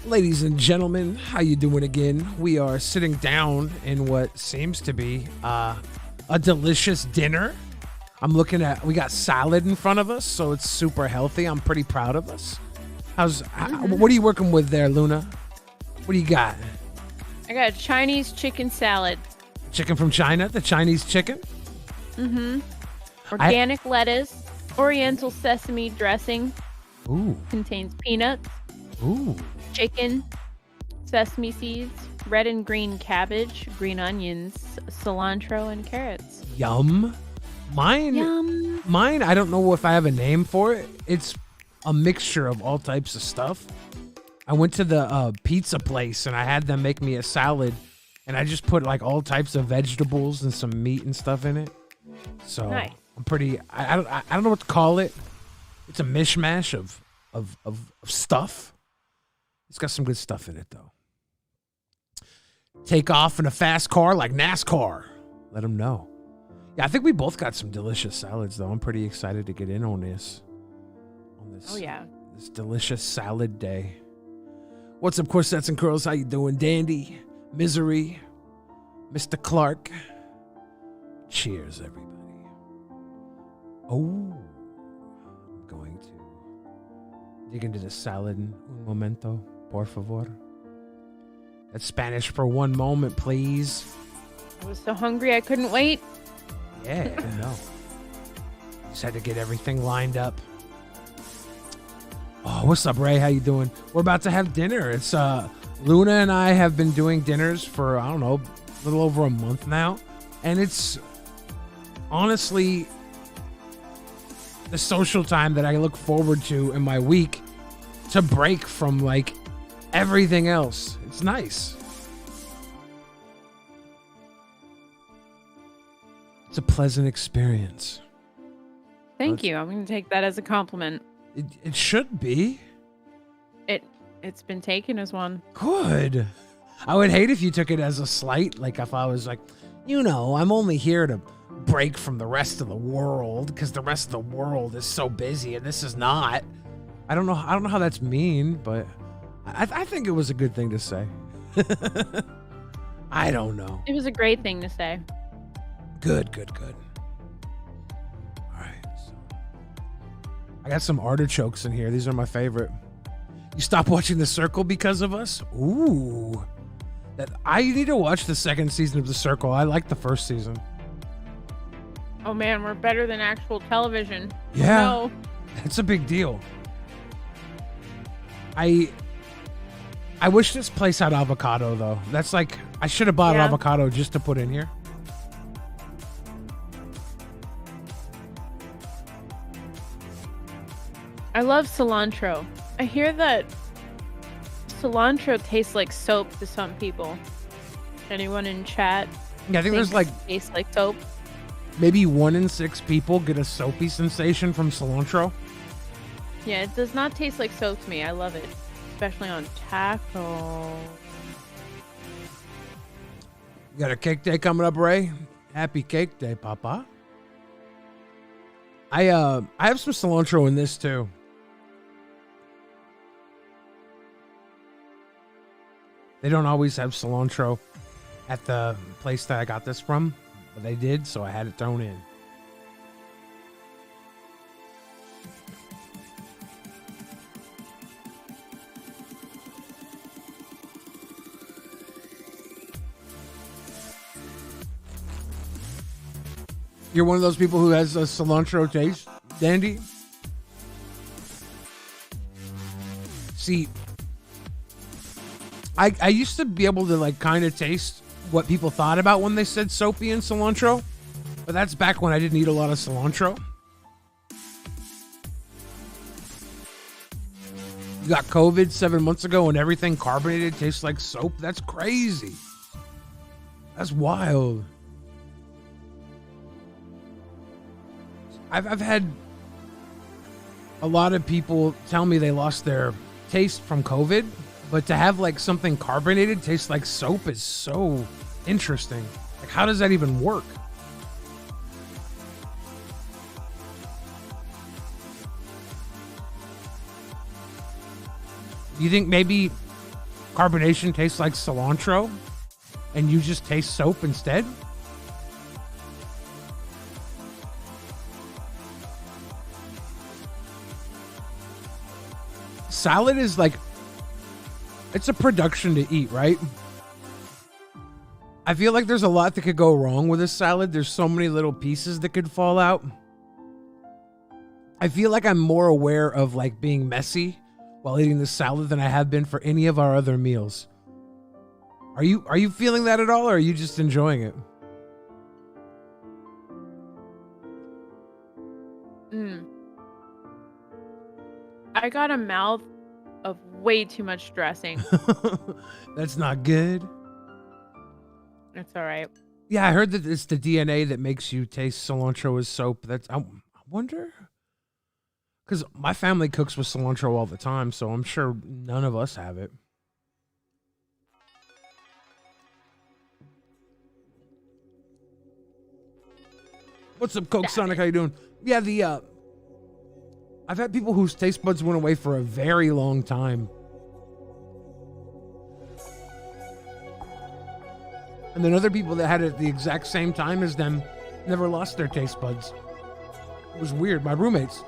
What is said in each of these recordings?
Ladies and gentlemen, how you doing again? We are sitting down in what seems to be a delicious dinner. We got salad in front of us, so it's super healthy. I'm pretty proud of us. What are you working with there, Luna? What do you got? I got Chinese chicken salad. Chicken from China? The Chinese chicken? Mm-hmm. Organic lettuce, oriental sesame dressing. Ooh. Contains peanuts. Ooh. Chicken, sesame seeds, red and green cabbage, green onions, cilantro, and carrots. Yum. Mine, I don't know if I have a name for it. It's a mixture of all types of stuff. I went to the pizza place and I had them make me a salad, and I just put like all types of vegetables and some meat and stuff in it. So nice. I don't know what to call it. It's a mishmash of stuff. It's got some good stuff in it, though. Take off in a fast car like NASCAR. Let them know. Yeah, I think we both got some delicious salads, though. I'm pretty excited to get in on this. Oh, yeah. This delicious salad day. What's up, Corsets and Curls? How you doing? Dandy, Misery, Mr. Clark. Cheers, everybody. Oh, I'm going to dig into the salad in un momento. Por favor. That's Spanish for one moment, please. I was so hungry I couldn't wait. Yeah, I know. Just had to get everything lined up. Oh, what's up, Ray? How you doing? We're about to have dinner. It's Luna and I have been doing dinners for, I don't know, a little over a month now. And it's honestly the social time that I look forward to in my week to break from like everything else. It's nice. It's a pleasant experience. Thank you. I'm going to take that as a compliment. It should be. It's been taken as one. Good. I would hate if you took it as a slight. Like if I was like, I'm only here to break from the rest of the world because the rest of the world is so busy and this is not. I don't know how that's mean, but I think it was a good thing to say. I don't know. It was a great thing to say. Good. All right. So I got some artichokes in here. These are my favorite. You stopped watching The Circle because of us? Ooh. I need to watch the second season of The Circle. I like the first season. Oh man, we're better than actual television. Yeah. No. That's a big deal. I wish this place had avocado, though. That's like, I should have bought avocado just to put in here. I love cilantro. I hear that cilantro tastes like soap to some people. Anyone in chat? Yeah, I think there's like... Tastes like soap? Maybe 1 in 6 people get a soapy sensation from cilantro. Yeah, it does not taste like soap to me. I love it. Especially on tacos. You got a cake day coming up, Ray? Happy cake day, Papa. I have some cilantro in this too. They don't always have cilantro at the place that I got this from, but they did, so I had it thrown in. You're one of those people who has a cilantro taste, Dandy? See, I used to be able to like kind of taste what people thought about when they said soapy and cilantro, but that's back when I didn't eat a lot of cilantro. You got COVID 7 months ago and everything carbonated tastes like soap? That's crazy. That's wild. I've had a lot of people tell me they lost their taste from COVID, but to have like something carbonated taste like soap is so interesting. Like, how does that even work? Do you think maybe carbonation tastes like cilantro and you just taste soap instead? Salad is like, it's a production to eat, right? I feel like there's a lot that could go wrong with a salad. There's so many little pieces that could fall out. I feel like I'm more aware of like being messy while eating the salad than I have been for any of our other meals. Are you feeling that at all, or are you just enjoying it? I got a mouth of way too much dressing. That's not good. It's all right. Yeah, I heard that it's the DNA that makes you taste cilantro as soap. I wonder, because my family cooks with cilantro all the time, so I'm sure none of us have it. What's up, Coke Sonic? How you doing? Yeah, I've had people whose taste buds went away for a very long time. And then other people that had it at the exact same time as them never lost their taste buds. It was weird. My roommates.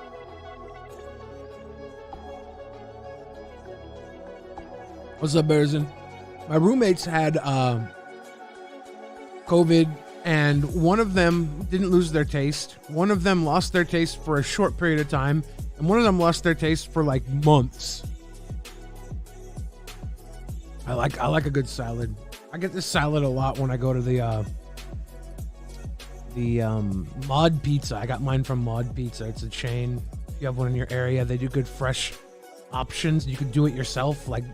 What's up, Bearson? My roommates had COVID, and one of them didn't lose their taste. One of them lost their taste for a short period of time, and one of them lost their taste for like months. I like a good salad. I get this salad a lot when I go to the Mod Pizza. I got mine from Mod Pizza. It's a chain. If you have one in your area, they do good fresh options. You can do it yourself. Like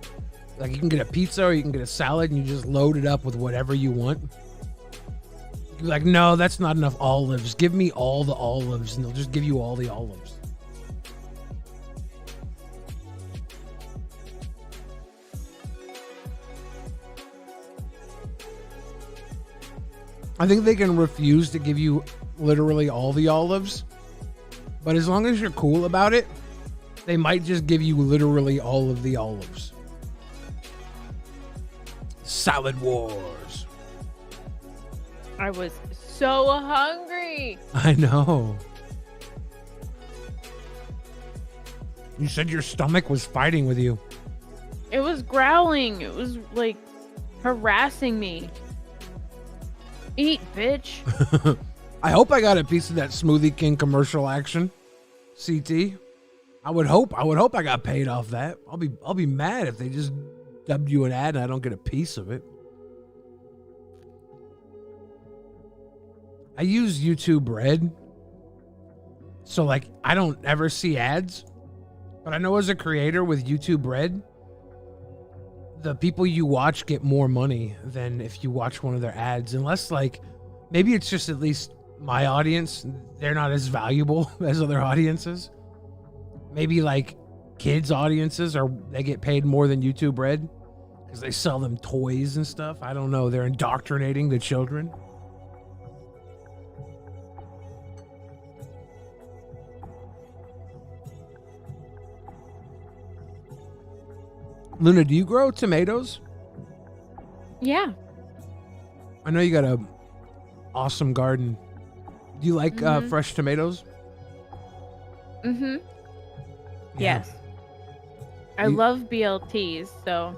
you can get a pizza or you can get a salad and you just load it up with whatever you want. You can be like, no, that's not enough olives. Give me all the olives, and they'll just give you all the olives. I think they can refuse to give you literally all the olives, but as long as you're cool about it, they might just give you literally all of the olives. Salad Wars. I was so hungry. I know. You said your stomach was fighting with you. It was growling. It was like harassing me. Eat, bitch. I hope I got a piece of that Smoothie King commercial action. CT. I would hope I got paid off that. I'll be mad if they just dubbed you an ad and I don't get a piece of it. I use YouTube Red, so like I don't ever see ads, but I know as a creator with YouTube Red, the people you watch get more money than if you watch one of their ads, unless like maybe it's just at least my audience, they're not as valuable as other audiences. Maybe like kids audiences they get paid more than YouTube Red because they sell them toys and stuff. I don't know. They're indoctrinating the children. Luna, do you grow tomatoes? Yeah. I know you got a awesome garden. Do you like fresh tomatoes? Mm-hmm. Yeah. Yes. I love BLTs, so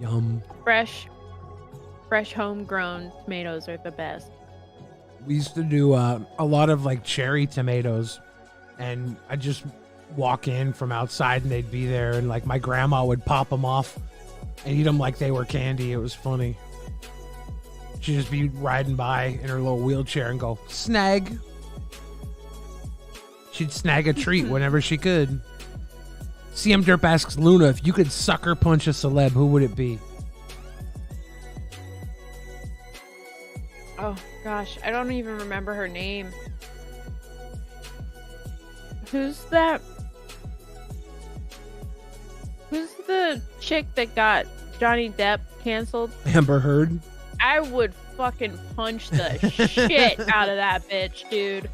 Yum. fresh homegrown tomatoes are the best. We used to do a lot of like cherry tomatoes, and I just walk in from outside and they'd be there, and like my grandma would pop them off and eat them like they were candy. It was funny. She'd just be riding by in her little wheelchair and go, snag. She'd snag a treat whenever she could. CM Derp asks Luna, if you could sucker punch a celeb, who would it be? Oh gosh, I don't even remember her name. Who's that? Who's the chick that got Johnny Depp canceled? Amber Heard. I would fucking punch the shit out of that bitch, dude.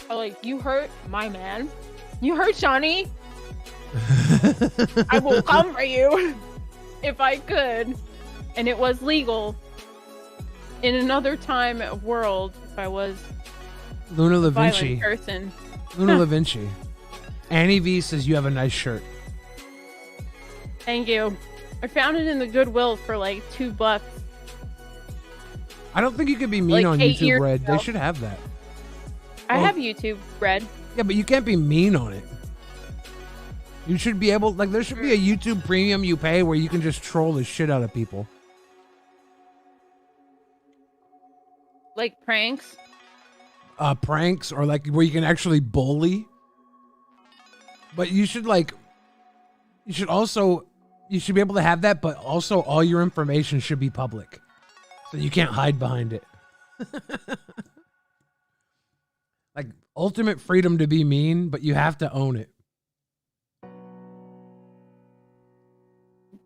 Oh, like, you hurt my man? You hurt Johnny? I will come for you. if I could, and it was legal in another time world, if I was Luna a Da violent Vinci. person. Luna Da Vinci. Annie V says you have a nice shirt. Thank you. I found it in the Goodwill for like $2. I don't think you could be mean Like on 8 YouTube years Red. ago. They should have that. I Well- have YouTube Red. Yeah, but you can't be mean on it. You should be able, like, there should be a YouTube premium you pay where you can just troll the shit out of people. Like pranks. Pranks, or like where you can actually bully. But you should be able to have that, but also all your information should be public. So you can't hide behind it. Like ultimate freedom to be mean, but you have to own it.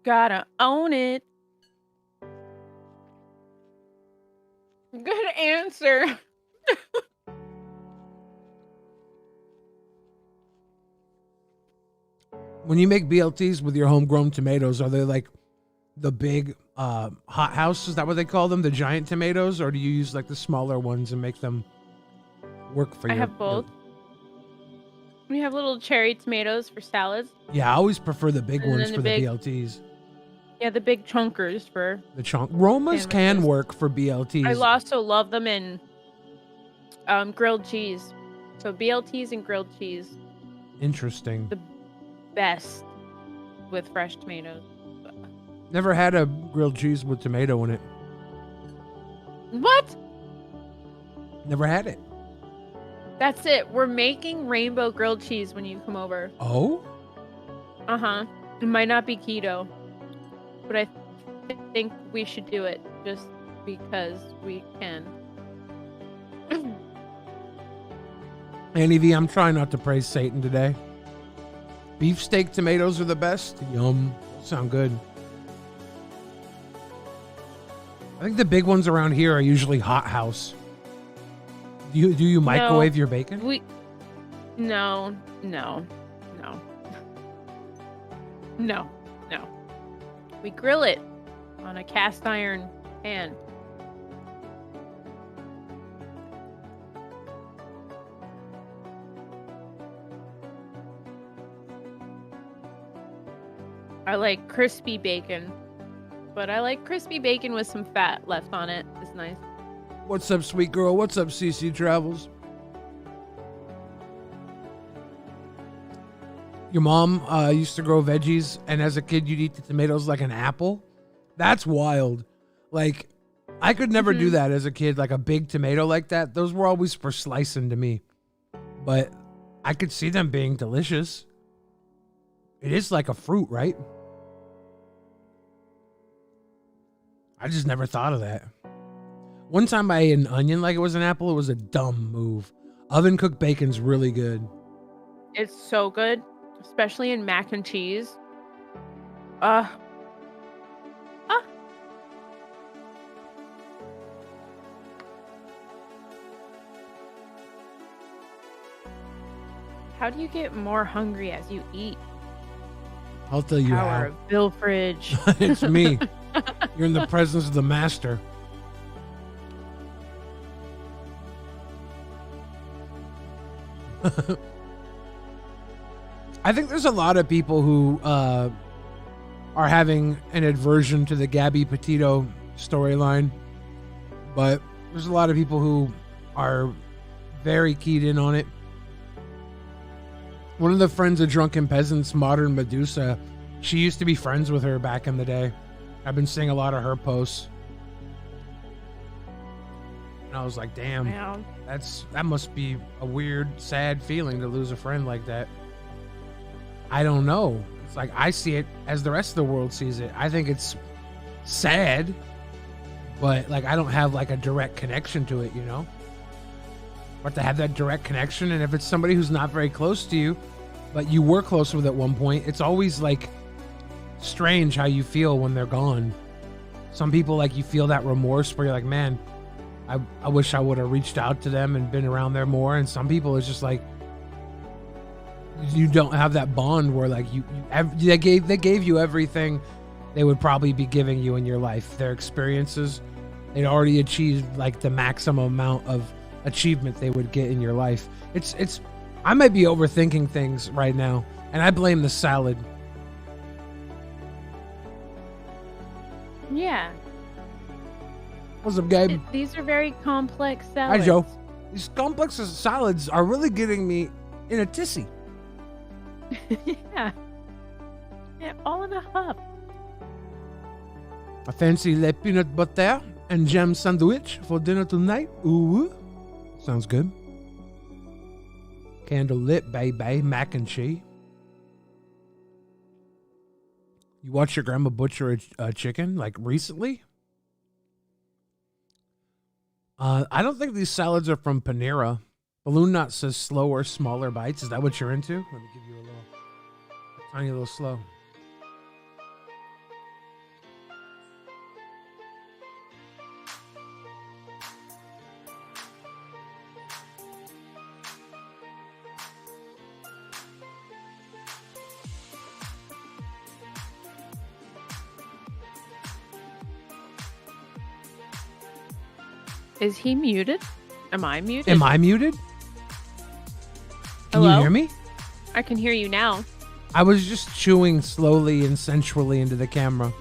Gotta own it. Good answer. When you make BLTs with your homegrown tomatoes, are they like the big hot house? Is that what they call them? The giant tomatoes? Or do you use like the smaller ones and make them work for you? I have both. We have little cherry tomatoes for salads. Yeah, I always prefer the big And ones then the for big- the BLTs. Yeah, the big chunkers for. The chunk Romas can Sandwiches. work for BLTs. I also love them in grilled cheese. So BLTs and grilled cheese, Interesting. the best with fresh tomatoes. Never had a grilled cheese with tomato in it. What? Never had it. That's it. We're making rainbow grilled cheese when you come over. Oh? Uh-huh. It might not be keto, but I think we should do it just because we can. Annie V, I'm trying not to praise Satan today. Beefsteak tomatoes are the best. Yum. Sound good. I think the big ones around here are usually hot house. Do you microwave your bacon? No. We grill it on a cast iron pan. I like crispy bacon, but I like crispy bacon with some fat left on it. It's nice. What's up, sweet girl? What's up, CC Travels? Your mom used to grow veggies, and as a kid, you'd eat the tomatoes like an apple. That's wild. Like, I could never do that as a kid, like a big tomato like that. Those were always for slicing to me. But I could see them being delicious. It is like a fruit, right? I just never thought of that. One time I ate an onion like it was an apple. It was a dumb move. Oven cooked bacon's really good. It's so good, especially in mac and cheese. How do you get more hungry as you eat? I'll tell you Power how. of Bill Fridge. It's me. You're in the presence of the master. I think there's a lot of people who are having an aversion to the Gabby Petito storyline, but there's a lot of people who are very keyed in on it. One of the friends of Drunken Peasants, Modern Medusa, she used to be friends with her back in the day. I've been seeing a lot of her posts. And I was like, damn, Wow. that must be a weird, sad feeling to lose a friend like that. I don't know. It's like, I see it as the rest of the world sees it. I think it's sad, but like, I don't have like a direct connection to it, you know? But to have that direct connection, and if it's somebody who's not very close to you, but you were close with at one point, it's always like strange how you feel when they're gone. Some people, like, you feel that remorse where you're like, man, I wish I would have reached out to them and been around there more. And some people, it's just like, you don't have that bond where like they gave you everything, they would probably be giving you in your life. Their experiences, they'd already achieved like the maximum amount of achievement they would get in your life. It's I might be overthinking things right now, and I blame the salad. Yeah. What's up, Gabe? These are very complex salads. Hi, Joe. These complex salads are really getting me in a tissy. Yeah. Yeah, all in a huff. I fancy le peanut butter and jam sandwich for dinner tonight. Ooh. Sounds good. Candle lit, baby. Mac and cheese. You watched your grandma butcher a chicken, like, recently? I don't think these salads are from Panera. Balloon Knot says slower, smaller bites. Is that what you're into? Let me give you a tiny little slow. Is he muted? Am I muted? Am I muted? Can Hello? you hear me? I can hear you now. I was just chewing slowly and sensually into the camera.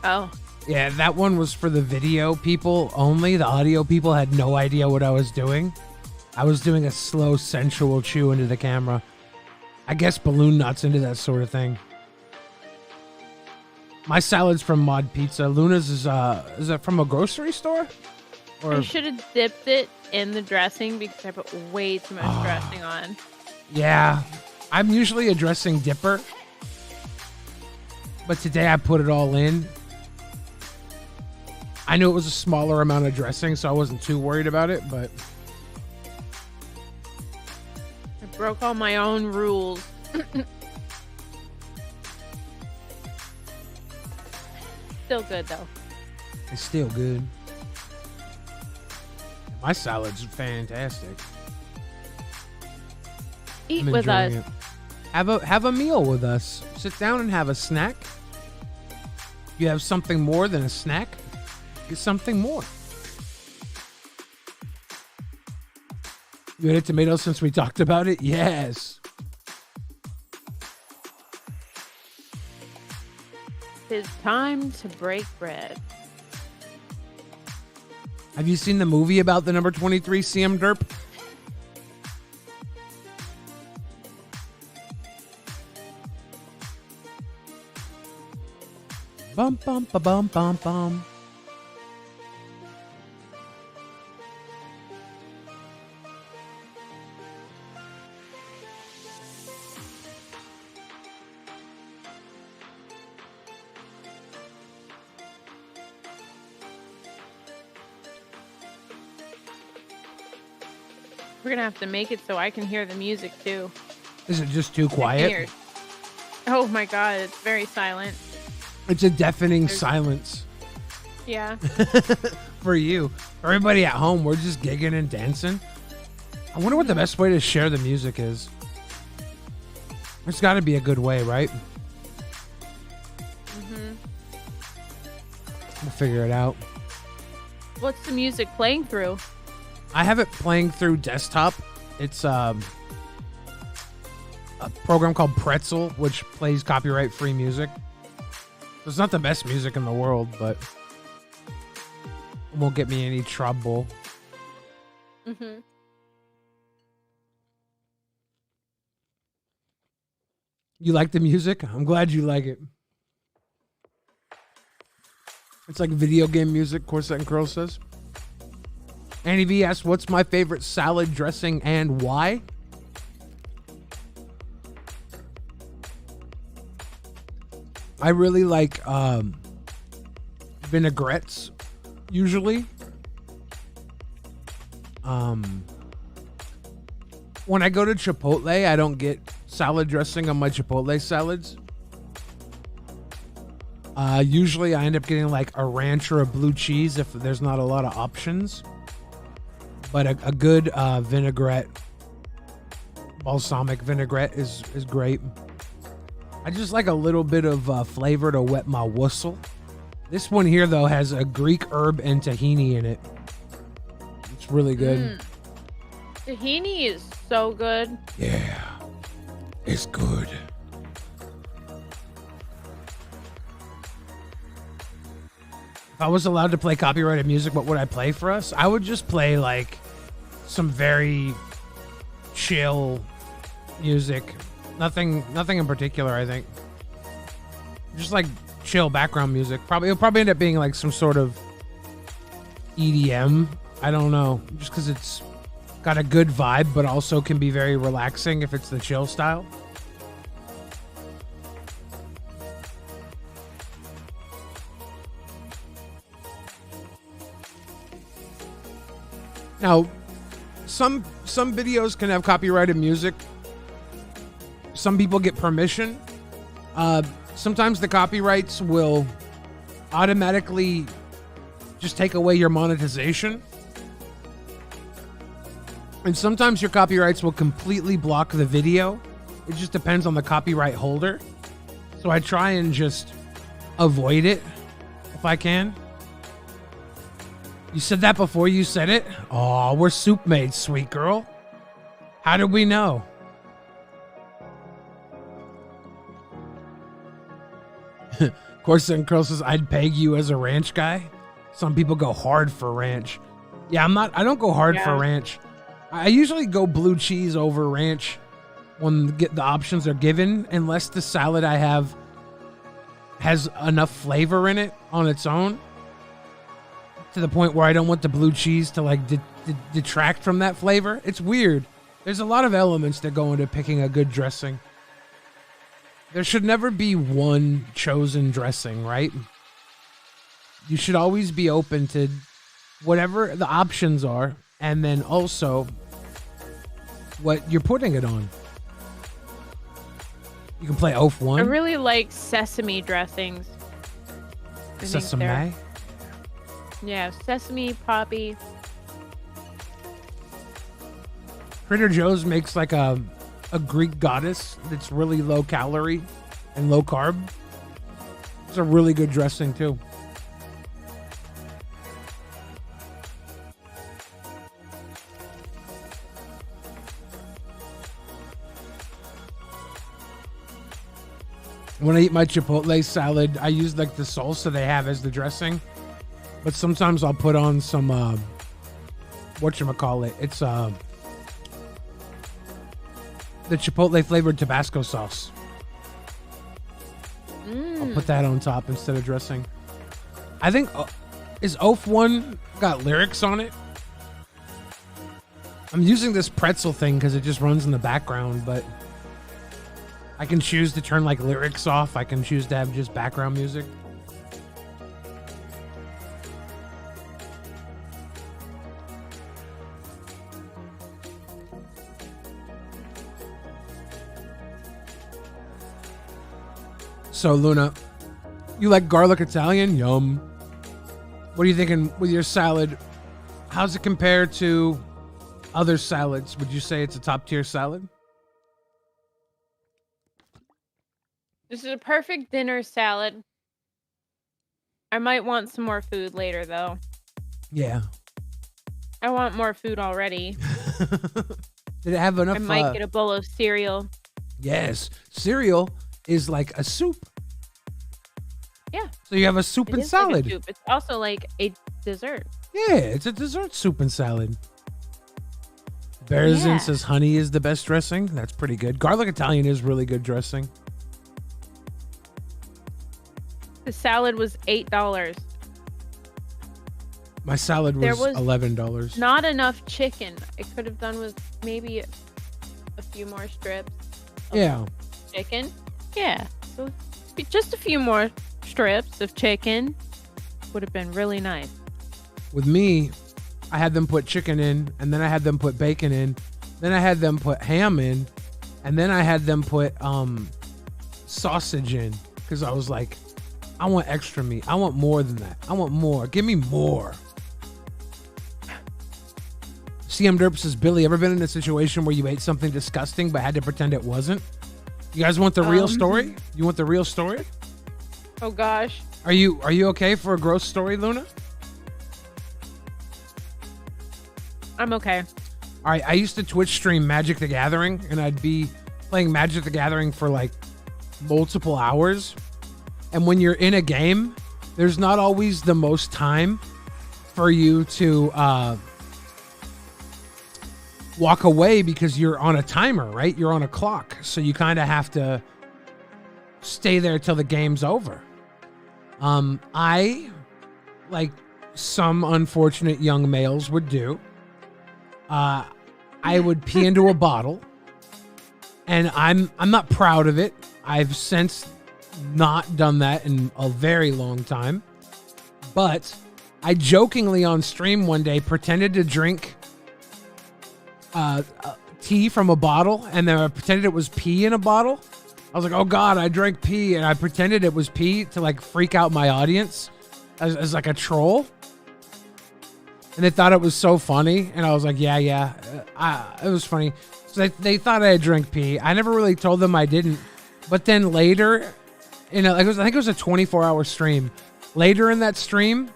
Oh. Yeah, that one was for the video people only. The audio people had no idea what I was doing. I was doing a slow, sensual chew into the camera. I guess Balloon Knot's into that sort of thing. My salad's from Mod Pizza. Luna's is that from a grocery store? Or I should have dipped it in the dressing because I put way too much dressing on. yeah, I'm usually a dressing dipper, but today I put it all in. I knew it was a smaller amount of dressing, so I wasn't too worried about it, but I broke all my own rules. Still good though. it's still good. My salad's fantastic. Eat I'm with us. enjoying it. Have a meal with us. Sit down and have a snack. You have something more than a snack. Get something more. You ate tomatoes since we talked about it? Yes. It's time to break bread. Have you seen the movie about the number 23 CM Derp? Bum bum ba bum bum bum. We're gonna have to make it so I can hear the music too. Is it just too quiet? Weird. Oh my god, it's very silent. It's a deafening silence Yeah. for you. For everybody at home, we're just gigging and dancing. I wonder what the best way to share the music is. There's got to be a good way, right? Mhm. We'll figure it out. What's the music playing through? I have it playing through desktop. It's a program called Pretzel, which plays copyright-free music. So it's not the best music in the world, but it won't get me any trouble. Mhm. You like the music? I'm glad you like it. It's like video game music, Corset and Curl says. Annie V asks, what's my favorite salad dressing and why? I really like vinaigrettes, usually. When I go to Chipotle, I don't get salad dressing on my Chipotle salads. Usually I end up getting like a ranch or a blue cheese if there's not a lot of options. But a good vinaigrette, balsamic vinaigrette is great. I just like a little bit of flavor to wet my whistle. This one here, though, has a Greek herb and tahini in it. It's really good. Tahini is so good. Yeah, it's good. If I was allowed to play copyrighted music, what would I play for us? I would just play like some very chill music. Nothing in particular, I think. Just like chill background music. It'll probably end up being like some sort of EDM. I don't know. Just because it's got a good vibe, but also can be very relaxing if it's the chill style. Now, some videos can have copyrighted music. Some people get permission. Sometimes the copyrights will automatically just take away your monetization. And sometimes your copyrights will completely block the video. It just depends on the copyright holder. So I try and just avoid it if I can. You said that before you said it? Oh, we're soup mates, sweet girl. How did we know? Corsa and Curl says, I'd peg you as a ranch guy. Some people go hard for ranch. Yeah, I don't go hard for ranch. I usually go blue cheese over ranch when the options are given, unless the salad I have has enough flavor in it on its own, to the point where I don't want the blue cheese to like detract from that flavor. It's weird. There's a lot of elements that go into picking a good dressing. There should never be one chosen dressing, right? You should always be open to whatever the options are, and then also what you're putting it on. You can play Oaf 1. I really like sesame dressings. Sesame? Yeah, sesame, poppy. Trader Joe's makes like a Greek goddess that's really low calorie and low carb. It's a really good dressing too. When I eat my Chipotle salad, I use like the salsa they have as the dressing. But sometimes I'll put on some, whatchamacallit. It's the Chipotle flavored Tabasco sauce. I'll put that on top instead of dressing. I think, is Oaf 1 got lyrics on it? I'm using this pretzel thing because it just runs in the background, but I can choose to turn like lyrics off. I can choose to have just background music. So Luna, you like garlic Italian? Yum. What are you thinking with your salad? How's it compare to other salads? Would you say it's a top tier salad? This is a perfect dinner salad. I might want some more food later, though. Yeah. I want more food already. Did it have enough? I might get a bowl of cereal. Yes. Cereal is like a soup. Yeah. So you have a soup and salad. Like a soup. It's also like a dessert. Yeah, it's a dessert soup and salad. Bearzin says honey is the best dressing. That's pretty good. Garlic Italian is really good dressing. The salad was $8. My salad was $11. Not enough chicken. I could have done with maybe a few more strips. Yeah. Chicken. Yeah. So just a few more strips of chicken would have been really nice. With me, I had them put chicken in, and then I had them put bacon in, then I had them put ham in, and then I had them put sausage in, because I was like, I want extra meat. I want more than that. I want more. Give me more. CM Derp says, Billy, ever been in a situation where you ate something disgusting but had to pretend it wasn't? You guys want the real story? You want the real story? Oh gosh. Are you okay for a gross story, Luna? I'm okay. All right, I used to Twitch stream Magic the Gathering, and I'd be playing Magic the Gathering for like multiple hours. And when you're in a game, there's not always the most time for you to walk away because you're on a timer, right? You're on a clock. So you kind of have to stay there till the game's over. I, like some unfortunate young males would do, I would pee into a bottle, and I'm not proud of it. I've since not done that in a very long time, but I jokingly on stream one day pretended to drink tea from a bottle, and then I pretended it was pee in a bottle. I was like, oh God, I drank pee, and I pretended it was pee to like freak out my audience as like a troll. And they thought it was so funny, and I was like, yeah, it was funny. So they thought I had drank pee. I never really told them I didn't. But then later, I think it was a 24-hour stream. Later in that stream,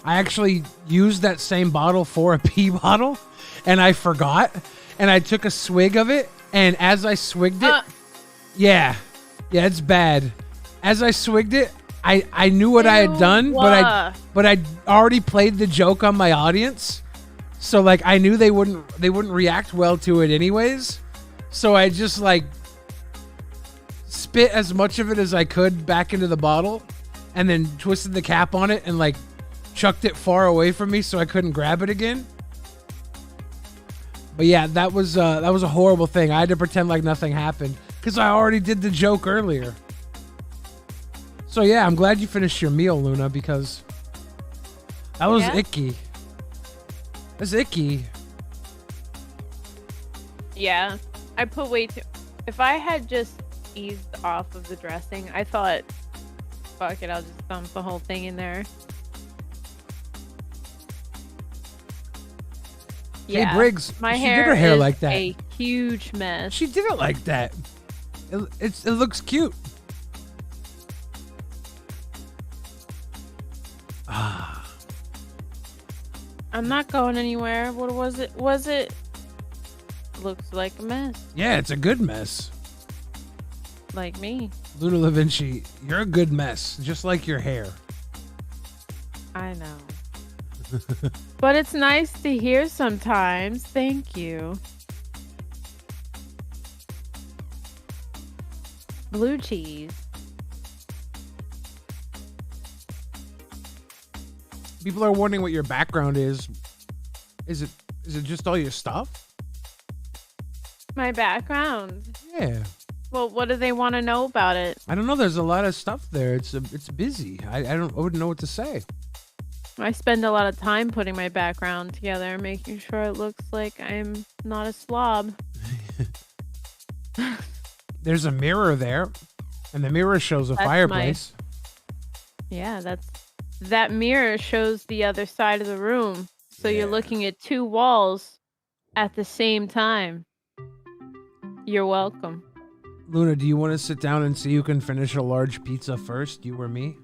I actually used that same bottle for a pee bottle, and I forgot. And I took a swig of it, and as I swigged it, yeah, it's bad. As I swigged it, I knew what I had done, but I already played the joke on my audience, so like I knew they wouldn't react well to it anyways. So I just like spit as much of it as I could back into the bottle, and then twisted the cap on it and like chucked it far away from me so I couldn't grab it again. But yeah, that was a horrible thing. I had to pretend like nothing happened because I already did the joke earlier. So yeah, I'm glad you finished your meal, Luna, because that was icky. That's icky. Yeah, I put way too... If I had just eased off of the dressing, I thought, fuck it, I'll just dump the whole thing in there. Yeah. Hey, Briggs, my she hair did her hair is like that. A huge mess. She did it like that. It looks cute. I'm not going anywhere. What was it? Looks like a mess. Yeah, it's a good mess. Like me. Luna Vinci, you're a good mess, just like your hair. I know. But it's nice to hear sometimes. Thank you. Blue cheese. People are wondering what your background is. Is it just all your stuff? My background. Yeah. Well, what do they want to know about it? I don't know. There's a lot of stuff there. It's busy. I wouldn't know what to say. I spend a lot of time putting my background together, making sure it looks like I'm not a slob. There's a mirror there, and the mirror shows a fireplace. Yeah, that mirror shows the other side of the room. So you're looking at two walls at the same time. You're welcome. Luna, do you want to sit down and see who can finish a large pizza first, you or me?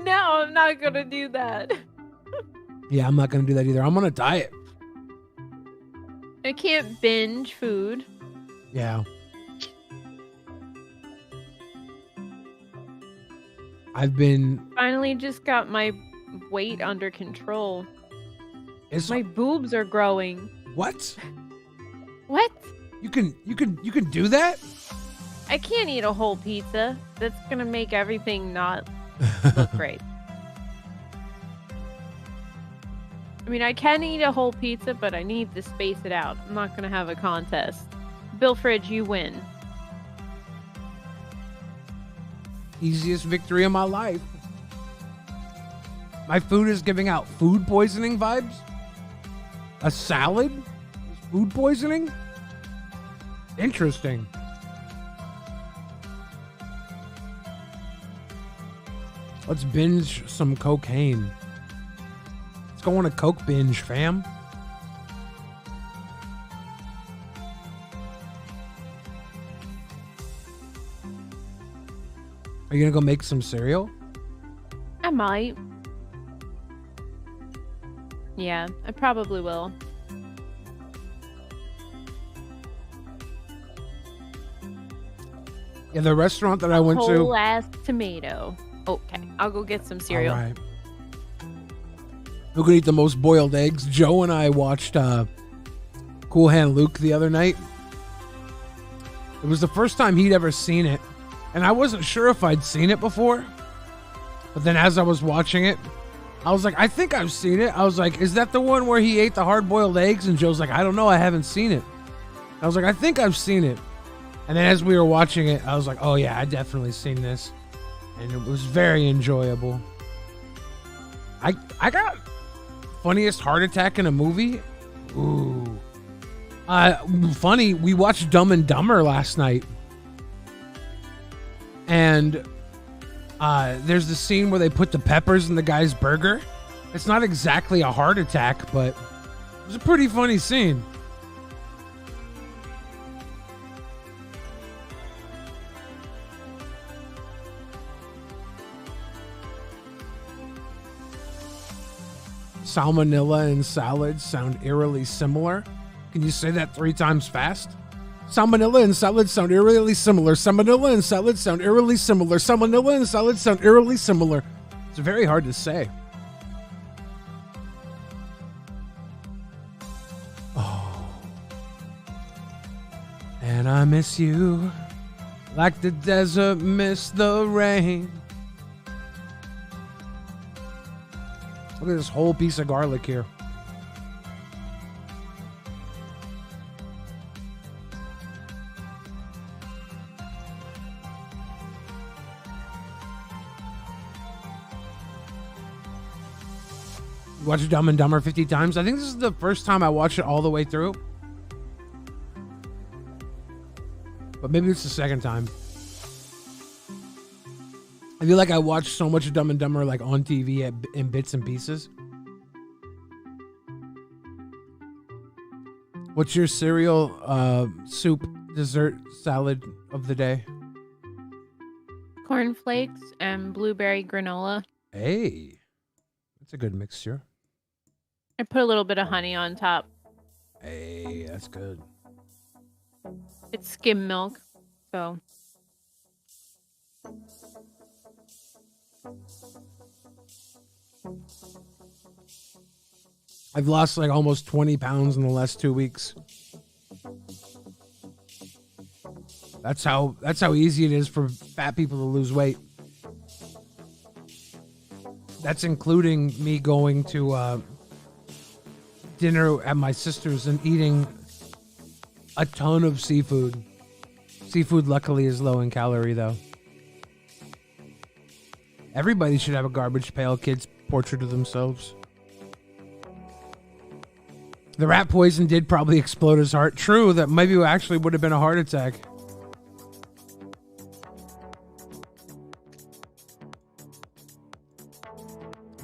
No, I'm not gonna do that. Yeah, I'm not gonna do that either. I'm on a diet. I can't binge food. Yeah. I've been finally just got my weight under control. My boobs are growing. What? What? You can do that? I can't eat a whole pizza. That's gonna make everything not look great. I mean, I can eat a whole pizza, but I need to space it out. I'm not gonna have a contest. Bill Fridge, you win. Easiest victory of my life. My food is giving out food poisoning vibes? A salad? Food poisoning? Interesting. Let's binge some cocaine. Let's go on a coke binge, fam. Are you gonna go make some cereal? I might. Yeah, I probably will. Yeah, the restaurant that I went to. Whole ass tomato. Okay, I'll go get some cereal. All right. Who could eat the most boiled eggs? Joe and I watched Cool Hand Luke the other night. It was the first time he'd ever seen it, and I wasn't sure if I'd seen it before. But then as I was watching it, I was like, I think I've seen it. I was like, is that the one where he ate the hard-boiled eggs? And Joe's like, I don't know, I haven't seen it. I was like, I think I've seen it. And then as we were watching it, I was like, oh yeah, I definitely seen this. And it was very enjoyable. I got funniest heart attack in a movie? Ooh. Funny, we watched Dumb and Dumber last night. And there's the scene where they put the peppers in the guy's burger. It's not exactly a heart attack, but it was a pretty funny scene. Salmonella and salads sound eerily similar. Can you say that 3 times fast? Salmonella and salads sound eerily similar. Salmonella and salads sound eerily similar. Salmonella and salads sound eerily similar. It's very hard to say. Oh. And I miss you like the desert missed the rain. Look at this whole piece of garlic here. You watched Dumb and Dumber 50 times? I think this is the first time I watched it all the way through. But maybe it's the second time. I feel like I watched so much Dumb and Dumber like on TV in bits and pieces. What's your cereal, soup, dessert, salad of the day? Cornflakes and blueberry granola. Hey, that's a good mixture. I put a little bit of honey on top. Hey, that's good. It's skim milk, so. I've lost like almost 20 pounds in the last 2 weeks. That's how easy it is for fat people to lose weight. That's including me going to dinner at my sister's and eating a ton of seafood. Seafood luckily is low in calorie though. Everybody should have a garbage pail kid's portrait of themselves. The rat poison did probably explode his heart. True, that maybe it actually would have been a heart attack.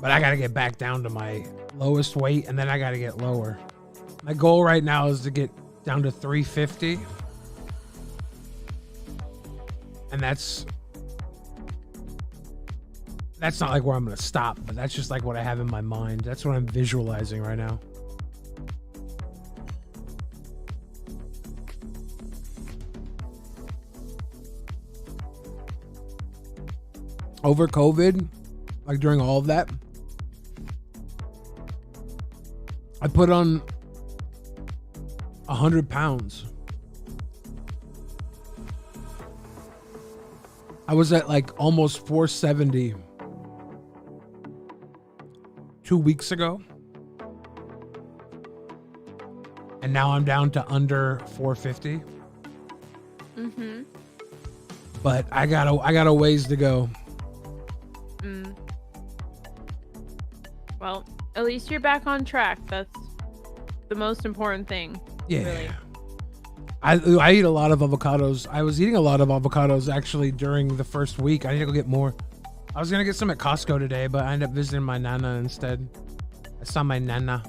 But I gotta get back down to my lowest weight, and then I gotta get lower. My goal right now is to get down to 350. And that's not like where I'm gonna stop, but that's just like what I have in my mind. That's what I'm visualizing right now. Over COVID, like during all of that, I put on 100 pounds. I was at like almost 470 2 weeks ago. And now I'm down to under 450. Mm-hmm. But I got a ways to go. Well, at least you're back on track. That's the most important thing. Yeah. Really. I eat a lot of avocados. I was eating a lot of avocados actually during the first week. I need to go get more. I was going to get some at Costco today, but I ended up visiting my Nana instead. I saw my Nana.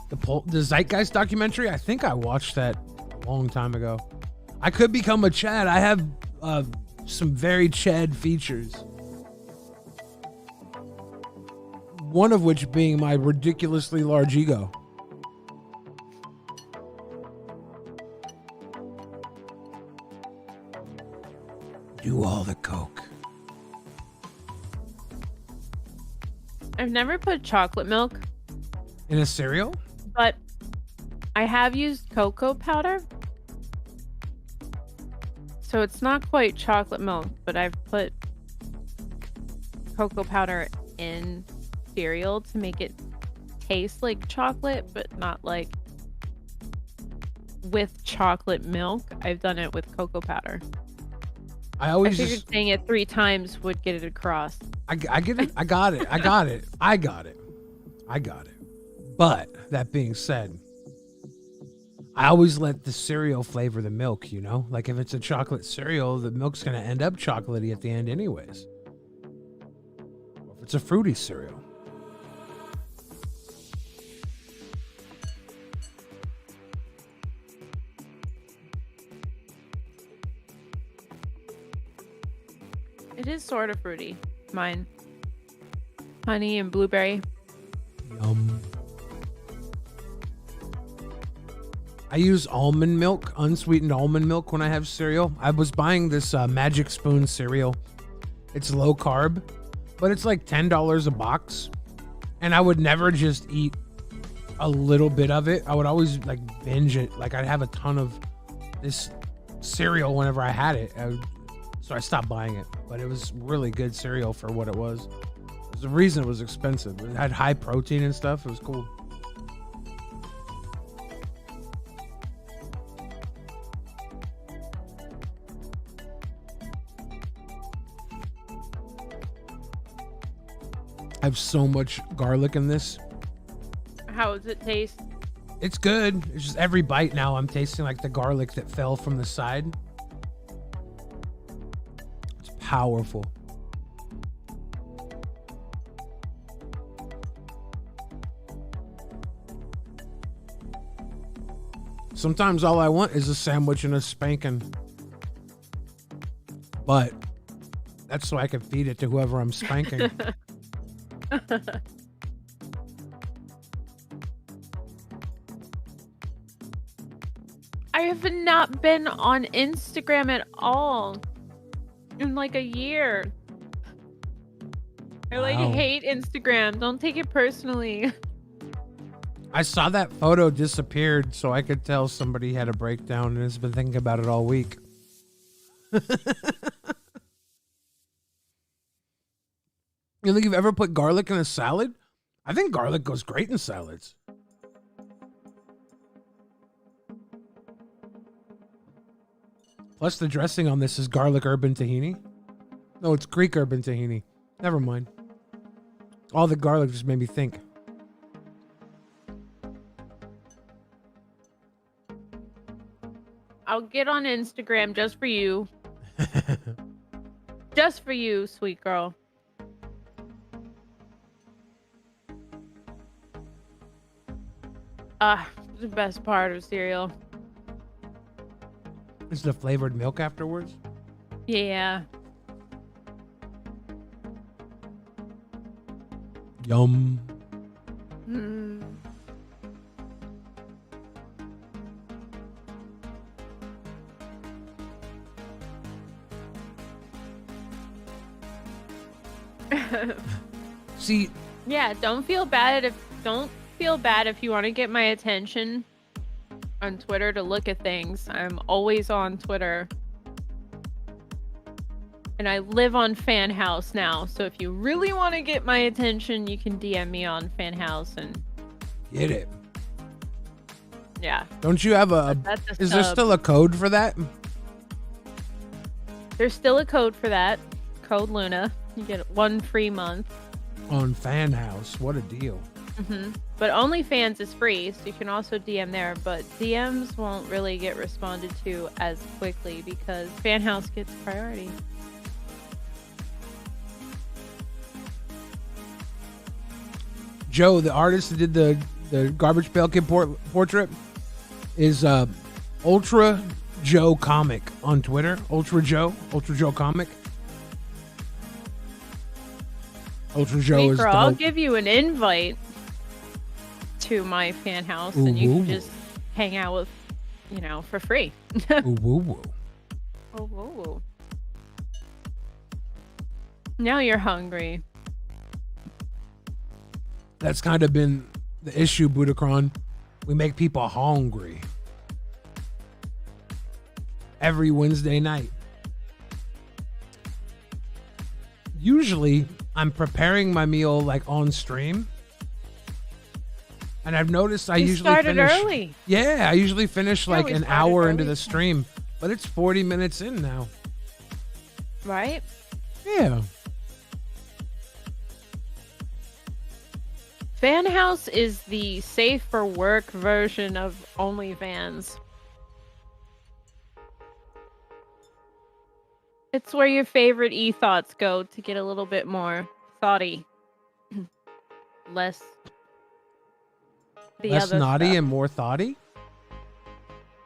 The Zeitgeist documentary, I think I watched that a long time ago. I could become a Chad. I have Some very Chad features. One of which being my ridiculously large ego. Do all the coke. I've never put chocolate milk In a cereal? but I have used cocoa powder. So it's not quite chocolate milk, but I've put cocoa powder in cereal to make it taste like chocolate, but not like with chocolate milk. I've done it with cocoa powder. I I always figured just, saying it 3 times would get it across. I get it. I got it. I got it. I got it. I got it. But that being said, I always let the cereal flavor the milk, you know? Like if it's a chocolate cereal, the milk's going to end up chocolatey at the end anyways. Or if it's a fruity cereal. It is sort of fruity. Mine. Honey and blueberry. Yum. I use almond milk, unsweetened almond milk when I have cereal. I was buying this Magic Spoon cereal. It's low carb, but it's like $10 a box. And I would never just eat a little bit of it. I would always like binge it. Like I'd have a ton of this cereal whenever I had it. So I stopped buying it, but it was really good cereal for what it was. There's the reason it was expensive. It had high protein and stuff. It was cool. I have so much garlic in this. How does it taste? It's good. It's just every bite now I'm tasting like the garlic that fell from the side. It's powerful. Sometimes all I want is a sandwich and a spanking. But that's so I can feed it to whoever I'm spanking. I have not been on Instagram at all in like a year. I like Wow. hate Instagram. Don't take it personally. I saw that photo disappeared, so I could tell somebody had a breakdown and has been thinking about it all week. You think you've ever put garlic in a salad? I think garlic goes great in salads. Plus, the dressing on this is garlic herb and tahini. No, it's Greek herb and tahini. Never mind. All the garlic just made me think. I'll get on Instagram just for you. Just for you, sweet girl. The best part of cereal. Is the flavored milk afterwards? Yeah. Yum. Mm. See, Yeah, don't feel bad if you want to get my attention on Twitter to look at things. I'm always on Twitter. And I live on Fan House now, so if you really want to get my attention, you can DM me on Fan House and get it. yeah. Don't you have a... That's a Is there sub. still a code for that? There's still a code for that. Code Luna. You get 1 free month. On Fan House. What a deal. But OnlyFans is free, so you can also DM there. But DMs won't really get responded to as quickly because Fan House gets priority. Joe, the artist that did the Garbage Pail Kid portrait, is ultra Joe Comic on Twitter. Ultra Joe Comic. Ultra Joe is I'll dope. give you an invite to my fan house, and you can just hang out with, for free. Ooh, woo, woo. Oh, whoa, whoa. Now you're hungry. That's kind of been the issue, Budacron. We make people hungry every Wednesday night. Usually, I'm preparing my meal like on stream, and I've noticed I usually started finish early. Yeah, I usually finish like we an started hour early. into the stream, but it's 40 minutes in now. Right? Yeah. Fan House is the safe for work version of OnlyFans. It's where your favorite e-thoughts go to get a little bit more thoughty. Less Less other naughty stuff. and more thoughty.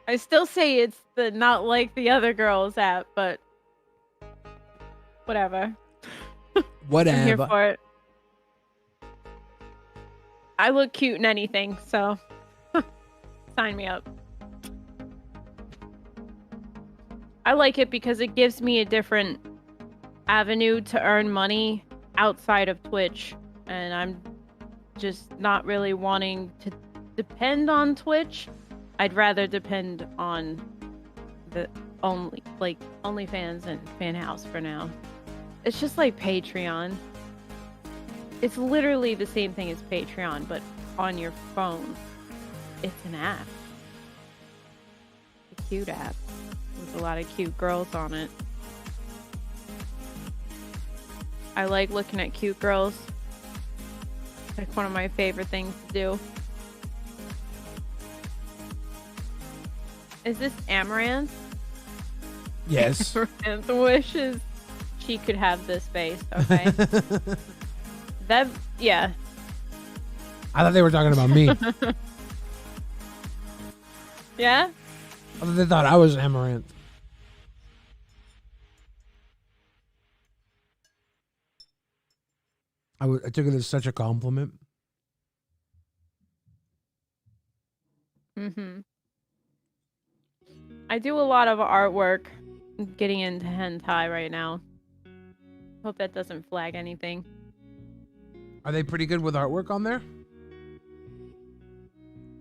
I still say it's the not like the other girls app, but whatever. Whatever. I'm here for it. I look cute in anything, so sign me up. I like it because it gives me a different avenue to earn money outside of Twitch, and I'm just not really wanting to depend on Twitch. I'd rather depend on the OnlyFans and Fan House for now. It's just like Patreon. It's literally the same thing as Patreon, but on your phone. It's an app. A cute app with a lot of cute girls on it. I like looking at cute girls. It's like one of my favorite things to do. Is this Amaranth? Yes. Amaranth wishes she could have this face, okay? Yeah. I thought they were talking about me. Yeah? I thought they thought I was Amaranth. I took it as such a compliment. Mm-hmm. I do a lot of artwork getting into hentai right now. Hope that doesn't flag anything. Are they pretty good with artwork on there?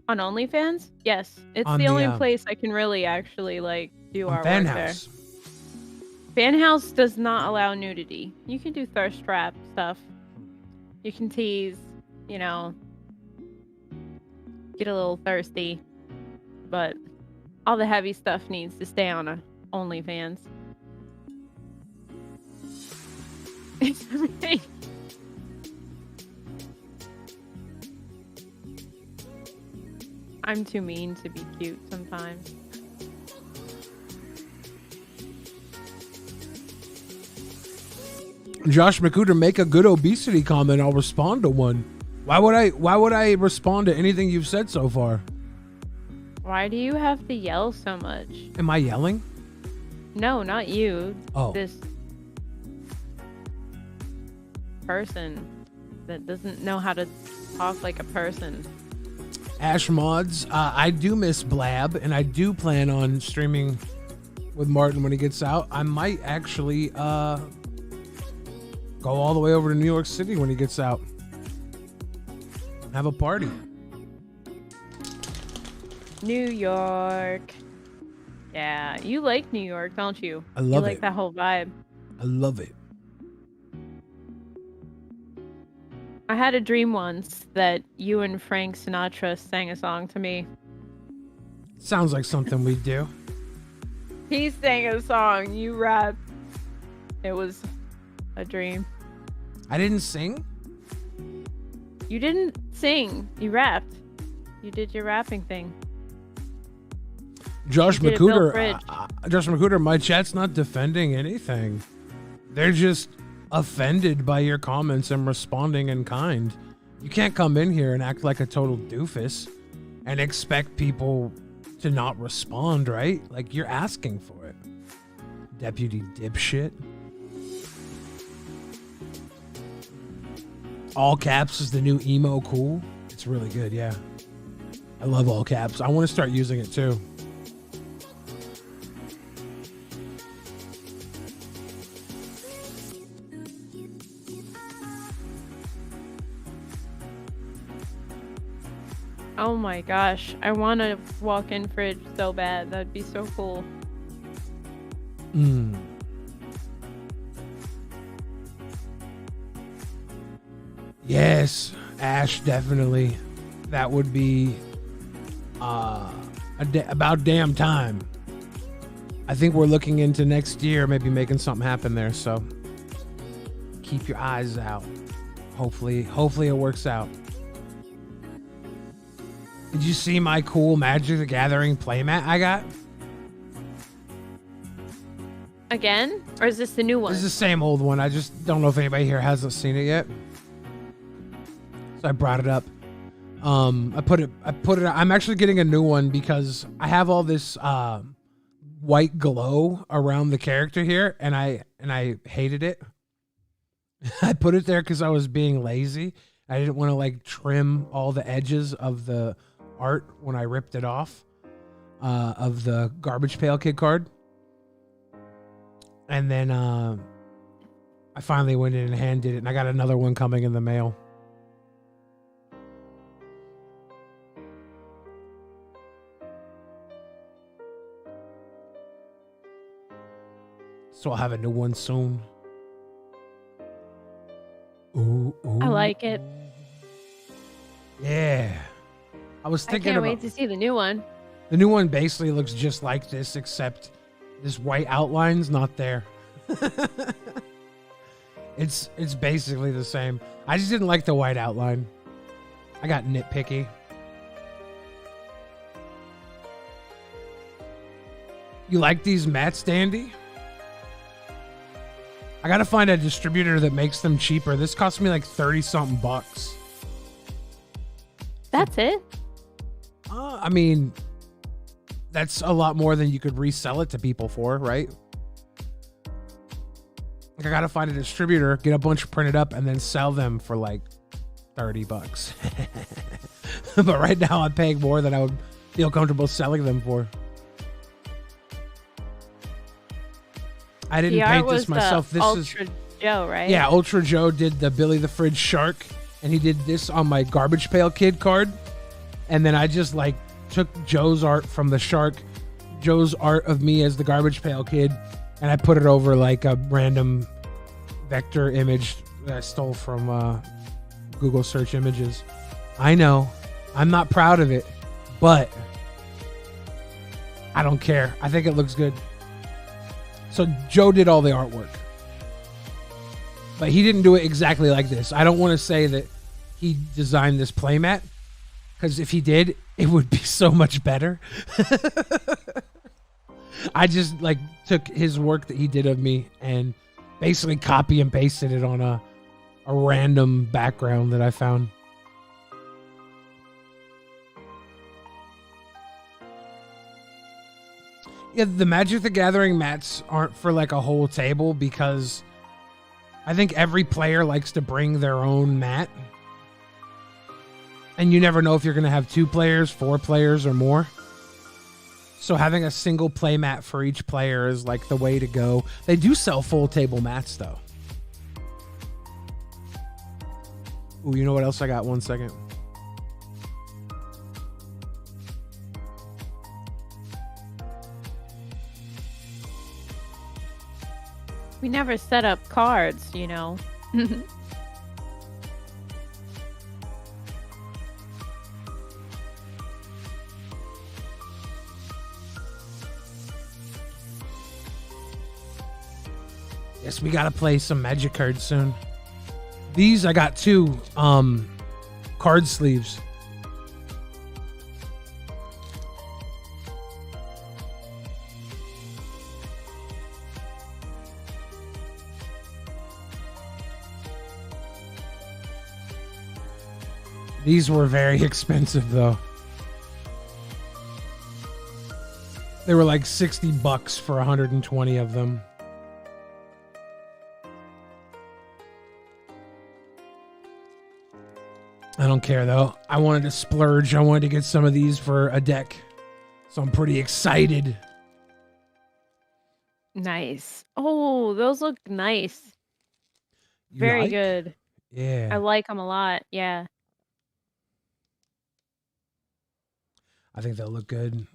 On OnlyFans? Yes. It's On the only the, place I can really actually do on artwork Fan there. House. Fan House does not allow nudity. You can do thirst trap stuff. You can tease, get a little thirsty. But all the heavy stuff needs to stay on a OnlyFans. It's everything. I'm too mean to be cute sometimes. Josh McCooter, make a good obesity comment. I'll respond to one. Why would I respond to anything you've said so far? Why do you have to yell so much? Am I yelling? No, not you. Oh. This person that doesn't know how to talk like a person. Ash Mods, I do miss Blab, and I do plan on streaming with Martin when he gets out. I might actually go all the way over to New York City when he gets out. Have a party. New York. Yeah, you like New York, don't you? I love You like it. that whole vibe. I love it. I had a dream once that you and Frank Sinatra sang a song to me. Sounds like something we do. He sang a song, you rapped. It was a dream. I didn't sing. You didn't sing, you rapped. You did your rapping thing. Josh You did a Bill McCooter, Bridge. Josh McCooter, my chat's not defending anything. They're just offended by your comments and responding in kind. You can't come in here and act like a total doofus and expect people to not respond, right? Like, you're asking for it. Deputy dipshit. All caps is the new emo cool. It's really good, yeah. I love all caps. I want to start using it too. Oh my gosh, I want a walk-in fridge so bad. That'd be so cool. Yes, Ash, definitely. That would be about damn time. I think we're looking into next year, maybe making something happen there. So keep your eyes out. Hopefully it works out. Did you see my cool Magic the Gathering playmat I got? Again? Or is this the new one? This is the same old one. I just don't know if anybody here hasn't seen it yet. So I brought it up. I put it. I'm actually getting a new one because I have all this white glow around the character here, and I hated it. I put it there because I was being lazy. I didn't want to like trim all the edges of the art when I ripped it off of the Garbage Pail Kid card. And then I finally went in and hand did it, and I got another one coming in the mail. So I'll have a new one soon. Ooh, ooh. I like it. Yeah. I was thinking I can't wait to see the new one. The new one basically looks just like this, except this white outline's not there. It's basically the same. I just didn't like the white outline. I got nitpicky. You like these mats, Dandy? I gotta find a distributor that makes them cheaper. This cost me like 30-something bucks. That's it? I mean, that's a lot more than you could resell it to people for, right? Like, I gotta find a distributor, get a bunch printed up, and then sell them for like 30 bucks. But right now I'm paying more than I would feel comfortable selling them for. I didn't paint this myself. This Ultra is Joe, right? Yeah, Ultra Joe did the Billy the Fridge Shark, and he did this on my Garbage Pail Kid card. And then I just like took Joe's art from the shark, Joe's art of me as the Garbage Pail Kid, and I put it over like a random vector image that I stole from Google search images. I know, I'm not proud of it, but I don't care. I think it looks good. So Joe did all the artwork, but he didn't do it exactly like this. I don't want to say that he designed this playmat, because if he did, it would be so much better. I just like took his work that he did of me and basically copy and pasted it on a random background that I found. Yeah, the Magic the Gathering mats aren't for like a whole table because I think every player likes to bring their own mat. And you never know if you're going to have 2 players, 4 players, or more. So having a single play mat for each player is like the way to go. They do sell full table mats though. Ooh, you know what else I got? 1 second. We never set up cards, you know. Yes, we gotta play some Magic cards soon. These I got 2 card sleeves. These were very expensive though. They were like $60 for 120 of them. I don't care though. I wanted to splurge. I wanted to get some of these for a deck. So I'm pretty excited. Nice. Oh, those look nice. You Very like? good. I Yeah. like them a lot. Yeah. I think they'll look good.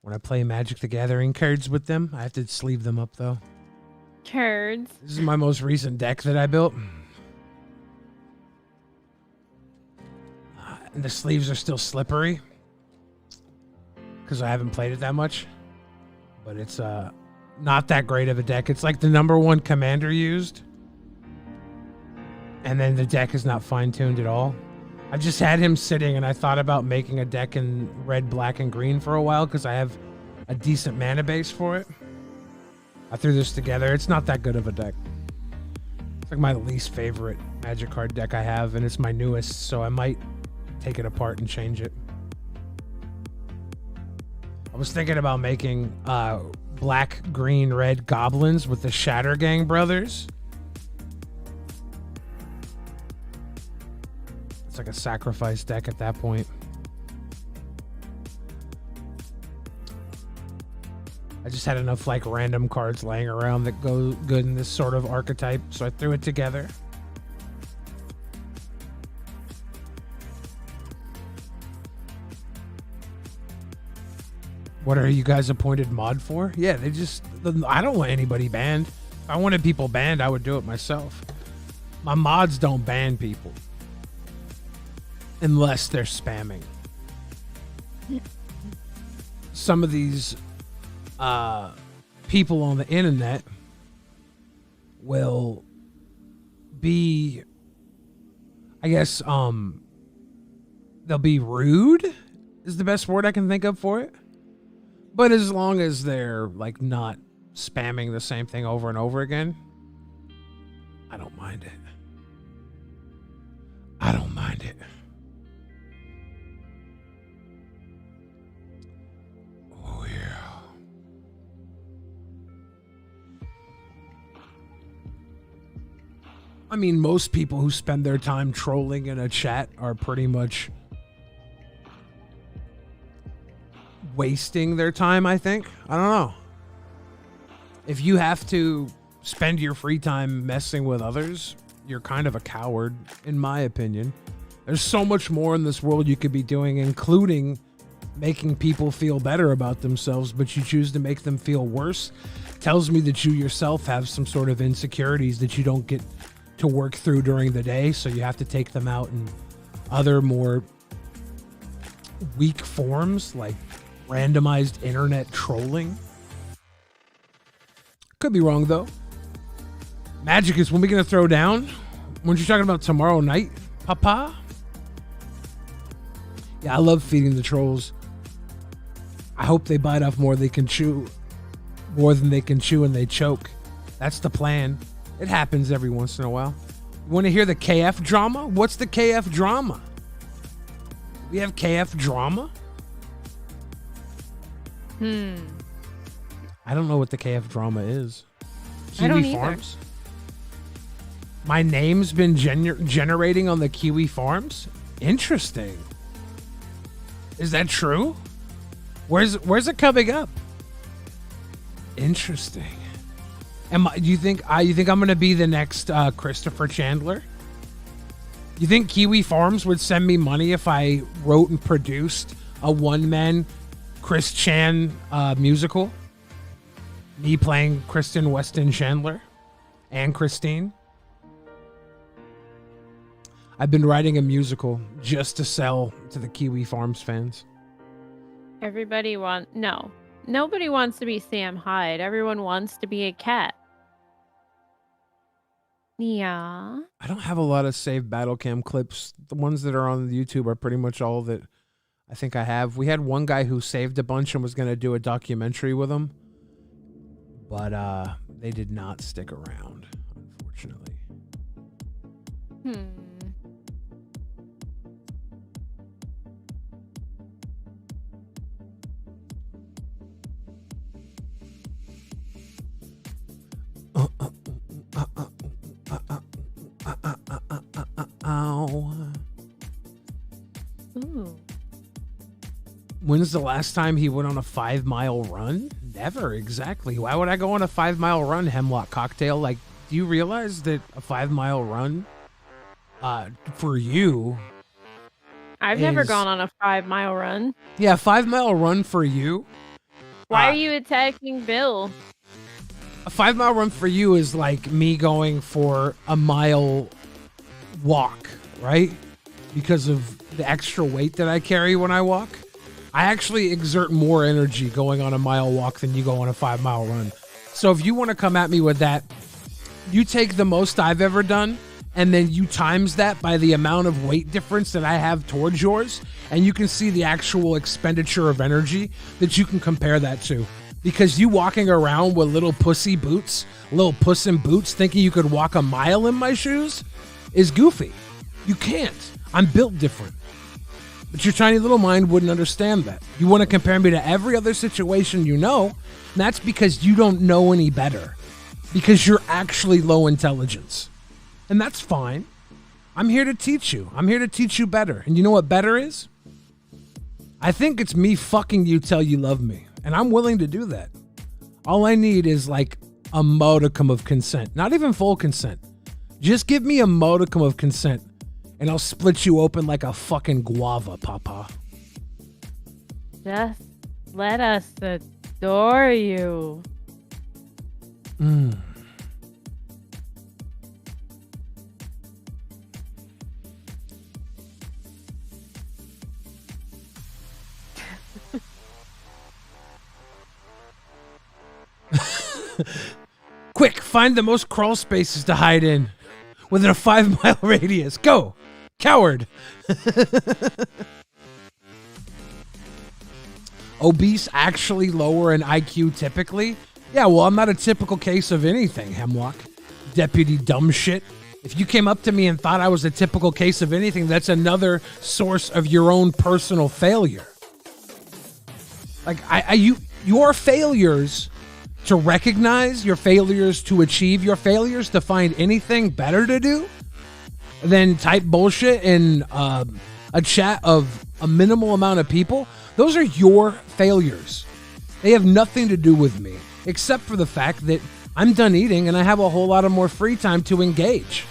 When I play Magic the Gathering cards with them, I have to sleeve them up though. Cards. This is my most recent deck that I built. And the sleeves are still slippery because I haven't played it that much. But it's not that great of a deck. It's like the #1 commander used. And then the deck is not fine-tuned at all. I've just had him sitting, and I thought about making a deck in red, black, and green for a while because I have a decent mana base for it. I threw this together. It's not that good of a deck. It's like my least favorite Magic card deck I have, and it's my newest, so I might take it apart and change it. I was thinking about making black, green, red goblins with the Shatter Gang brothers. It's like a sacrifice deck at that point. I just had enough like random cards laying around that go good in this sort of archetype, so I threw it together. What are you guys appointed mod for? Yeah, I don't want anybody banned. If I wanted people banned, I would do it myself. My mods don't ban people. Unless they're spamming. Some of these people on the internet will be, I guess, they'll be rude is the best word I can think of for it. But as long as they're like not spamming the same thing over and over again, I don't mind it. I don't mind it. Oh yeah. I mean, most people who spend their time trolling in a chat are pretty much wasting their time, I think. I don't know. If you have to spend your free time messing with others, you're kind of a coward, in my opinion. There's so much more in this world you could be doing, including making people feel better about themselves, but you choose to make them feel worse. Tells me that you yourself have some sort of insecurities that you don't get to work through during the day, so you have to take them out in other more weak forms, like randomized internet trolling. Could be wrong though. Magic is when we gonna throw down? Weren't you talking about tomorrow night, Papa? Yeah, I love feeding the trolls. I hope they bite off more they can chew, more than they can chew and they choke. That's the plan. It happens every once in a while. You want to hear the KF drama? What's the KF drama? We have KF drama? I don't know what the KF drama is. I don't Kiwi either. Farms? My name's been generating on the Kiwi Farms? Interesting. Is that true? Where's it coming up? Interesting. Do you think I'm gonna be the next Christopher Chandler? You think Kiwi Farms would send me money if I wrote and produced a one-man Chris Chan musical? Me playing Kristen Weston Chandler and Christine? I've been writing a musical just to sell to the Kiwi Farms fans. Nobody wants to be Sam Hyde. Everyone wants to be a cat. Yeah. I don't have a lot of saved battle cam clips. The ones that are on YouTube are pretty much all that I think I have. We had one guy who saved a bunch and was going to do a documentary with them, but they did not stick around, unfortunately. When's the last time he went on a 5-mile run? Never, exactly. Why would I go on a 5-mile run, Hemlock Cocktail? Like, do you realize that a 5-mile run for you... I've never gone on a 5-mile run. Yeah, 5-mile run for you. Why are you attacking Bill? A 5-mile run for you is like me going for a mile walk, right? Because of the extra weight that I carry when I walk. I actually exert more energy going on a mile walk than you go on a 5-mile run. So if you want to come at me with that, you take the most I've ever done, and then you times that by the amount of weight difference that I have towards yours, and you can see the actual expenditure of energy that you can compare that to. Because you walking around with little pussy boots, little puss in boots, thinking you could walk a mile in my shoes is goofy. You can't. I'm built different. But your tiny little mind wouldn't understand that. You want to compare me to every other situation you know, and that's because you don't know any better. Because you're actually low intelligence. And that's fine. I'm here to teach you. I'm here to teach you better. And you know what better is? I think it's me fucking you till you love me. And I'm willing to do that. All I need is like a modicum of consent. Not even full consent. Just give me a modicum of consent. And I'll split you open like a fucking guava, papa. Just let us adore you. Quick, find the most crawl spaces to hide in within a 5-mile radius. Go, coward. Obese actually lower in IQ typically? Yeah, well, I'm not a typical case of anything, Hemlock. Deputy dumb shit. If you came up to me and thought I was a typical case of anything, that's another source of your own personal failure. Like, your failures to recognize, your failures to achieve, your failures to find anything better to do than type bullshit in a chat of a minimal amount of people, those are your failures. They have nothing to do with me, except for the fact that I'm done eating and I have a whole lot of more free time to engage.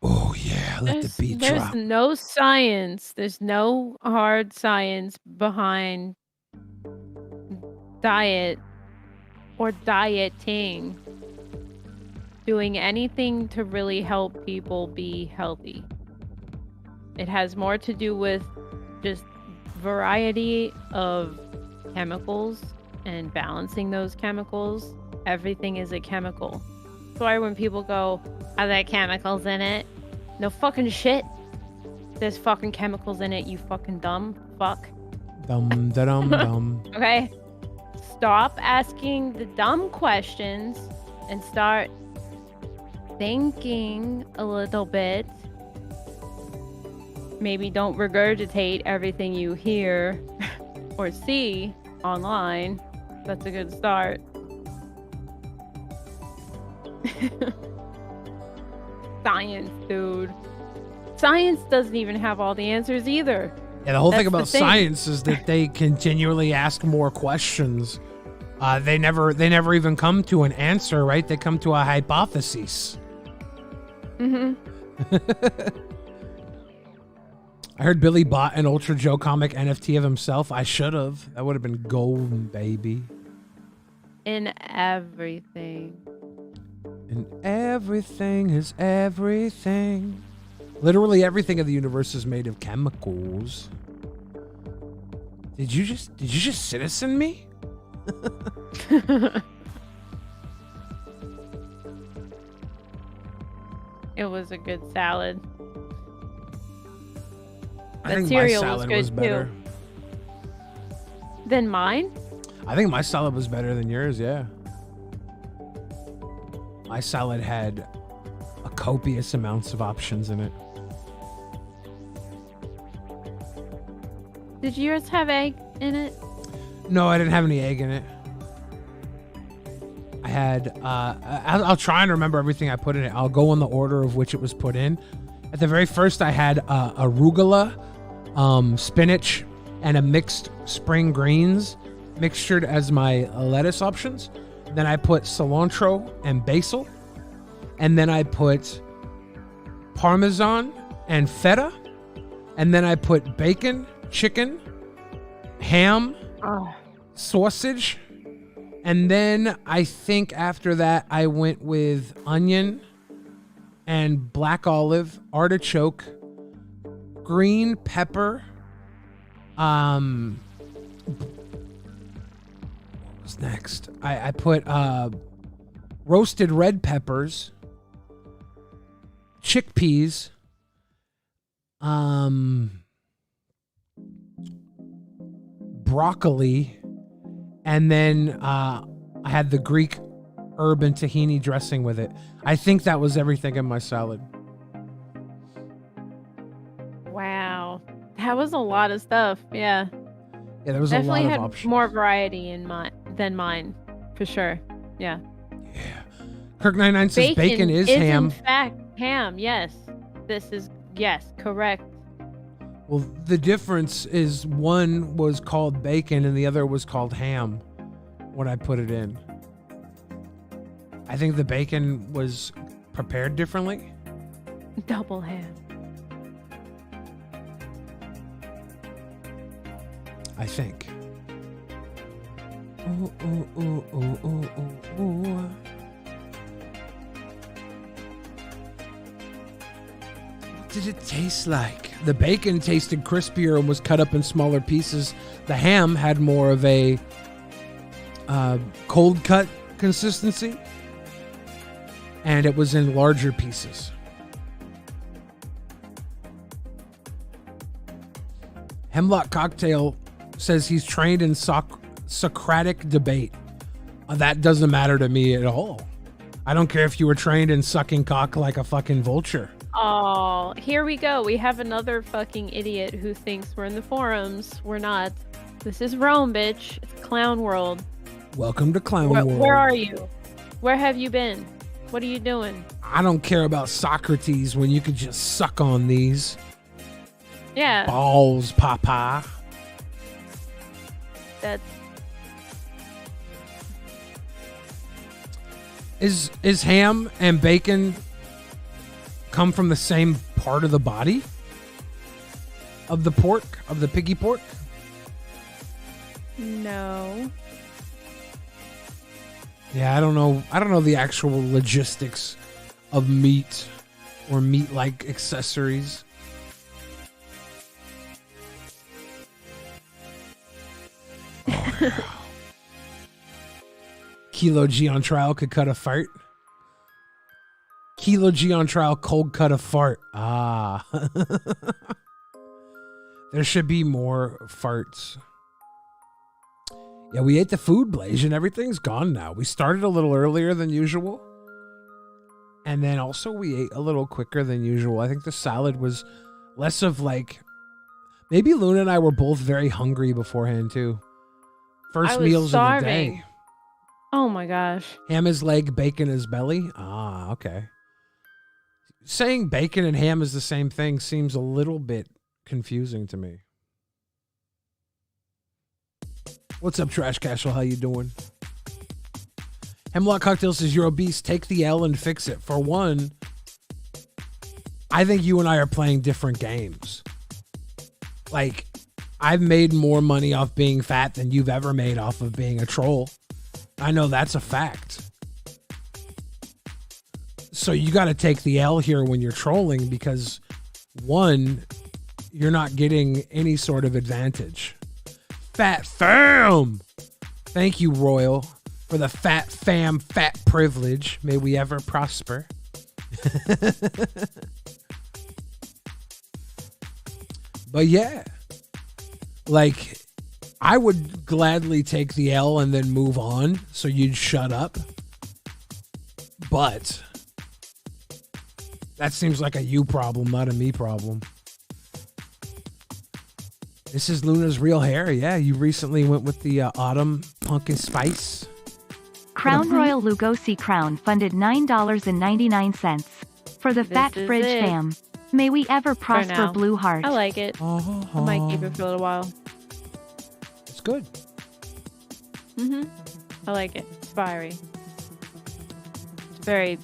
Oh yeah, let the beat drop. There's no science. There's no hard science behind diet or dieting. Doing anything to really help people be healthy. It has more to do with just variety of chemicals and balancing those chemicals. Everything is a chemical. That's why when people go, are there chemicals in it? No fucking shit. There's fucking chemicals in it, you fucking dumb fuck. Dum. Okay? Stop asking the dumb questions and start thinking a little bit. Maybe don't regurgitate everything you hear or see online. That's a good start. Science, dude. Science doesn't even have all the answers either. Yeah, the whole thing about science is that they continually ask more questions. They never even come to an answer, right? They come to a hypothesis. Mm-hmm. I heard Billy bought an Ultra Joe comic NFT of himself. I should have. That would have been gold, baby. In everything. And everything is everything. Literally everything in the universe is made of chemicals. Did you just citizen me? It was a good salad. I think cereal my salad was good better. too. Than mine? I think my salad was better than yours, yeah. My salad had a copious amounts of options in it. Did yours have egg in it? No, I didn't have any egg in it. I had, I'll try and remember everything I put in it. I'll go in the order of which it was put in. At the very first, I had arugula, spinach, and a mixed spring greens mixtured as my lettuce options. Then I put cilantro and basil. And then I put parmesan and feta. And then I put bacon, chicken, ham, sausage. And then I think after that, I went with onion and black olive, artichoke, green pepper, what was next? I put roasted red peppers, chickpeas, broccoli, and then I had the Greek herb and tahini dressing with it. I think that was everything in my salad. Wow. That was a lot of stuff. Yeah. Yeah, there was Definitely a lot had of options. more variety in than mine, for sure. Yeah. Yeah. Kirk99 says bacon is ham. In fact ham. Yes. Yes, correct. Well, the difference is one was called bacon and the other was called ham when I put it in. I think the bacon was prepared differently. Double ham. I think. Ooh, ooh, ooh, ooh, ooh, ooh, ooh. What did it taste like? The bacon tasted crispier and was cut up in smaller pieces. The ham had more of a cold cut consistency, and it was in larger pieces. Hemlock Cocktail says he's trained in Socratic debate. That doesn't matter to me at all. I don't care if you were trained in sucking cock like a fucking vulture. Oh, here we go. We have another fucking idiot who thinks we're in the forums. We're not. This is Rome, bitch. It's clown world. Welcome to Clown World. Where are you? Where have you been? What are you doing? I don't care about Socrates when you could just suck on these. Yeah. Balls, papa. That's... Is ham and bacon come from the same part of the body? Of the pork? Of the piggy pork? No. Yeah, I don't know the actual logistics of meat or meat-like accessories. Oh, yeah. Kilo G on trial could cut a fart. Kilo G on trial cold cut a fart. Ah. There should be more farts. Yeah, we ate the food, Blaze, and everything's gone now. We started a little earlier than usual. And then also we ate a little quicker than usual. I think the salad was less of like... Maybe Luna and I were both very hungry beforehand, too. First meals starving. of the day. Oh my gosh. Ham is leg, bacon is belly? Ah, okay. Saying bacon and ham is the same thing seems a little bit confusing to me. What's up, Trash Castle? How you doing? Hemlock Cocktail says, you're obese. Take the L and fix it. For one, I think you and I are playing different games. Like, I've made more money off being fat than you've ever made off of being a troll. I know that's a fact. So you got to take the L here when you're trolling because, one, you're not getting any sort of advantage. Fat fam! Thank you, Royal, for the fat fam, fat privilege. May we ever prosper. But yeah, like, I would gladly take the L and then move on so you'd shut up. But that seems like a you problem, not a me problem. This is Luna's real hair. Yeah, you recently went with the autumn pumpkin spice. Crown Royal Lugosi Crown funded $9.99 for the Fat Fridge fam. May we ever prosper, Blue Heart. I like it. I might keep it for a little while. It's good. I like it. It's fiery. It's very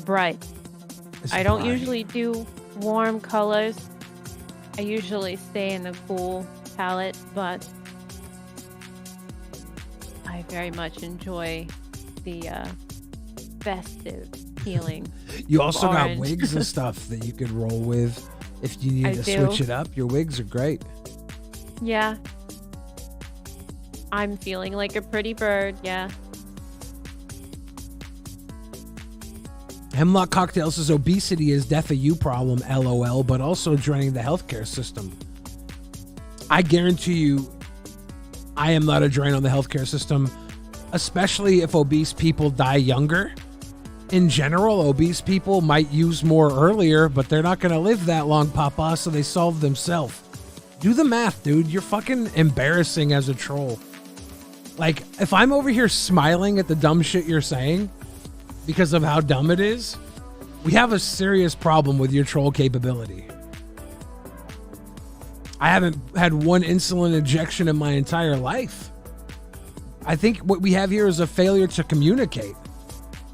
bright. I don't usually do warm colors. I usually stay in the cool palette, but I very much enjoy the festive feeling. You also got wigs and stuff that you could roll with if you need to switch it up. Your wigs are great. Yeah. I'm feeling like a pretty bird, yeah. Hemlock Cocktail says obesity is death a you problem, LOL, but also draining the healthcare system. I guarantee you, I am not a drain on the healthcare system, especially if obese people die younger. In general, obese people might use more earlier, but they're not going to live that long, Papa, so they solve themselves. Do the math, dude. You're fucking embarrassing as a troll. Like, if I'm over here smiling at the dumb shit you're saying because of how dumb it is, we have a serious problem with your troll capability. I haven't had one insulin injection in my entire life. I think what we have here is a failure to communicate.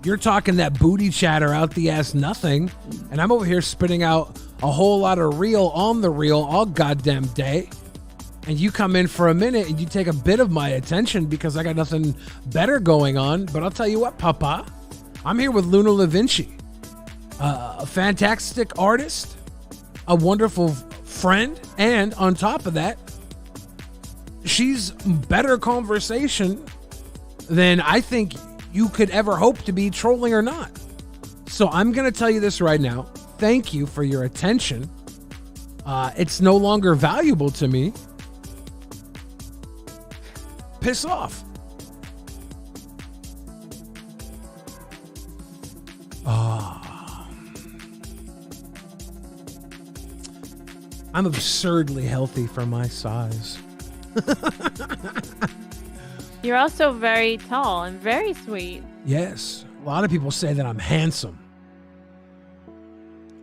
You're talking that booty chatter out the ass nothing, and I'm over here spitting out a whole lot of real on the reel all goddamn day. And you come in for a minute and you take a bit of my attention because I got nothing better going on. But I'll tell you what, Papa, I'm here with Luna Vinci, a fantastic artist, a wonderful friend, and on top of that, she's better conversation than I think you could ever hope to be, trolling or not. So I'm going to tell you this right now. Thank you for your attention. It's no longer valuable to me. Piss off. I'm absurdly healthy for my size. You're also very tall and very sweet. Yes. A lot of people say that I'm handsome.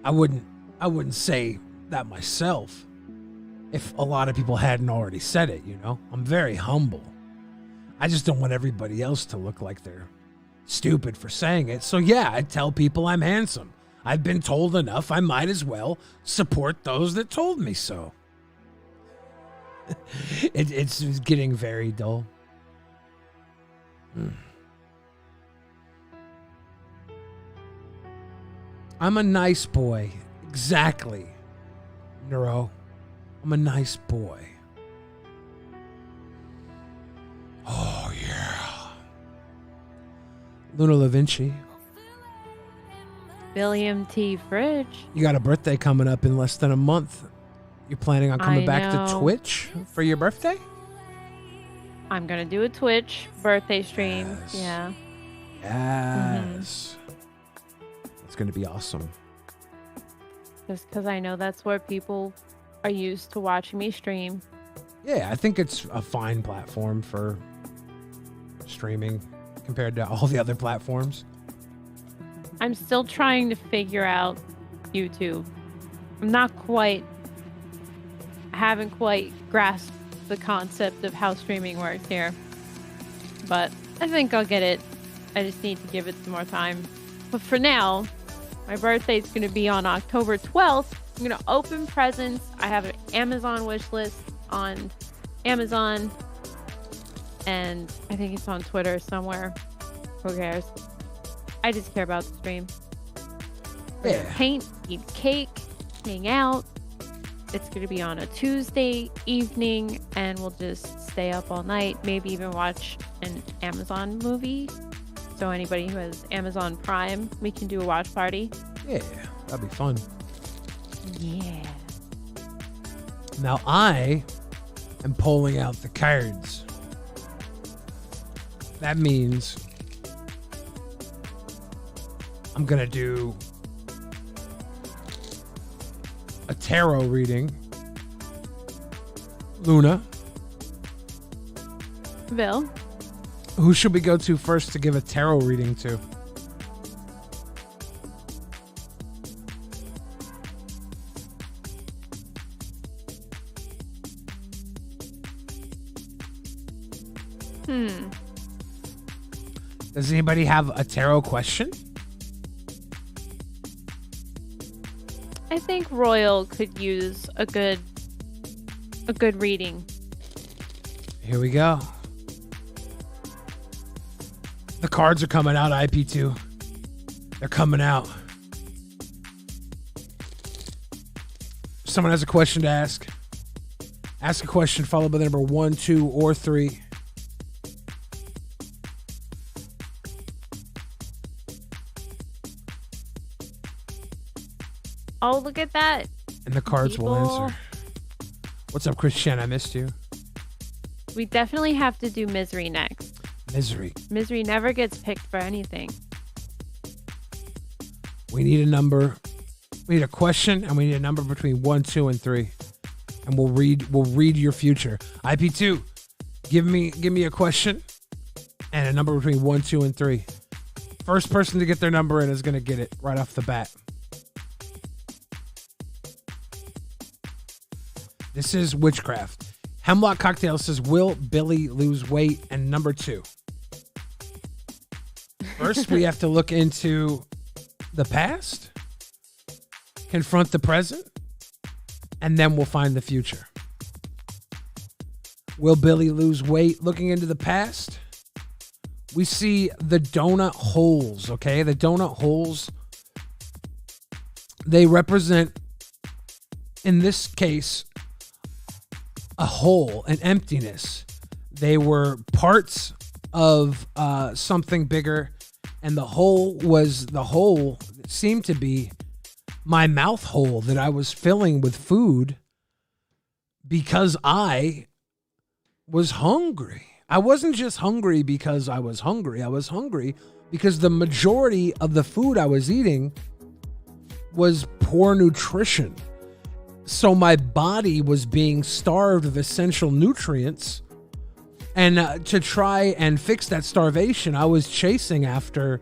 I wouldn't say that myself if a lot of people hadn't already said it, you know? I'm very humble. I just don't want everybody else to look like they're stupid for saying it. So yeah, I tell people I'm handsome. I've been told enough. I might as well support those that told me so. It's getting very dull. I'm a nice boy. Exactly. Neuro. I'm a nice boy. Oh, yeah. Luna Vinci. William T. Fridge. You got a birthday coming up in less than a month. You're planning on coming back to Twitch for your birthday? I'm going to do a Twitch birthday stream. Yes. Yeah. Yes. It's going to be awesome. Just because I know that's where people are used to watching me stream. Yeah, I think it's a fine platform for streaming compared to all the other platforms. I'm still trying to figure out YouTube. I haven't quite grasped the concept of how streaming works here. But I think I'll get it. I just need to give it some more time. But for now, my birthday is going to be on October 12th. I'm going to open presents. I have an Amazon wish list on Amazon. And I think it's on Twitter somewhere. Who cares? I just care about the stream. Yeah. Paint, eat cake, hang out. It's going to be on a Tuesday evening, and we'll just stay up all night, maybe even watch an Amazon movie. So anybody who has Amazon Prime, we can do a watch party. Yeah, that'd be fun. Yeah. Now I am pulling out the cards. That means I'm going to do a tarot reading Luna. Bill. Who should we go to first to give a tarot reading to? Does anybody have a tarot question? I think Royal could use a good reading. Here we go. The cards are coming out, IP2. They're coming out. Someone has a question to ask. Ask a question followed by the number 1, 2, or 3. Oh, look at that. And the cards will answer. What's up, Christian? I missed you. We definitely have to do Misery next. Misery. Misery never gets picked for anything. We need a number. We need a question, and we need a number between 1, 2, and 3. And we'll read your future. IP2, give me a question and a number between 1, 2, and 3. First person to get their number in is gonna get it right off the bat. This is Witchcraft. Hemlock Cocktail says, will Billy lose weight? And number 2. First, we have to look into the past, confront the present, and then we'll find the future. Will Billy lose weight? Looking into the past, we see the donut holes, okay? The donut holes, they represent, in this case, a hole, an emptiness. They were parts of something bigger, and the hole seemed to be my mouth hole that I was filling with food because I was hungry. I wasn't just hungry because I was hungry. I was hungry because the majority of the food I was eating was poor nutrition. So my body was being starved of essential nutrients. And to try and fix that starvation, I was chasing after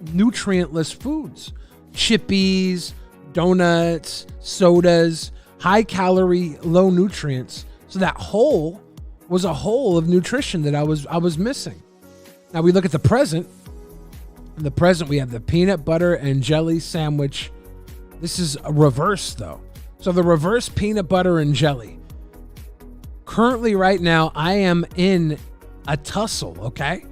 nutrientless foods. Chippies, donuts, sodas, high calorie, low nutrients. So that hole was a hole of nutrition that I was missing. Now we look at the present. In the present, we have the peanut butter and jelly sandwich. This is a reverse though. So the reverse peanut butter and jelly. Currently right now, I am in a tussle, okay?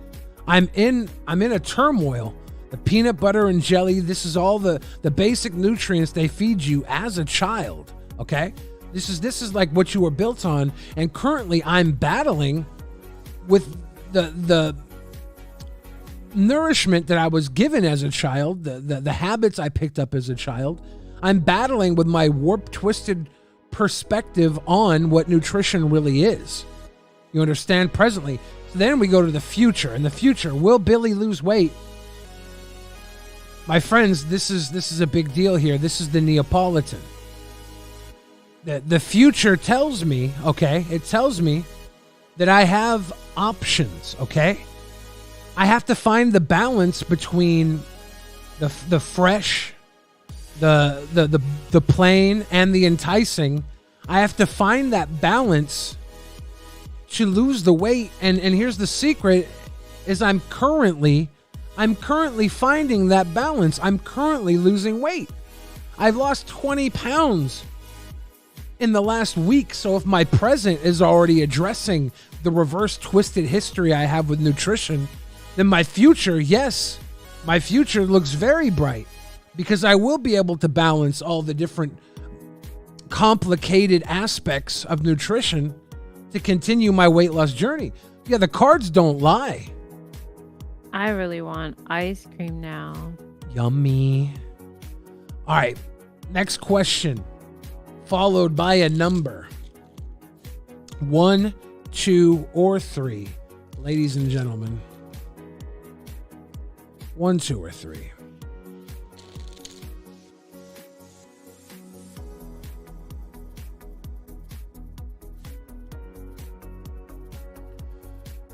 I'm in a turmoil. The peanut butter and jelly, this is all the basic nutrients they feed you as a child, okay? This is like what you were built on, and currently I'm battling with the nourishment that I was given as a child, the habits I picked up as a child. I'm battling with my warped, twisted perspective on what nutrition really is. You understand? Presently. So then we go to the future. In the future, will Billy lose weight? My friends, this is a big deal here. This is the Neapolitan. The future tells me, okay, it tells me that I have options, okay? I have to find the balance between the fresh, the plain, and the enticing. I have to find that balance to lose the weight. And here's the secret is I'm currently finding that balance. I'm currently losing weight. I've lost 20 pounds in the last week. So if my present is already addressing the reverse twisted history I have with nutrition, then my future, yes, my future looks very bright because I will be able to balance all the different complicated aspects of nutrition to continue my weight loss journey. Yeah, the cards don't lie. I really want ice cream now. Yummy. All right, next question, followed by a number. 1, 2, or 3. Ladies and gentlemen. 1, 2, or 3.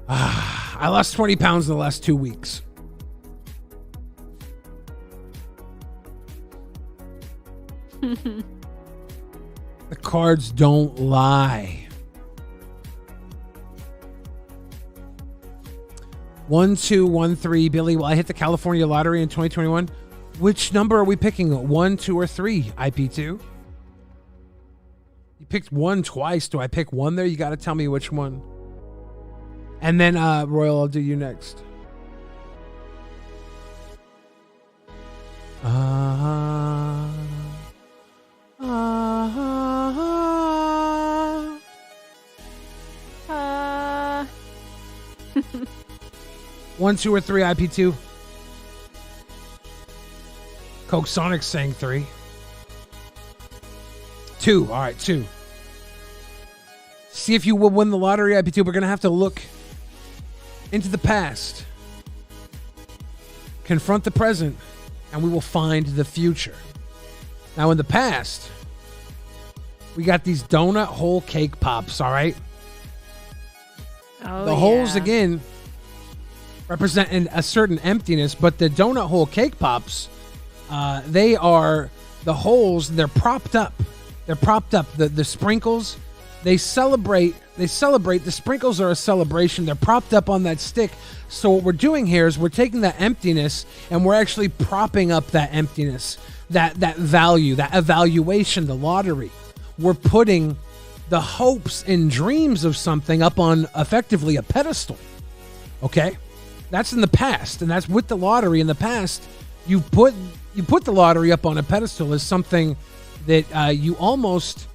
I lost 20 pounds in the last 2 weeks. The cards don't lie. 1213, Billy. Will I hit the California lottery in 2021? Which number are we picking? 1, 2, or 3? IP2. You picked 1 twice. Do I pick 1 there? You got to tell me which one. And then Royal, I'll do you next. One, 2, or 3, IP2. Coke Sonic's saying 3. 2. All right, 2. See if you will win the lottery, IP2. We're going to have to look into the past, confront the present, and we will find the future. Now, in the past, we got these donut hole cake pops, all right? Oh, the holes, again, represent a certain emptiness, but the donut hole cake pops, they are the holes. They're propped up. They're propped up. The sprinkles, they celebrate. The sprinkles are a celebration. They're propped up on that stick. So what we're doing here is we're taking that emptiness and we're actually propping up that emptiness, that value, that evaluation, the lottery. We're putting the hopes and dreams of something up on effectively a pedestal. Okay? That's in the past, and that's with the lottery. In the past, you put the lottery up on a pedestal as something that you almost,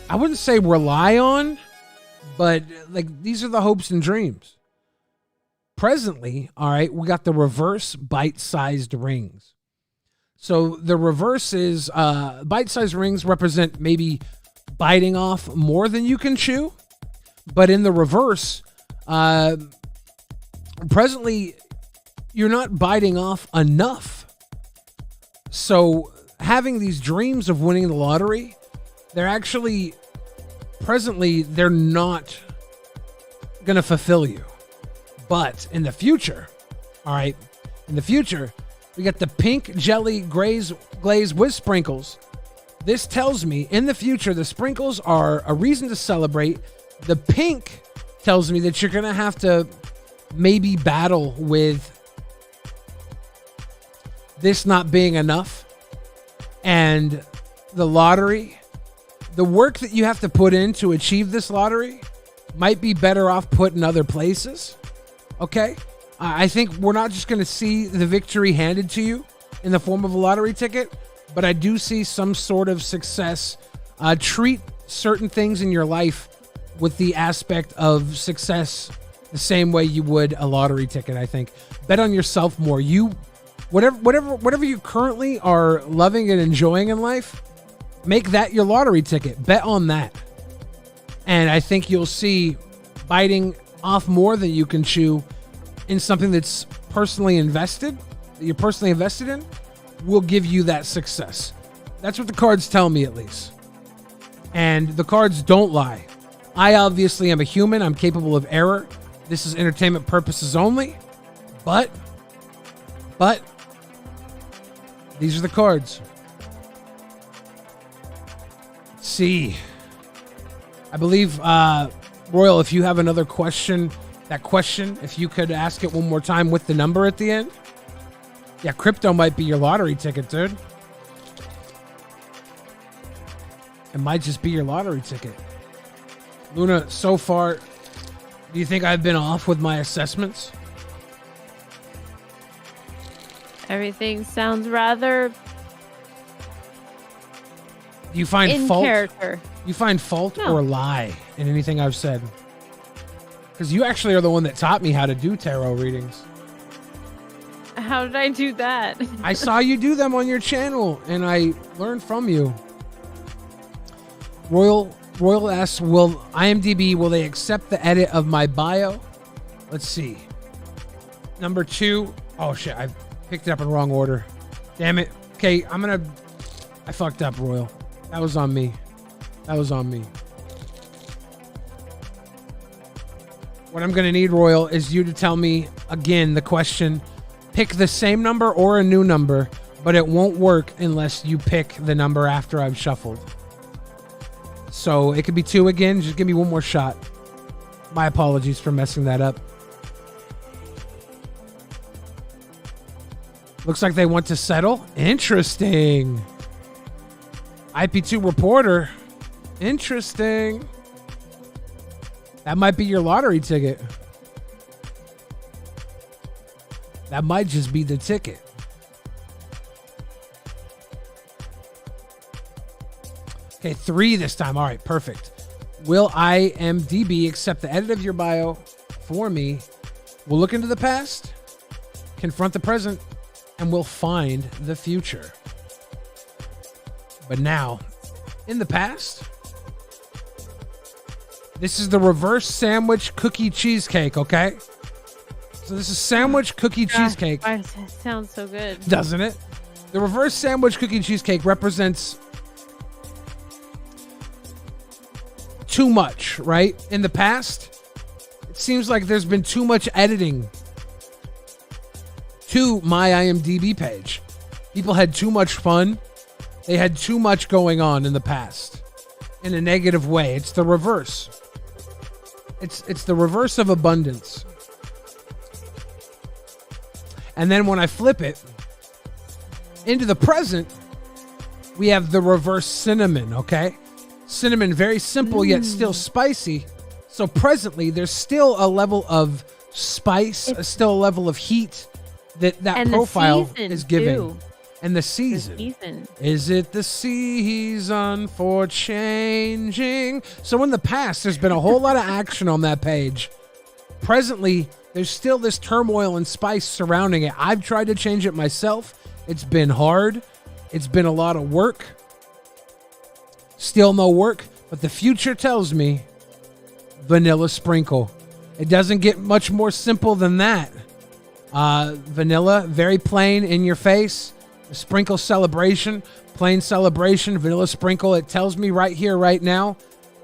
I wouldn't say rely on, but like these are the hopes and dreams. Presently, all right, we got the reverse bite-sized rings. So the reverse is bite-sized rings represent maybe biting off more than you can chew, but in the reverse, presently, you're not biting off enough. So having these dreams of winning the lottery, they're actually, presently, they're not going to fulfill you. But in the future, all right, in the future, we got the pink jelly glaze with sprinkles. This tells me in the future, the sprinkles are a reason to celebrate. The pink tells me that you're going to have to maybe battle with this not being enough. And the lottery, the work that you have to put in to achieve this lottery might be better off put in other places. Okay? I think we're not just going to see the victory handed to you in the form of a lottery ticket, but I do see some sort of success. Treat certain things in your life with the aspect of success the same way you would a lottery ticket, I think. Bet on yourself more. Whatever you currently are loving and enjoying in life, make that your lottery ticket. Bet on that. And I think you'll see biting off more than you can chew in something that's personally invested, that you're personally invested in, will give you that success. That's what the cards tell me, at least. And the cards don't lie. I obviously am a human. I'm capable of error. This is entertainment purposes only. But these are the cards. Let's see. I believe, Royal, if you have another question, if you could ask it one more time with the number at the end. Yeah, crypto might be your lottery ticket, dude. It might just be your lottery ticket. Luna, so far, do you think I've been off with my assessments? Everything sounds rather Do you find in fault? character. You find fault No. or lie in anything I've said? Because you actually are the one that taught me how to do tarot readings. How did I do that? I saw you do them on your channel, and I learned from you. Royal asks, will they accept the edit of my bio? Let's see. Number 2. Oh, shit. I picked it up in wrong order. Damn it. Okay, I fucked up, Royal. That was on me. What I'm going to need, Royal, is you to tell me, again, the question. Pick the same number or a new number, but it won't work unless you pick the number after I've shuffled. So it could be 2 again. Just give me one more shot. My apologies for messing that up. Looks like they want to settle. Interesting. IP2 reporter. Interesting. That might be your lottery ticket. That might just be the ticket. Okay, 3 this time. All right, perfect. Will IMDB accept the edit of your bio for me? We'll look into the past, confront the present, and we'll find the future. But now, in the past, this is the reverse sandwich cookie cheesecake, okay? So this is sandwich cookie cheesecake. It sounds so good. Doesn't it? The reverse sandwich cookie cheesecake represents too much, right? In the past, it seems like there's been too much editing to my IMDb page. People had too much fun. They had too much going on in the past in a negative way. It's the reverse. It's the reverse of abundance. And then when I flip it into the present, we have the reverse cinnamon, okay? Cinnamon, very simple yet still spicy. So presently, there's still a level of spice, still a level of heat that profile is giving. Too. And the season. Is it the season for changing? So in the past, there's been a whole lot of action on that page. Presently, there's still this turmoil and spice surrounding it. I've tried to change it myself. It's been hard. It's been a lot of work. Still no work, but the future tells me vanilla sprinkle. It doesn't get much more simple than that. Vanilla, very plain in your face. The sprinkle celebration, plain celebration, vanilla sprinkle. It tells me right here, right now,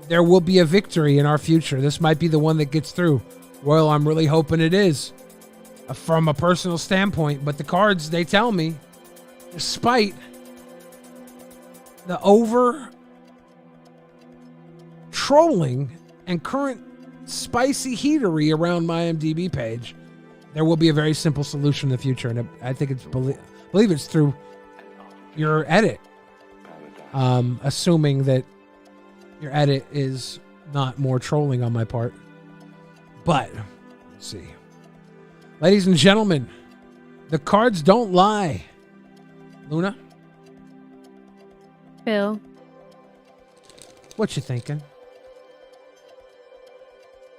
there will be a victory in our future. This might be the one that gets through. Royal, I'm really hoping it is from a personal standpoint. But the cards, they tell me, despite the over trolling and current spicy heatery around my IMDb page, there will be a very simple solution in the future. And I think it's believe it's through your edit. Assuming that your edit is not more trolling on my part. But, let's see. Ladies and gentlemen, the cards don't lie. Luna? Phil? What you thinking?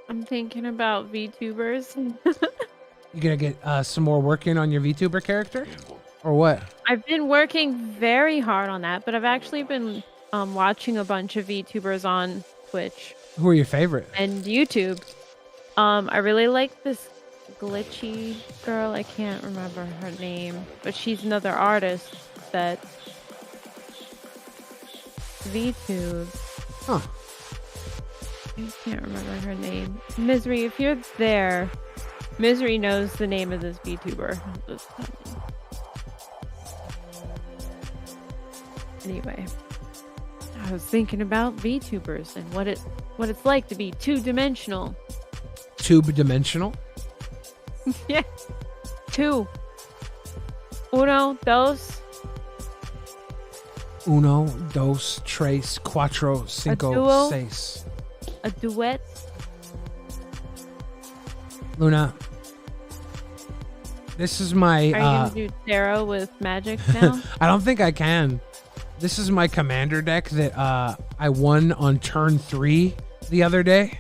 I'm thinking about VTubers. You gonna get some more work in on your VTuber character? Or what? I've been working very hard on that, but I've actually been watching a bunch of VTubers on Twitch. Who are your favorite? And YouTube. I really like this glitchy girl. I can't remember her name, but she's another artist that VTubes. Huh. I can't remember her name. Misery, if you're there, Misery knows the name of this VTuber. Anyway, I was thinking about VTubers and what it's like to be two-dimensional. Tube-dimensional? Yeah. 2. Uno, dos. Uno, dos, tres, cuatro, cinco, seis. A duet. Luna, this is my... Are you going to do tarot with magic now? I don't think I can. This is my commander deck that I won on turn 3 the other day.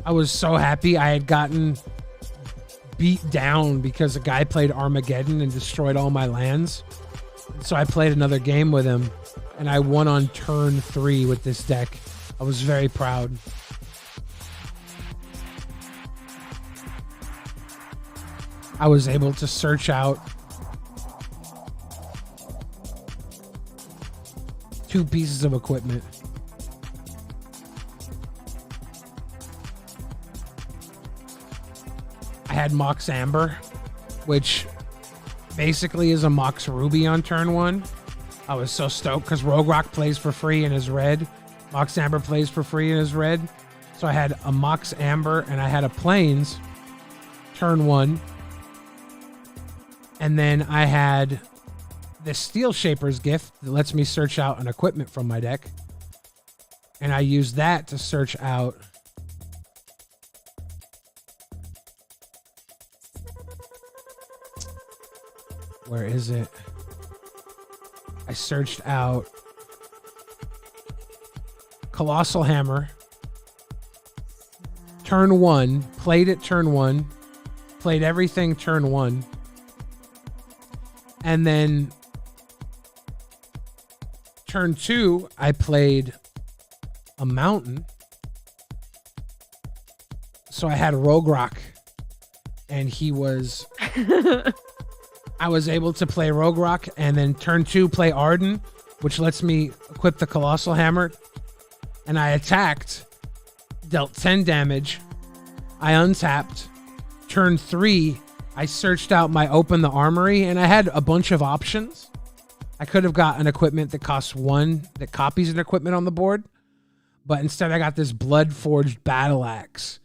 I was so happy. I had gotten beat down because a guy played Armageddon and destroyed all my lands. So I played another game with him, and I won on turn 3 with this deck. I was very proud. I was able to search out 2 pieces of equipment. had Mox Amber, which basically is a Mox Ruby on turn 1. I was so stoked because Rogue Rock plays for free and is red. Mox Amber plays for free and is red. So I had a Mox Amber and I had a Plains turn 1. And then I had this Steel Shaper's gift that lets me search out an equipment from my deck. And I used that to search out where is it? I searched out Colossal Hammer. Turn 1. Played it turn 1. Played everything turn 1. And then turn 2, I played a Mountain. So I had Rogue Rock. And he was... I was able to play Rogue Rock and then turn 2 play Arden, which lets me equip the Colossal Hammer. And I attacked, dealt 10 damage. I untapped. Turn 3, I searched out my Open the Armory, and I had a bunch of options. I could have got an equipment that costs 1 that copies an equipment on the board, but instead I got this Blood Forged Battle Axe.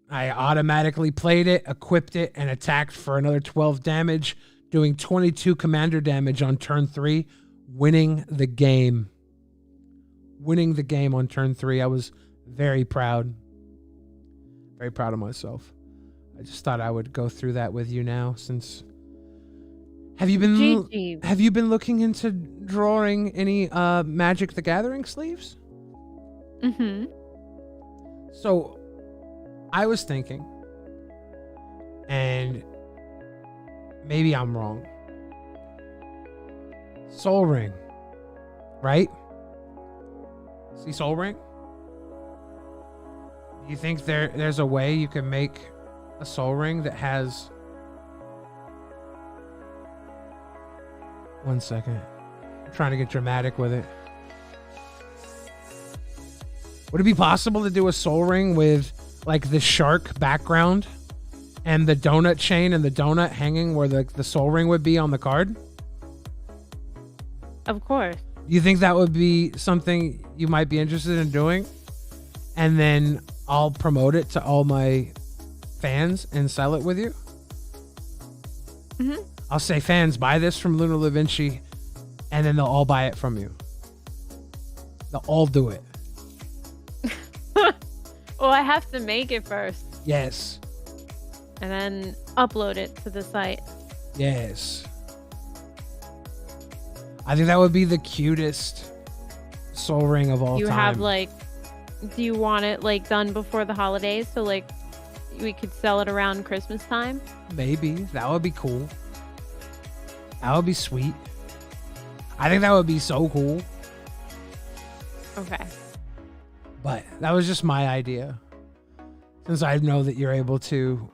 I automatically played it, equipped it, and attacked for another 12 damage, doing 22 commander damage on turn 3, winning the game. Winning the game on turn 3. I was very proud. Very proud of myself. I just thought I would go through that with you now since... Have you been looking into drawing any Magic the Gathering sleeves? Mm-hmm. So, I was thinking, and maybe I'm wrong. Soul Ring, right? See Soul Ring? Do you think there's a way you can make a Soul Ring that has... One second. I'm trying to get dramatic with it. Would it be possible to do a Soul Ring with like the shark background and the donut chain and the donut hanging where the Soul Ring would be on the card? Of course. Do you think that would be something you might be interested in doing? And then I'll promote it to all my fans and sell it with you? Mm-hmm. I'll say, fans, buy this from Lunar Da Vinci, and then they'll all buy it from you. They'll all do it. Well, I have to make it first. Yes. And then upload it to the site. Yes. I think that would be the cutest Soul Ring of all time. You have like, do you want it like done before the holidays? So like we could sell it around Christmas time? Maybe. That would be cool. That would be sweet. I think that would be so cool. Okay. But that was just my idea. Since I know that you're able to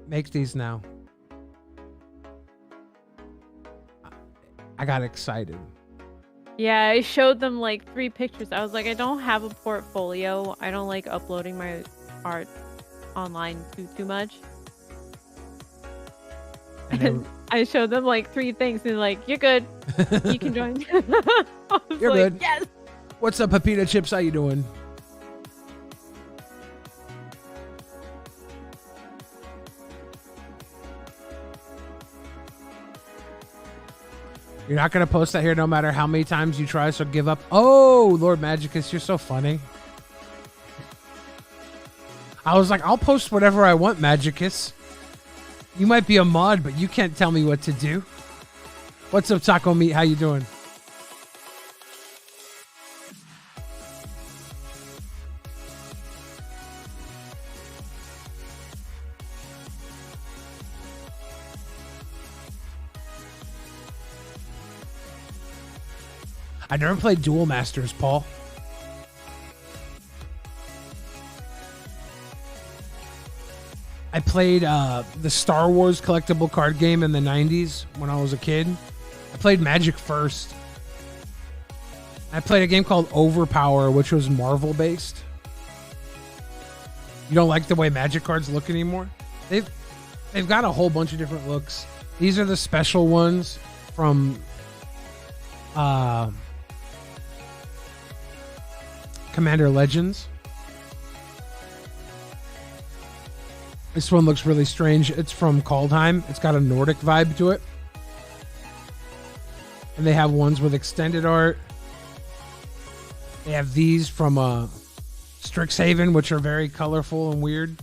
make these now. I got excited. Yeah, I showed them like 3 pictures. I was like, I don't have a portfolio. I don't like uploading my art online too much. And I showed them like 3 things and like, you're good. You can join. You're like, good. Yes. What's up, Pepita Chips? How you doing? You're not going to post that here no matter how many times you try, so give up. Oh, Lord Magicus, you're so funny. I was like, I'll post whatever I want, Magicus. You might be a mod, but you can't tell me what to do. What's up, Taco Meat? How you doing? I never played Duel Masters, Paul. I played the Star Wars collectible card game in the 90s when I was a kid. I played Magic first. I played a game called Overpower, which was Marvel based. You don't like the way Magic cards look anymore? They've got a whole bunch of different looks. These are the special ones from Commander Legends. This one looks really strange. It's from Kaldheim. It's got a Nordic vibe to it. And they have ones with extended art. They have these from Strixhaven, which are very colorful and weird.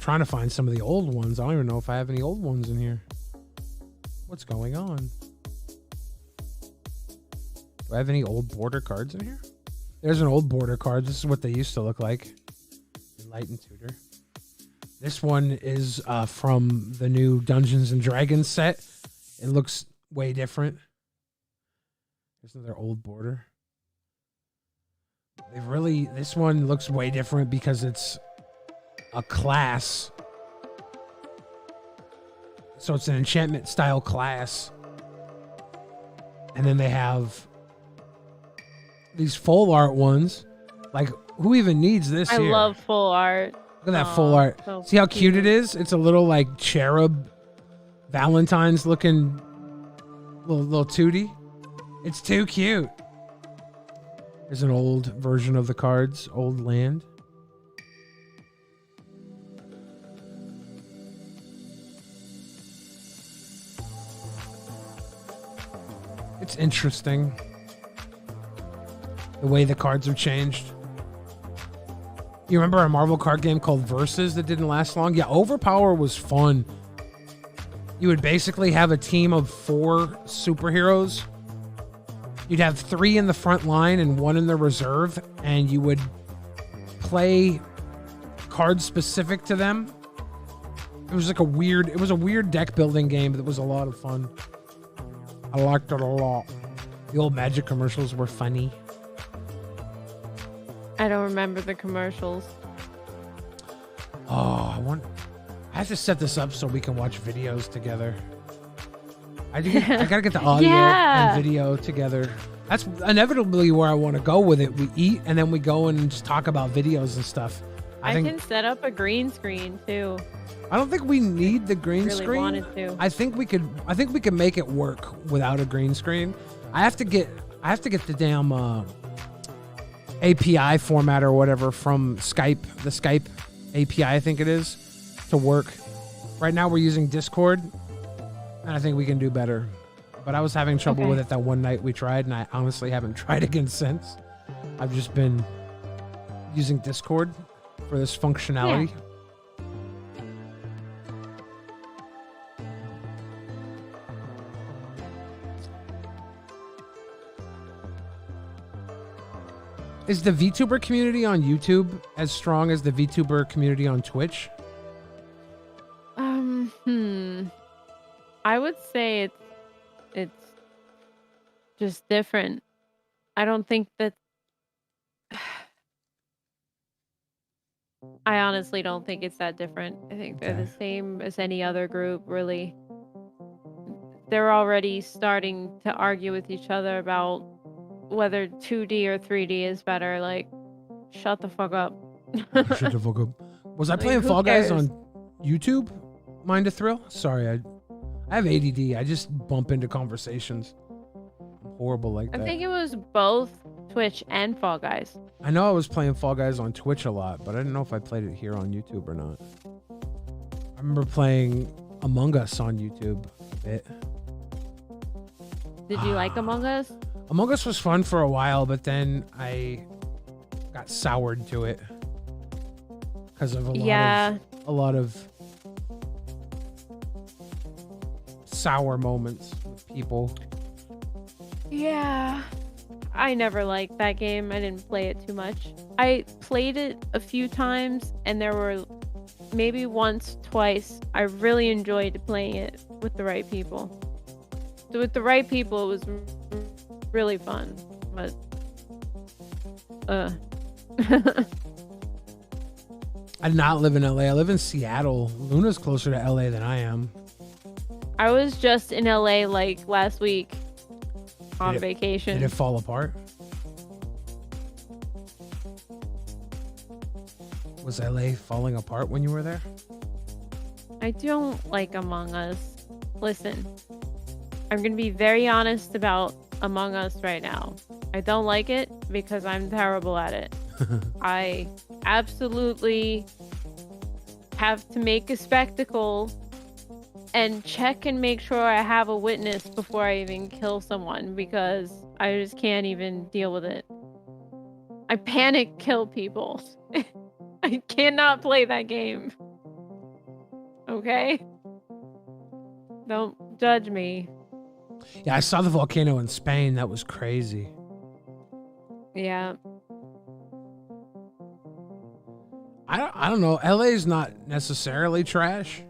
Trying to find some of the old ones. I don't even know if I have any old ones in here. What's going on? Do I have any old border cards in here? There's an old border card. This is what they used to look like. Enlightened Tutor. This one is from the new Dungeons and Dragons set. It looks way different. There's another old border. This one looks way different because it's a class. So it's an enchantment style class. And then they have these full art ones. Like, who even needs this I here? love full art. Look at that full art. So see how cute it is? It's a little like cherub Valentine's looking little tootie. It's too cute. There's an old version of the cards, old land. It's interesting the way the cards have changed. You remember a Marvel card game called Versus that didn't last long? Yeah, Overpower was fun. You would basically have a team of 4 superheroes. You'd have 3 in the front line and 1 in the reserve, and you would play cards specific to them. It was like a weird deck building game that was a lot of fun. I liked it a lot. The old Magic commercials were funny. I don't remember the commercials. Oh, I have to set this up so we can watch videos together. I gotta get the audio and video together. That's inevitably where I want to go with it. We eat and then we go and just talk about videos and stuff. I can set up a green screen too. I don't think we need the green screen. Wanted to. I think we could make it work without a green screen. I have to get the damn API format or whatever from Skype, the Skype API, I think it is, to work. Right now we're using Discord, and I think we can do better. But I was having trouble with it that one night we tried, and I honestly haven't tried again since. I've just been using Discord for this functionality. Yeah. Is the VTuber community on YouTube as strong as the VTuber community on Twitch? I would say it's just different. I don't think that I honestly don't think it's that different. I think they're the same as any other group, really. They're already starting to argue with each other about whether 2D or 3D is better. Like, shut the fuck up. Shut the fuck up. Was I playing Fall Guys on YouTube? Mind a Thrill? Sorry, I have ADD. I just bump into conversations. I'm horrible like that. I think it was both Twitch and Fall Guys. I know I was playing Fall Guys on Twitch a lot, but I didn't know if I played it here on YouTube or not. I remember playing Among Us on YouTube a bit. Did you like Among Us? Among Us was fun for a while, but then I got soured to it because of a lot of sour moments with people. Yeah. I never liked that game. I didn't play it too much. I played it a few times, and there were maybe once, twice, I really enjoyed playing it with the right people. So with the right people, it was really fun, but I do not live in LA. I live in Seattle. Luna's closer to LA than I am. I was just in LA like last week on vacation. Did it fall apart? Was LA falling apart when you were there? I don't like Among Us. Listen, I'm going to be very honest about Among Us right now. I don't like it because I'm terrible at it. I absolutely have to make a spectacle and check and make sure I have a witness before I even kill someone because I just can't even deal with it. I panic kill people. I cannot play that game. Okay? Don't judge me. Yeah, I saw the volcano in Spain. That was crazy. Yeah. I don't know. LA is not necessarily trash.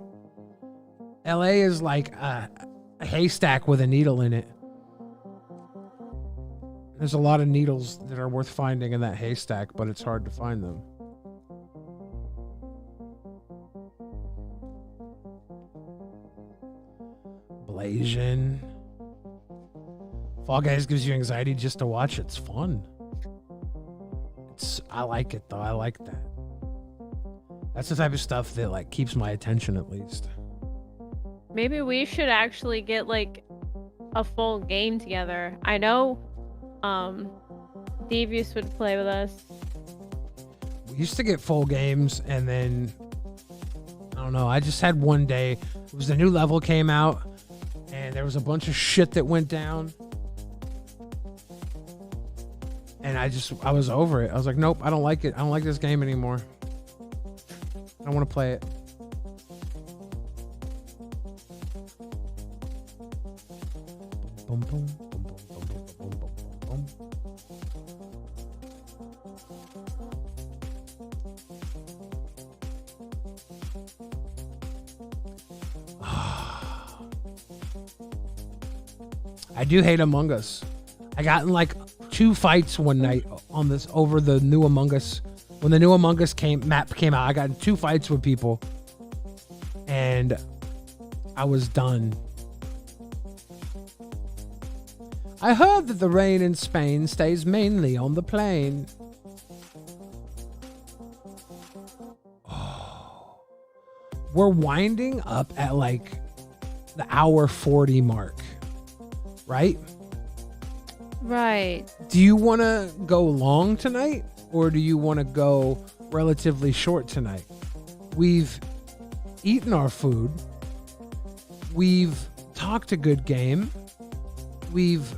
LA is like a haystack with a needle in it. There's a lot of needles that are worth finding in that haystack, but it's hard to find them. Blasian. Fall Guys gives you anxiety just to watch. It's fun. I like it though. I like that. That's the type of stuff that like keeps my attention at least. Maybe we should actually get like a full game together. I know Devious would play with us. We used to get full games and then I don't know, I just had one day. It was the new level came out and there was a bunch of shit that went down. And I was over it. I was like, nope, I don't like it. I don't like this game anymore. I don't want to play it. Boom, boom, boom, boom, boom, boom, boom, boom, boom. I do hate Among Us. I got in like 2 fights one night on this over the new Among Us. When the new Among Us map came out, I got in 2 fights with people, and I was done. I heard that the rain in Spain stays mainly on the plain. Oh. We're winding up at like the hour 40 mark, right? Right. Do you want to go long tonight or do you want to go relatively short tonight? We've eaten our food. We've talked a good game. We've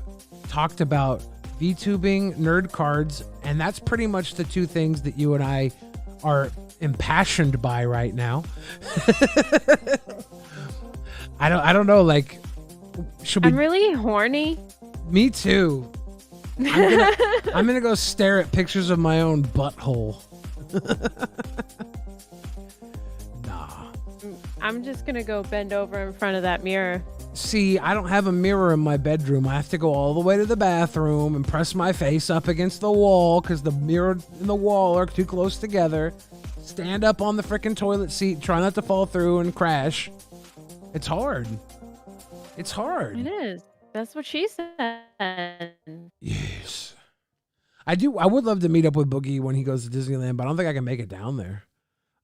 talked about VTubing, nerd cards, and that's pretty much the 2 things that you and I are impassioned by right now. I don't know, like, should we? I'm really horny. Me too. I'm gonna go stare at pictures of my own butthole. Nah. I'm just gonna go bend over in front of that mirror. See, I don't have a mirror in my bedroom. I have to go all the way to the bathroom and press my face up against the wall because the mirror and the wall are too close together. Stand up on the frickin' toilet seat, try not to fall through and crash. It's hard. It's hard. It is. That's what she said. Yes. I would love to meet up with Boogie when he goes to Disneyland, but I don't think I can make it down there.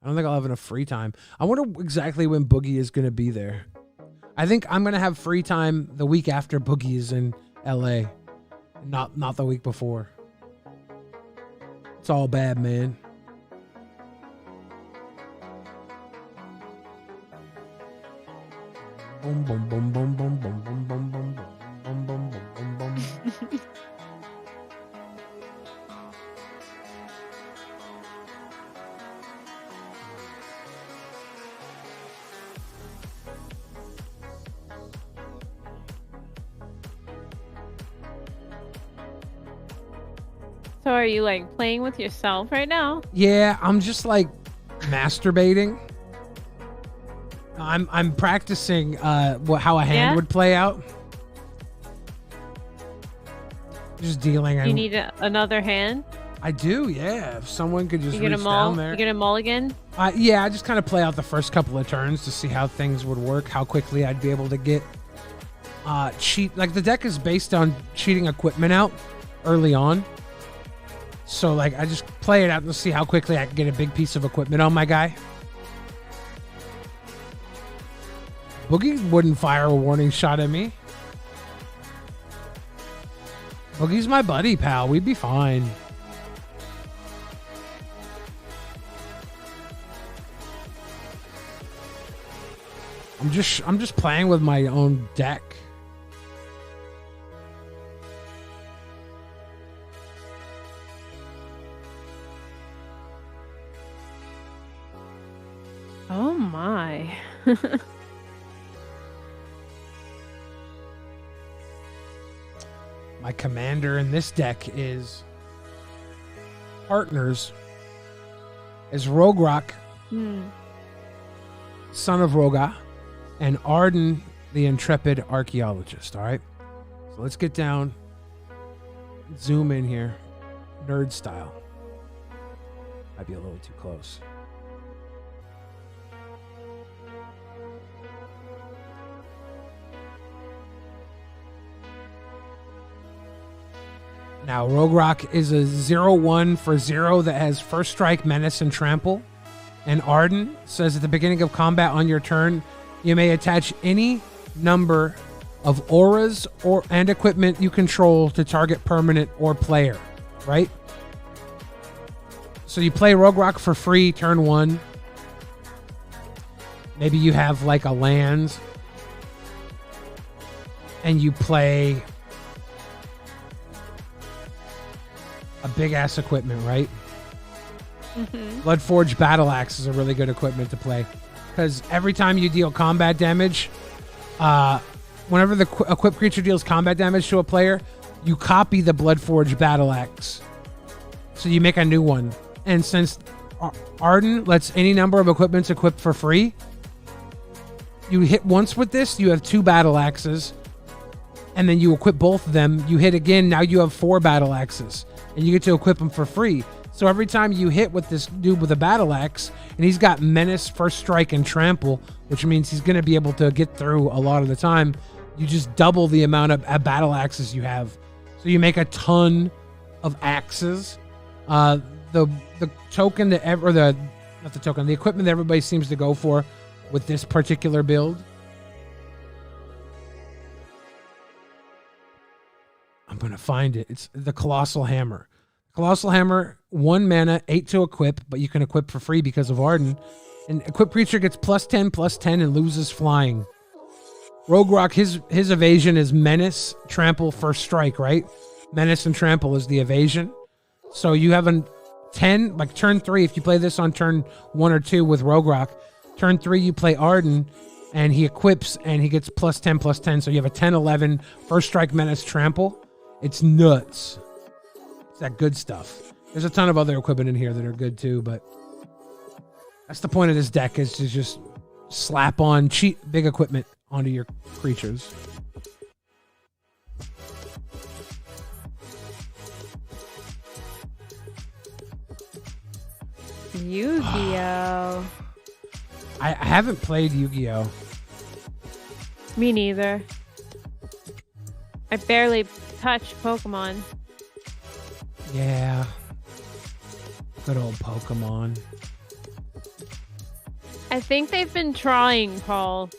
I don't think I'll have enough free time. I wonder exactly when Boogie is going to be there. I think I'm going to have free time the week after Boogie is in LA. Not the week before. It's all bad, man. Boom, boom, boom, boom, boom, boom, boom, boom, boom, boom, boom, boom, boom, boom. So are you like playing with yourself right now? Yeah, I'm just like masturbating. I'm practicing how a hand would play out. Just dealing. You need another hand? I do, yeah. If someone could just reach down there. You get a mulligan? Yeah, I just kind of play out the first couple of turns to see how things would work, how quickly I'd be able to get cheat. Like the deck is based on cheating equipment out early on. So like I just play it out to see how quickly I can get a big piece of equipment on my guy. Boogie wouldn't fire a warning shot at me. Boogie's my buddy, pal. We'd be fine. I'm just playing with my own deck. Oh my. My commander in this deck is partners is Rogrock, son of Roga, and Arden, the intrepid archaeologist. All right, so let's get down, zoom in here, nerd style. Might be a little too close. Now, Rogrock is a 0/1 for 0 that has first strike, menace, and trample. And Arden says at the beginning of combat on your turn, you may attach any number of auras and equipment you control to target permanent or player, right? So you play Rogrock for free turn 1. Maybe you have like a land and you play a big ass equipment, right? Bloodforged Battle Axe is a really good equipment to play because every time you deal combat damage, whenever the equipped creature deals combat damage to a player, you copy the Bloodforged Battle Axe. So you make a new one. And since Arden lets any number of equipments equipped for free, you hit once with this, you have 2 Battle Axes, and then you equip both of them. You hit again, now you have 4 Battle Axes. And you get to equip them for free. So every time you hit with this dude with a battle axe, and he's got menace, first strike, and trample, which means he's going to be able to get through a lot of the time, you just double the amount of battle axes you have. So you make a ton of axes. The token that the equipment that everybody seems to go for with this particular build. I'm going to find it. It's the Colossal Hammer. Colossal Hammer, 1 mana, 8 to equip, but you can equip for free because of Arden. And equipped creature gets +10/+10 and loses flying. Rogrock, his evasion is menace, trample, first strike, right? Menace and trample is the evasion. So you have a 10, like turn 3, if you play this on turn 1 or 2 with Rogrock, turn 3 you play Arden, and he equips and he gets +10/+10. So you have a 10/11, first strike, menace, trample. It's nuts. It's that good stuff. There's a ton of other equipment in here that are good too, but that's the point of this deck, is to just slap on cheap big equipment onto your creatures. Yu-Gi-Oh! I haven't played Yu-Gi-Oh! Me neither. I barely touch Pokemon. Yeah. Good old Pokemon. I think they've been trying, Paul.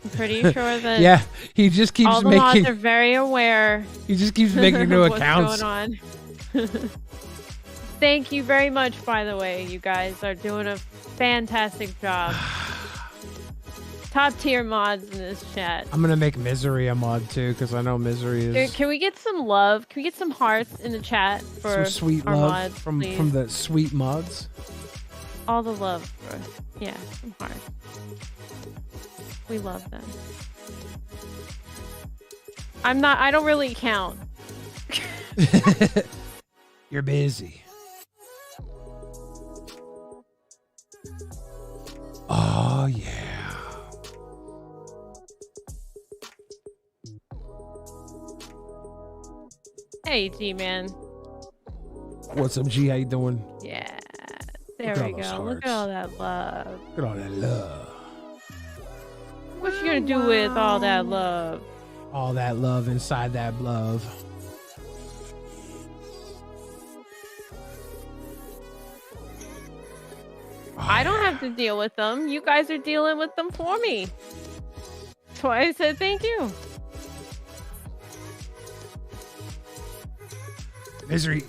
I'm pretty sure that yeah, he just keeps all the making. mods are very aware. He just keeps making new what's accounts. going on. Thank you very much, by the way. You guys are doing a fantastic job. Top tier mods in this chat. I'm gonna make Misery a mod too, because I know Misery is. Dude, can we get some love? Can we get some hearts in the chat for some sweet our love mods, from please? the sweet mods. All the love, bro. Yeah, some hearts. We love them. I don't really count. You're busy. Oh yeah. Hey, G-Man. What's up, G? How you doing? Yeah. There Look at we all those go. Look hearts. at all that love. Look at all that love. What you gonna do with all that love? All that love inside that love. I don't have to deal with them. You guys are dealing with them for me. That's why I said thank you. Misery,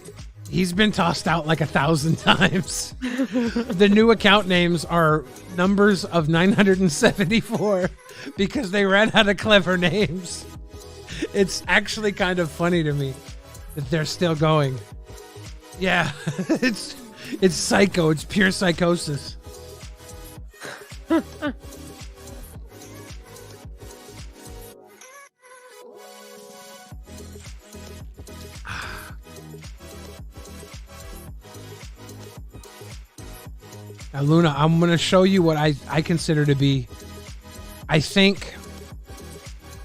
he's been tossed out like 1,000 times. The new account names are numbers of 974 because they ran out of clever names. It's actually kind of funny to me that they're still going. Yeah, it's psycho. It's pure psychosis. Now, Luna, I'm going to show you what I consider to be, I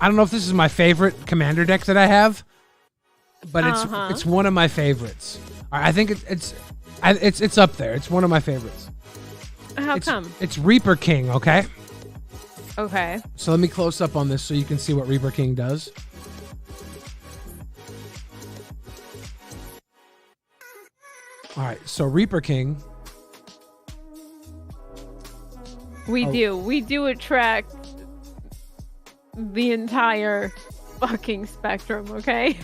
don't know if this is my favorite commander deck that I have, but it's one of my favorites. I think it's up there. It's one of my favorites. How come? It's Reaper King, okay? Okay. So let me close up on this so you can see what Reaper King does. All right, so Reaper King. We do attract the entire fucking spectrum, okay?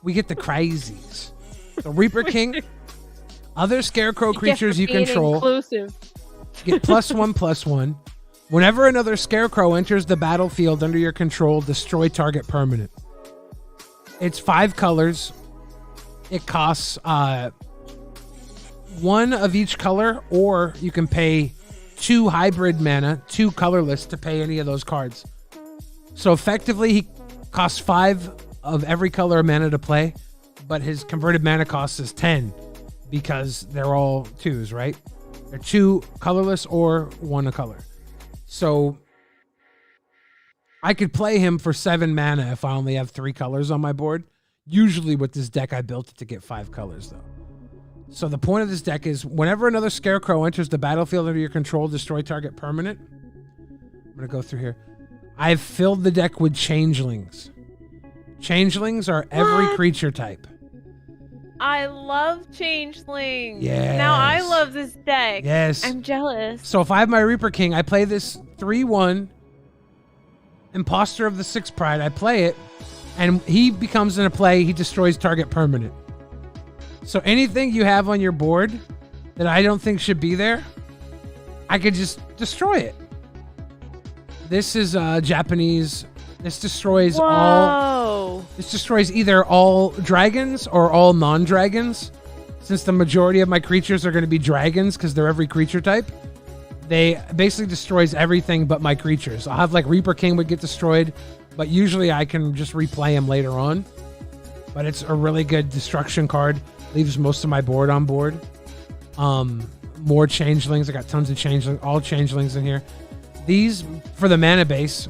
We get the crazies. So Reaper King, other scarecrow creatures you control inclusive. get +1/+1. Whenever another scarecrow enters the battlefield under your control, destroy target permanent. It's 5 colors. It costs 1 of each color, or you can pay 2 hybrid mana, 2 colorless to pay any of those cards. So effectively, he costs 5 of every color of mana to play, but his converted mana cost is 10 because they're all 2s, right? They're 2 colorless or 1 a color. So I could play him for 7 mana if I only have 3 colors on my board. Usually with this deck, I built it to get 5 colors, though. So the point of this deck is whenever another scarecrow enters the battlefield under your control, destroy target permanent. I'm going to go through here. I've filled the deck with Changelings. Changelings are every creature type. I love Changelings. Yes. Now I love this deck. Yes. I'm jealous. So if I have my Reaper King, I play this 3/1 Imposter of the Sixth Pride. I play it, and he becomes in a play. He destroys target permanent. So anything you have on your board that I don't think should be there, I could just destroy it. This is Japanese. This destroys all. This destroys either all dragons or all non-dragons. Since the majority of my creatures are going to be dragons because they're every creature type, they basically destroys everything but my creatures. I'll have like Reaper King would get destroyed, but usually I can just replay him later on. But it's a really good destruction card. Leaves most of my board on board. More Changelings. I got tons of Changelings. All Changelings in here. These, for the mana base.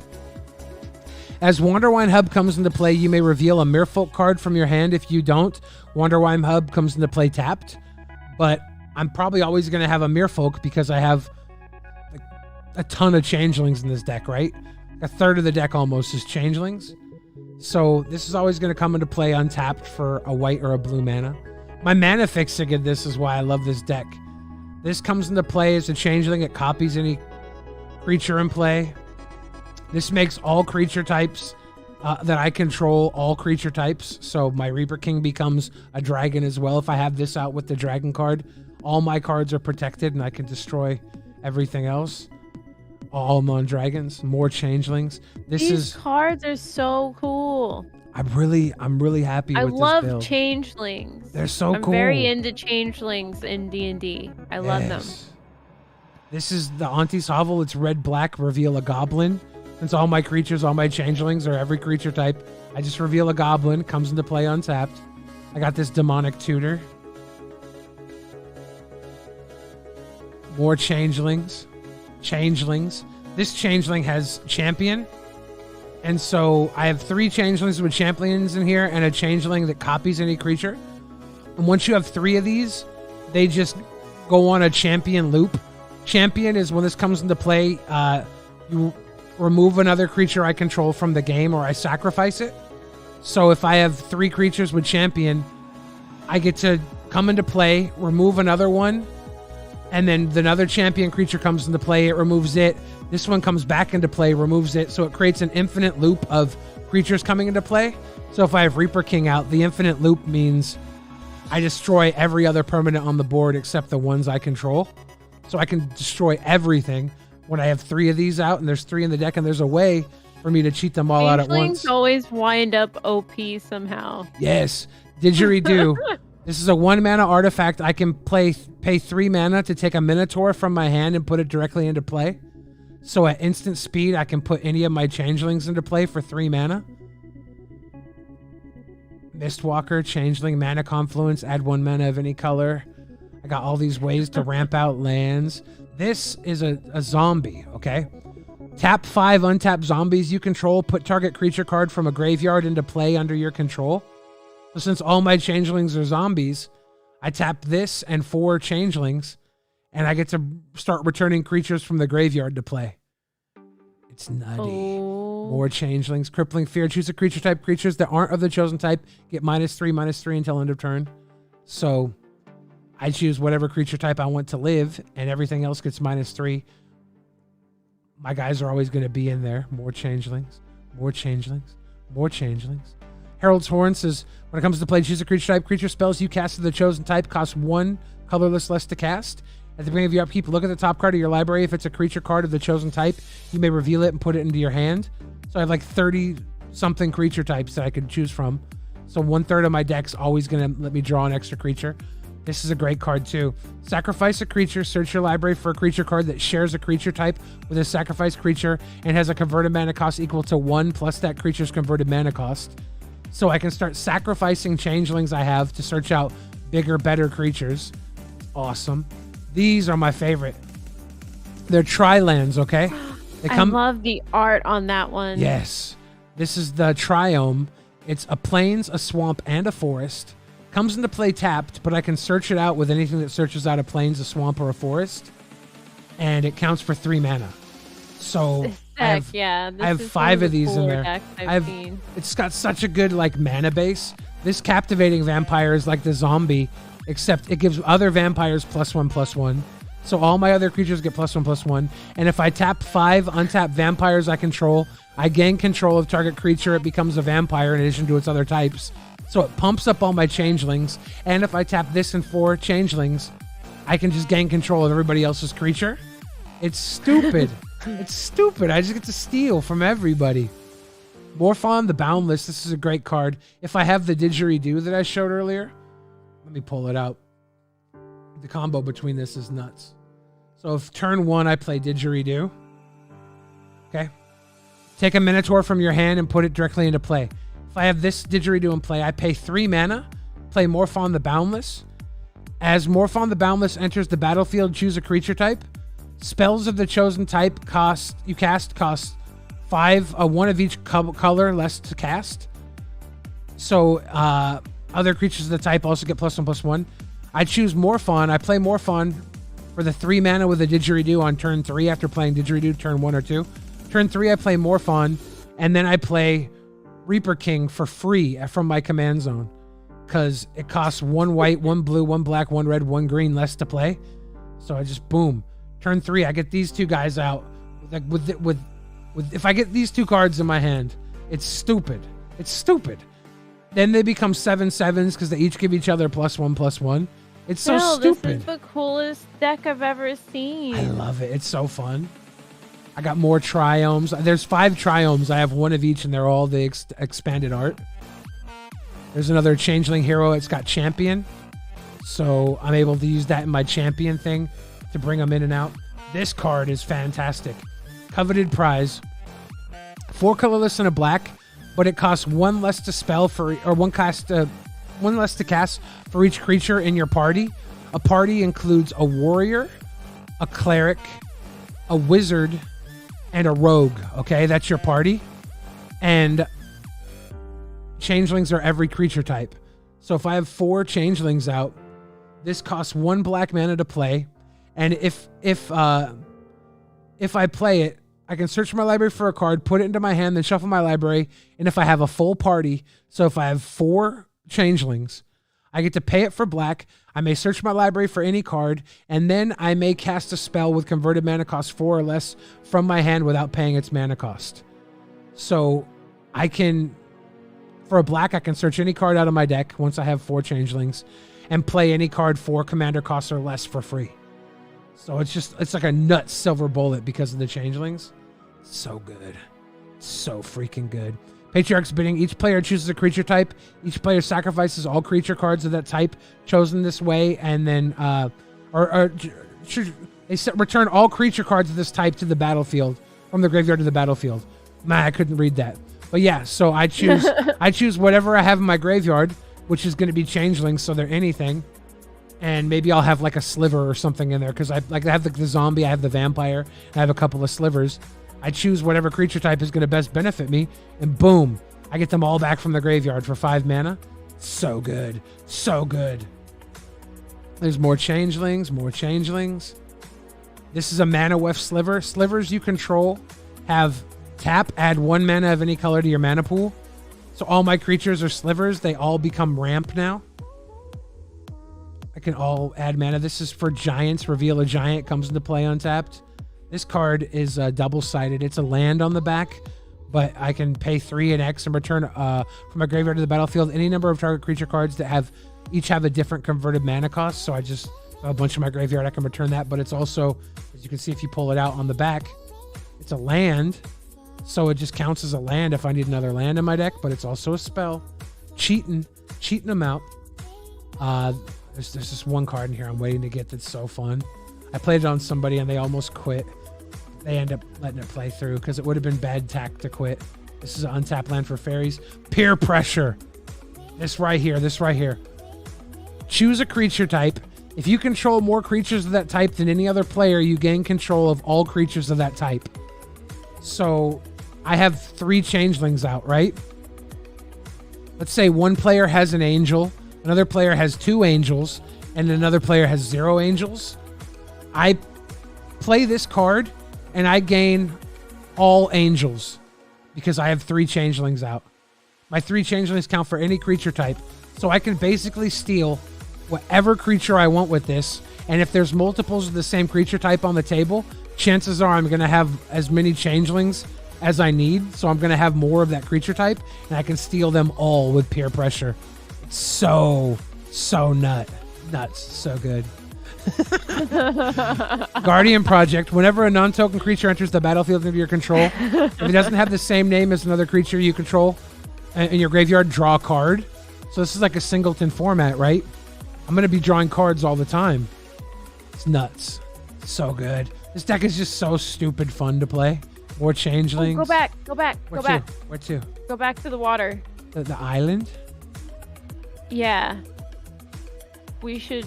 As Wanderwine Hub comes into play, you may reveal a Merfolk card from your hand. If you don't, Wanderwine Hub comes into play tapped. But I'm probably always going to have a Merfolk because I have a ton of Changelings in this deck, right? A third of the deck almost is Changelings. So this is always going to come into play untapped for a white or a blue mana. My mana fixing of this is why I love this deck. This comes into play as a Changeling. It copies any creature in play. This makes all creature types that I control all creature types. So my Reaper King becomes a dragon as well. If I have this out with the dragon card, all my cards are protected and I can destroy everything else. All non-dragons, more Changelings. These cards are so cool. I'm really happy with this build. I love Changelings. They're so cool. I'm very into Changelings in D&D. I love them. This is the Auntie's Hovel. It's red-black. Reveal a goblin. Since all my creatures, all my Changelings are every creature type, I just reveal a goblin. Comes into play untapped. I got this demonic tutor. More Changelings. This Changeling has champion. And so I have 3 Changelings with champions in here and a Changeling that copies any creature. And once you have 3 of these, they just go on a champion loop. Champion is when this comes into play, you remove another creature I control from the game or I sacrifice it. So if I have 3 creatures with champion, I get to come into play, remove another one, And then another champion creature comes into play, it removes it. This one comes back into play, removes it. So it creates an infinite loop of creatures coming into play. So if I have Reaper King out, the infinite loop means I destroy every other permanent on the board except the ones I control. So I can destroy everything when I have 3 of these out, and there's 3 in the deck, and there's a way for me to cheat them all out at once. Always wind up OP somehow. Yes. Didgeridoo. This is a 1 mana artifact. I can pay 3 mana to take a Minotaur from my hand and put it directly into play. So at instant speed, I can put any of my Changelings into play for 3 mana. Mistwalker, Changeling, Mana Confluence, add 1 mana of any color. I got all these ways to ramp out lands. This is a zombie, okay? Tap 5 untapped zombies you control. Put target creature card from a graveyard into play under your control. So since all my Changelings are zombies, I tap this and 4 Changelings, and I get to start returning creatures from the graveyard to play. It's nutty. Oh. More Changelings. Crippling Fear. Choose a creature type. Creatures that aren't of the chosen type get -3/-3 until end of turn. So I choose whatever creature type I want to live, and everything else gets -3. My guys are always going to be in there. More Changelings. More Changelings. More Changelings. Herald's Horn says, when it comes to play, choose a creature type. Creature spells you cast of the chosen type cost 1 colorless less to cast. At the beginning of your upkeep, look at the top card of your library. If it's a creature card of the chosen type, you may reveal it and put it into your hand. So I have like 30-something creature types that I could choose from. So 1/3 of my deck's always going to let me draw an extra creature. This is a great card too. Sacrifice a creature. Search your library for a creature card that shares a creature type with a sacrificed creature and has a converted mana cost equal to 1 plus that creature's converted mana cost. So I can start sacrificing Changelings I have to search out bigger, better creatures. Awesome. These are my favorite. They're tri-lands, okay? I love the art on that one. Yes. This is the Triome. It's a plains, a swamp, and a forest. Comes into play tapped, but I can search it out with anything that searches out a plains, a swamp, or a forest. And it counts for 3 mana. So I have 5 of these in there. It's got such a good like mana base. This Captivating Vampire is like the zombie, except it gives other vampires +1/+1. So all my other creatures get +1/+1. And if I tap 5 untapped vampires I control, I gain control of target creature. It becomes a vampire in addition to its other types. So it pumps up all my Changelings. And if I tap this and 4 Changelings, I can just gain control of everybody else's creature. It's stupid. It's stupid. I just get to steal from everybody. Morphon the Boundless. This is a great card. If I have the Didgeridoo that I showed earlier, let me pull it out. The combo between this is nuts. So if turn 1 I play Didgeridoo. Okay. Take a Minotaur from your hand and put it directly into play. If I have this Didgeridoo in play, I pay 3 mana, play Morphon the Boundless. As Morphon the Boundless enters the battlefield, choose a creature type. Spells of the chosen type cost 5, 1 of each color less to cast. So other creatures of the type also get +1/+1. I choose Morphon. I play Morphon for the 3 mana with a Didgeridoo on turn 3 after playing Didgeridoo turn 1 or 2. Turn 3 I play Morphon, and then I play Reaper King for free from my command zone because it costs 1 white, 1 blue, 1 black, 1 red, 1 green less to play. So I just boom. Turn 3 I get these 2 guys out. Like with if I get these 2 cards in my hand, it's stupid. It's stupid. Then they become 7/7s because they each give each other +1/+1. It's so stupid. This is the coolest deck I've ever seen. I love it. It's so fun. I got more Triomes. There's 5 Triomes. I have 1 of each, and they're all the expanded art. There's another Changeling hero. It's got Champion. So I'm able to use that in my Champion thing to bring them in and out. This card is fantastic. Coveted Prize. 4 colorless and a black, but it costs 1 less to spell for, or 1 less to cast for each creature in your party. A party includes a warrior, a cleric, a wizard, and a rogue. Okay, that's your party. And Changelings are every creature type. So if I have 4 Changelings out, this costs 1 black mana to play. And if I play it, I can search my library for a card, put it into my hand, then shuffle my library. And if I have a full party, so if I have 4 Changelings, I get to pay it for black. I may search my library for any card, and then I may cast a spell with converted mana cost 4 or less from my hand without paying its mana cost. So I can, for a black, I can search any card out of my deck once I have 4 Changelings and play any card 4 commander costs or less for free. So it's like a nut silver bullet because of the Changelings. So good. So freaking good. Patriarch's Bidding. Each player chooses a creature type. Each player sacrifices all creature cards of that type chosen this way, and then return all creature cards of this type to the battlefield from the graveyard to the battlefield. Man, I couldn't read that, but yeah. So I choose whatever I have in my graveyard, which is going to be Changelings, so they're anything, and maybe I'll have like a sliver or something in there because I have the zombie, I have the vampire, I have a couple of slivers. I choose whatever creature type is going to best benefit me, and boom, I get them all back from the graveyard for 5 mana. So good. So good. There's more Changelings, more Changelings. This is a mana weft sliver. Slivers you control have tap, add 1 mana of any color to your mana pool. So all my creatures are slivers. They all become ramp now. I can all add mana. This is for giants. Reveal a giant comes into play untapped. This card is double-sided. It's a land on the back, but I can pay 3 and X and return from my graveyard to the battlefield any number of target creature cards that each have a different converted mana cost. So I just a bunch of my graveyard, I can return that. But it's also, as you can see if you pull it out on the back, it's a land. So it just counts as a land if I need another land in my deck, but it's also a spell. Cheating them out. There's this one card in here I'm waiting to get that's so fun. I played it on somebody and they almost quit. They end up letting it play through because it would have been bad tack to quit. This is an untapped land for fairies. Peer pressure. This right here. Choose a creature type. If you control more creatures of that type than any other player, you gain control of all creatures of that type. So I have 3 Changelings out, right? Let's say one player has an angel, another player has 2 angels, and another player has 0 angels. I play this card and I gain all angels because I have 3 Changelings out. My 3 Changelings count for any creature type. So I can basically steal whatever creature I want with this. And if there's multiples of the same creature type on the table, chances are I'm going to have as many Changelings as I need. So I'm going to have more of that creature type and I can steal them all with peer pressure. It's so nuts. So good. Guardian Project. Whenever a non-token creature enters the battlefield under your control, if it doesn't have the same name as another creature you control in your graveyard, draw a card. So this is like a singleton format, right? I'm going to be drawing cards all the time. It's nuts. So good. This deck is just so stupid fun to play. More Changelings. Oh, go back. Where to? Go back to the water. The island? Yeah. We should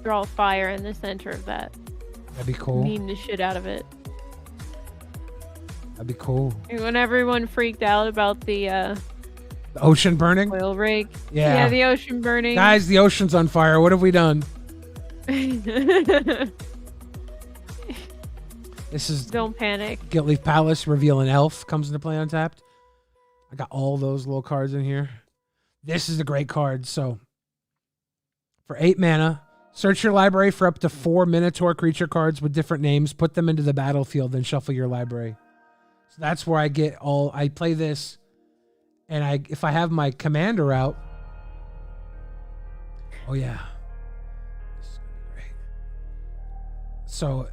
draw fire in the center of that. That'd be cool. Meme the shit out of it. That'd be cool. When everyone freaked out about the ocean burning? oil rig. Yeah. Yeah, the ocean burning. Guys, the ocean's on fire. What have we done? This is Don't panic. Guiltleaf Palace. Reveal an elf. Comes into play untapped. I got all those little cards in here. This is a great card. So for 8 mana, search your library for up to 4 Minotaur creature cards with different names. Put them into the battlefield, then shuffle your library. So that's where I get all. I play this, and if I have my commander out. Oh yeah, this is gonna be great. So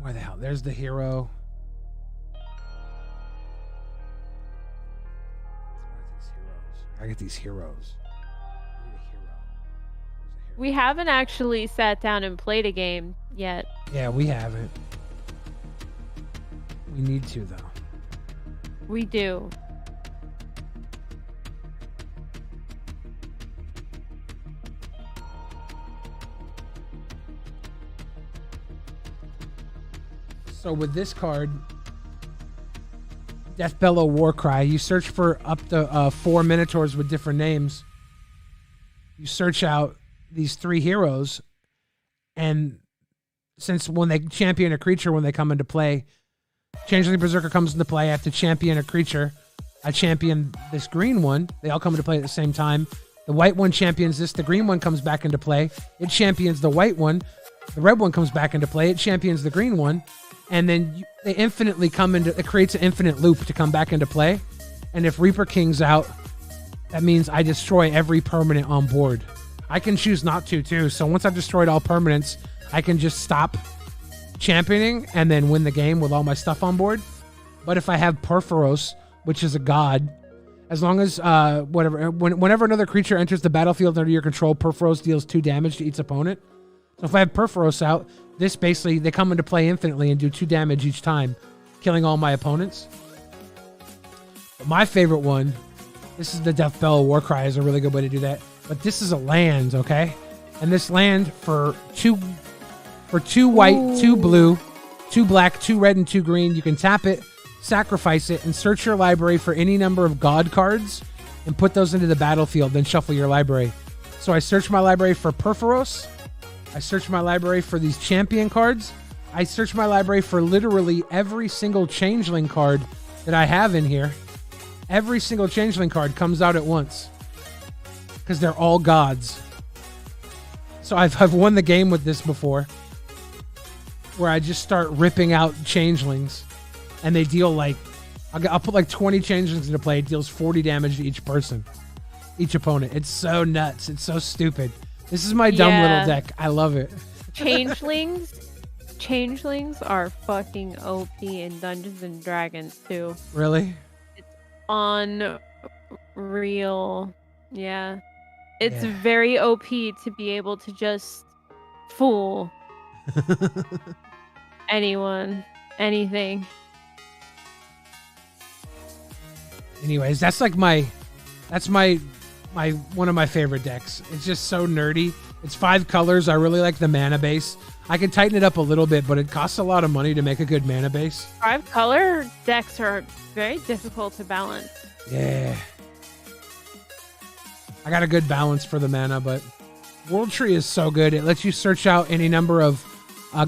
where the hell? There's the hero. I get these heroes. I need a hero. We haven't actually sat down and played a game yet. Yeah, we haven't. We need to, though. We do. So with this card, Deathbellow Warcry, you search for up to 4 Minotaurs with different names. You search out these 3 heroes, and since when they champion a creature, when they come into play, Changeling Berserker comes into play. I have to champion a creature. I champion this green one. They all come into play at the same time. The white one champions this. The green one comes back into play. It champions the white one. The red one comes back into play. It champions the green one. And then they infinitely come into... It creates an infinite loop to come back into play. And if Reaper King's out, that means I destroy every permanent on board. I can choose not to, too. So once I've destroyed all permanents, I can just stop championing and then win the game with all my stuff on board. But if I have Perforos, which is a god, as long as whenever another creature enters the battlefield under your control, Perforos deals 2 damage to each opponent. So if I have Perforos out, this basically, they come into play infinitely and do 2 damage each time, killing all my opponents. But my favorite one, this is the Death Bell Warcry, is a really good way to do that. But this is a land, okay? And this land for two white, 2 blue, 2 black, 2 red, and 2 green, you can tap it, sacrifice it, and search your library for any number of god cards and put those into the battlefield, then shuffle your library. So I search my library for Perforos. I search my library for these champion cards. I search my library for literally every single changeling card that I have in here. Every single changeling card comes out at once because they're all gods. So I've won the game with this before, where I just start ripping out changelings. And they deal like, I'll put like 20 changelings into play. It deals 40 damage to each person, each opponent. It's so nuts. It's so stupid. This is my dumb little deck. I love it. Changelings are fucking OP in Dungeons and Dragons too. Really? It's unreal. Yeah. It's very OP to be able to just fool anyone, anything. Anyways, that's like my one of my favorite decks. It's just so nerdy. It's 5 colors. I really like the mana base. I can tighten it up a little bit, but it costs a lot of money to make a good mana base. 5 color decks are very difficult to balance. Yeah. I got a good balance for the mana, but World Tree is so good. It lets you search out any number of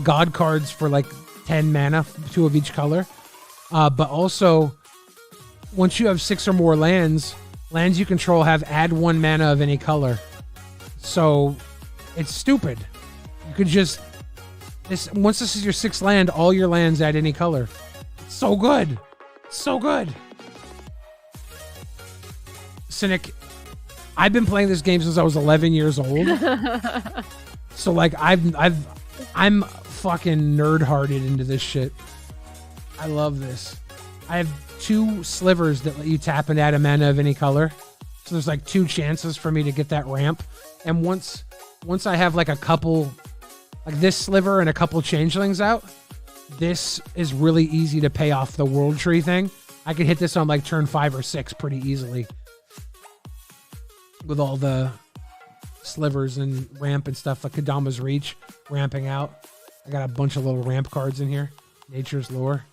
god cards for like 10 mana, 2 of each color. But also, once you have 6 or more lands you control have add 1 mana of any color. So it's stupid. You could just once this is your 6th land, all your lands add any color. It's so good. So good. Cynic, I've been playing this game since I was 11 years old. So like I'm fucking nerd-hearted into this shit. I love this. I have 2 slivers that let you tap and add a mana of any color. So there's like 2 chances for me to get that ramp. And once I have like a couple, like this sliver and a couple changelings out, this is really easy to pay off the World Tree thing. I can hit this on like turn 5 or 6 pretty easily with all the slivers and ramp and stuff, like Kadama's Reach, ramping out. I got a bunch of little ramp cards in here. Nature's Lure.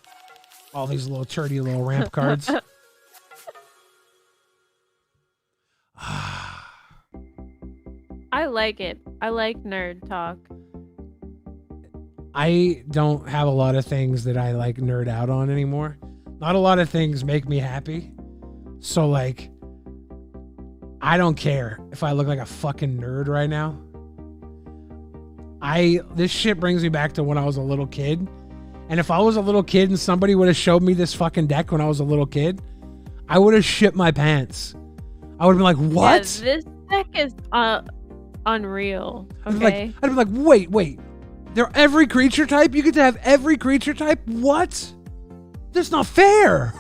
All these little turdy little ramp cards. I like it. I like nerd talk. I don't have a lot of things that I like nerd out on anymore. Not a lot of things make me happy. So like, I don't care if I look like a fucking nerd right now. This shit brings me back to when I was a little kid. And if I was a little kid and somebody would have showed me this fucking deck when I was a little kid, I would have shit my pants. I would have been like, what? Yeah, this deck is unreal. I'd Okay. be like, wait. They're every creature type? You get to have every creature type? What? That's not fair.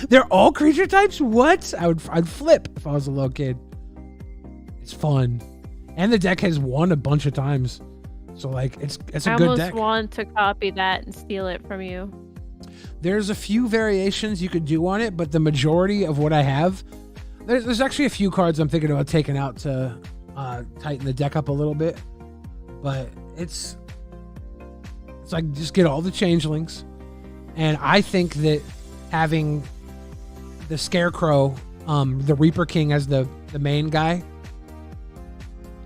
They're all creature types? What? I'd flip if I was a little kid. It's fun. And the deck has won a bunch of times. So like it's a good deck. I almost want to copy that and steal it from you. There's a few variations you could do on it, but the majority of what I have, there's actually a few cards I'm thinking about taking out to tighten the deck up a little bit. But it's like just get all the changelings. And I think that having the Scarecrow, the Reaper King as the main guy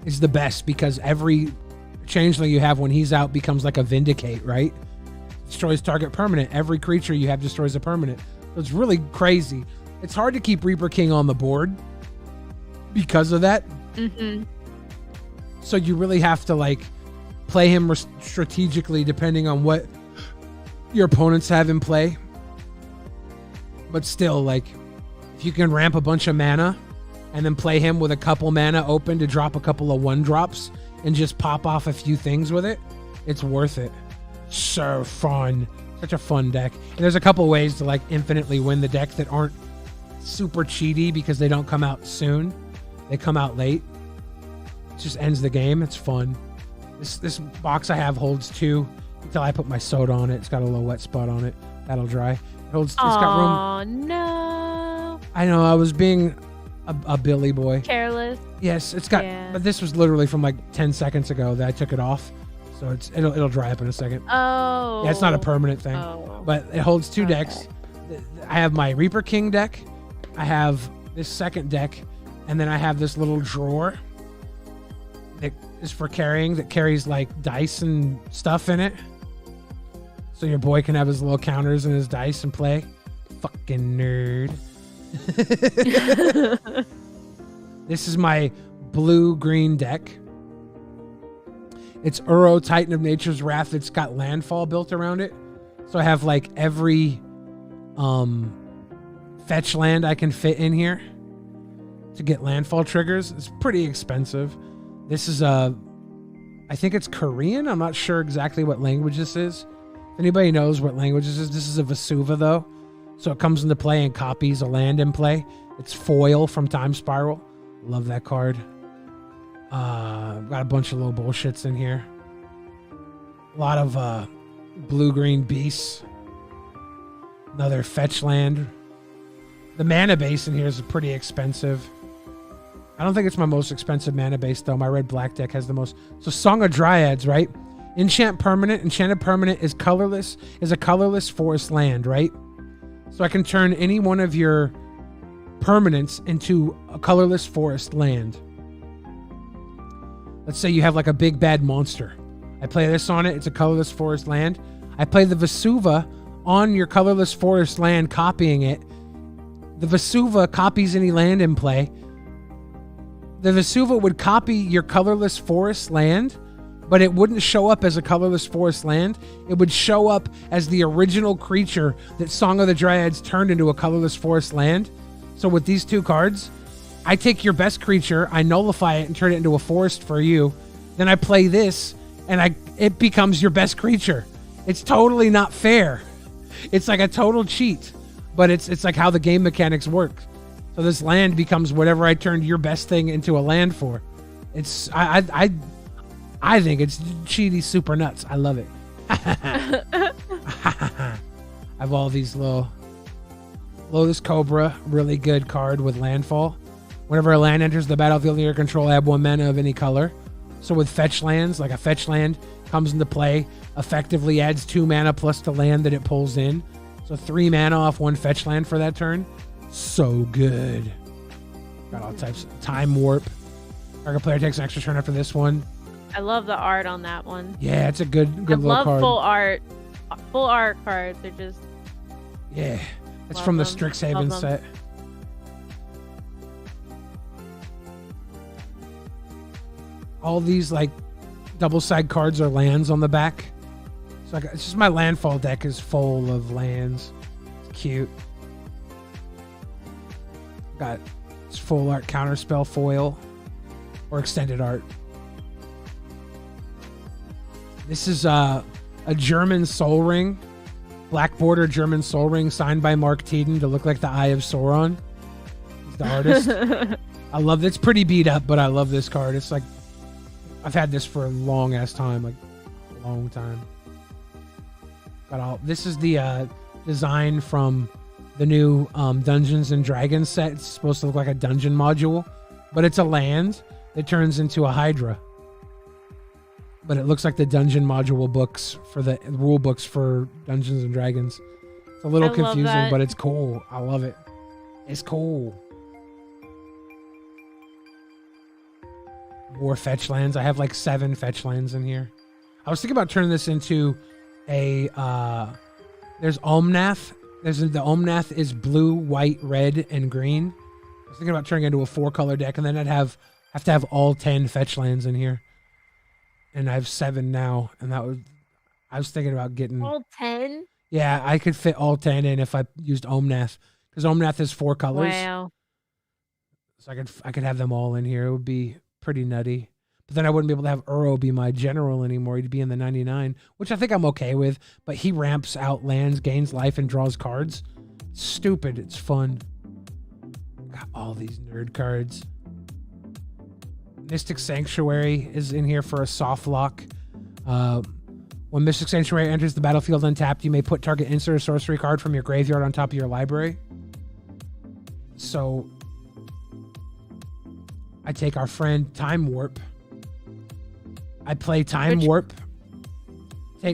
is the best, because every changeling you have when he's out becomes like a Vindicate, right? Destroys target permanent. Every creature you have destroys a permanent. So it's really crazy. It's hard to keep Reaper King on the board because of that. Mm-hmm. So you really have to like play him strategically depending on what your opponents have in play. But still, like, if you can ramp a bunch of mana and then play him with a couple mana open to drop a couple of 1-drops and just pop off a few things with it, it's worth it. So fun. Such a fun deck. And there's a couple ways to like infinitely win the deck that aren't super cheaty because they don't come out soon. They come out late. It just ends the game. It's fun. This box I have holds 2 until I put my soda on it. It's got a little wet spot on it. That'll dry. It's got room. Oh no! I know. I was being a Billy boy. Careless. Yes, it's got. Yeah. But this was literally from like 10 seconds ago that I took it off, so it'll dry up in a second. Oh. Yeah, it's not a permanent thing, but it holds 2 decks. I have my Reaper King deck. I have this second deck, and then I have this little drawer that is for carrying. That carries like dice and stuff in it. So your boy can have his little counters and his dice and play. Fucking nerd. This is my blue-green deck. It's Uro, Titan of Nature's Wrath. It's got landfall built around it. So I have like every fetch land I can fit in here to get landfall triggers. It's pretty expensive. This is I think it's Korean. I'm not sure exactly what language this is. If anybody knows what language this is a Vasuva though. So it comes into play and copies a land in play. It's foil from Time Spiral. Love that card. Got a bunch of little bullshits in here. A lot of blue-green beasts. Another fetch land. The mana base in here is pretty expensive. I don't think it's my most expensive mana base though. My red-black deck has the most. So Song of Dryads, right? Enchanted permanent is colorless, is a colorless forest land, right? So I can turn any one of your permanents into a colorless forest land. Let's say you have like a big bad monster. I play this on it, it's a colorless forest land. I play the Vasuva on your colorless forest land, copying it. The Vasuva copies any land in play. The Vasuva would copy your colorless forest land, but it wouldn't show up as a colorless forest land. It would show up as the original creature that Song of the Dryads turned into a colorless forest land. So with these 2 cards, I take your best creature, I nullify it and turn it into a forest for you. Then I play this and it becomes your best creature. It's totally not fair. It's like a total cheat, but it's like how the game mechanics work. So this land becomes whatever I turned your best thing into a land for. It's I think it's cheaty super nuts. I love it. I have all these little Lotus Cobra, really good card with landfall. Whenever a land enters the battlefield under your control, add 1 mana of any color. So with fetch lands, like a fetch land comes into play, effectively adds 2 mana plus the land that it pulls in. So 3 mana off 1 fetch land for that turn. So good. Got all types of Time Warp. Target player takes an extra turn after this one. I love the art on that one. Yeah, it's a good little card. I love full art. Full art cards are just... Yeah. It's from the Strixhaven set. All these like double side cards are lands on the back. So it's just my landfall deck is full of lands. It's cute. Got it's full art counterspell foil or extended art. This is a German Soul Ring. Black border German Soul Ring signed by Mark Teeden to look like the Eye of Sauron. He's the artist. I love it. It's pretty beat up, but I love this card. It's like, I've had this for a long ass time, like a long time. Got all, this is the design from the new Dungeons and Dragons set. It's supposed to look like a dungeon module, but it's a land that turns into a Hydra. But it looks like the dungeon module books for the rule books for Dungeons and Dragons. It's a little confusing, but it's cool. I love it. It's cool. More fetch lands. I have like 7 fetch lands in here. I was thinking about turning this into a there's Omnath. The Omnath is blue, white, red, and green. was thinking about turning it into a 4-color deck, and then I'd have to have all 10 fetch lands in here. And I have 7 now, and I was thinking about getting all 10. Yeah, I could fit all 10 in if I used Omnath, because Omnath is 4 colors. Wow. So I could have them all in here. It would be pretty nutty. But then I wouldn't be able to have Uro be my general anymore. He'd be in the 99, which I think I'm okay with. But he ramps out lands, gains life, and draws cards. Stupid. It's fun. Got all these nerd cards. Mystic Sanctuary is in here for a soft lock. When Mystic Sanctuary enters the battlefield untapped, you may put target instant or sorcery card from your graveyard on top of your library. So I take our friend Time Warp. I play Time Warp.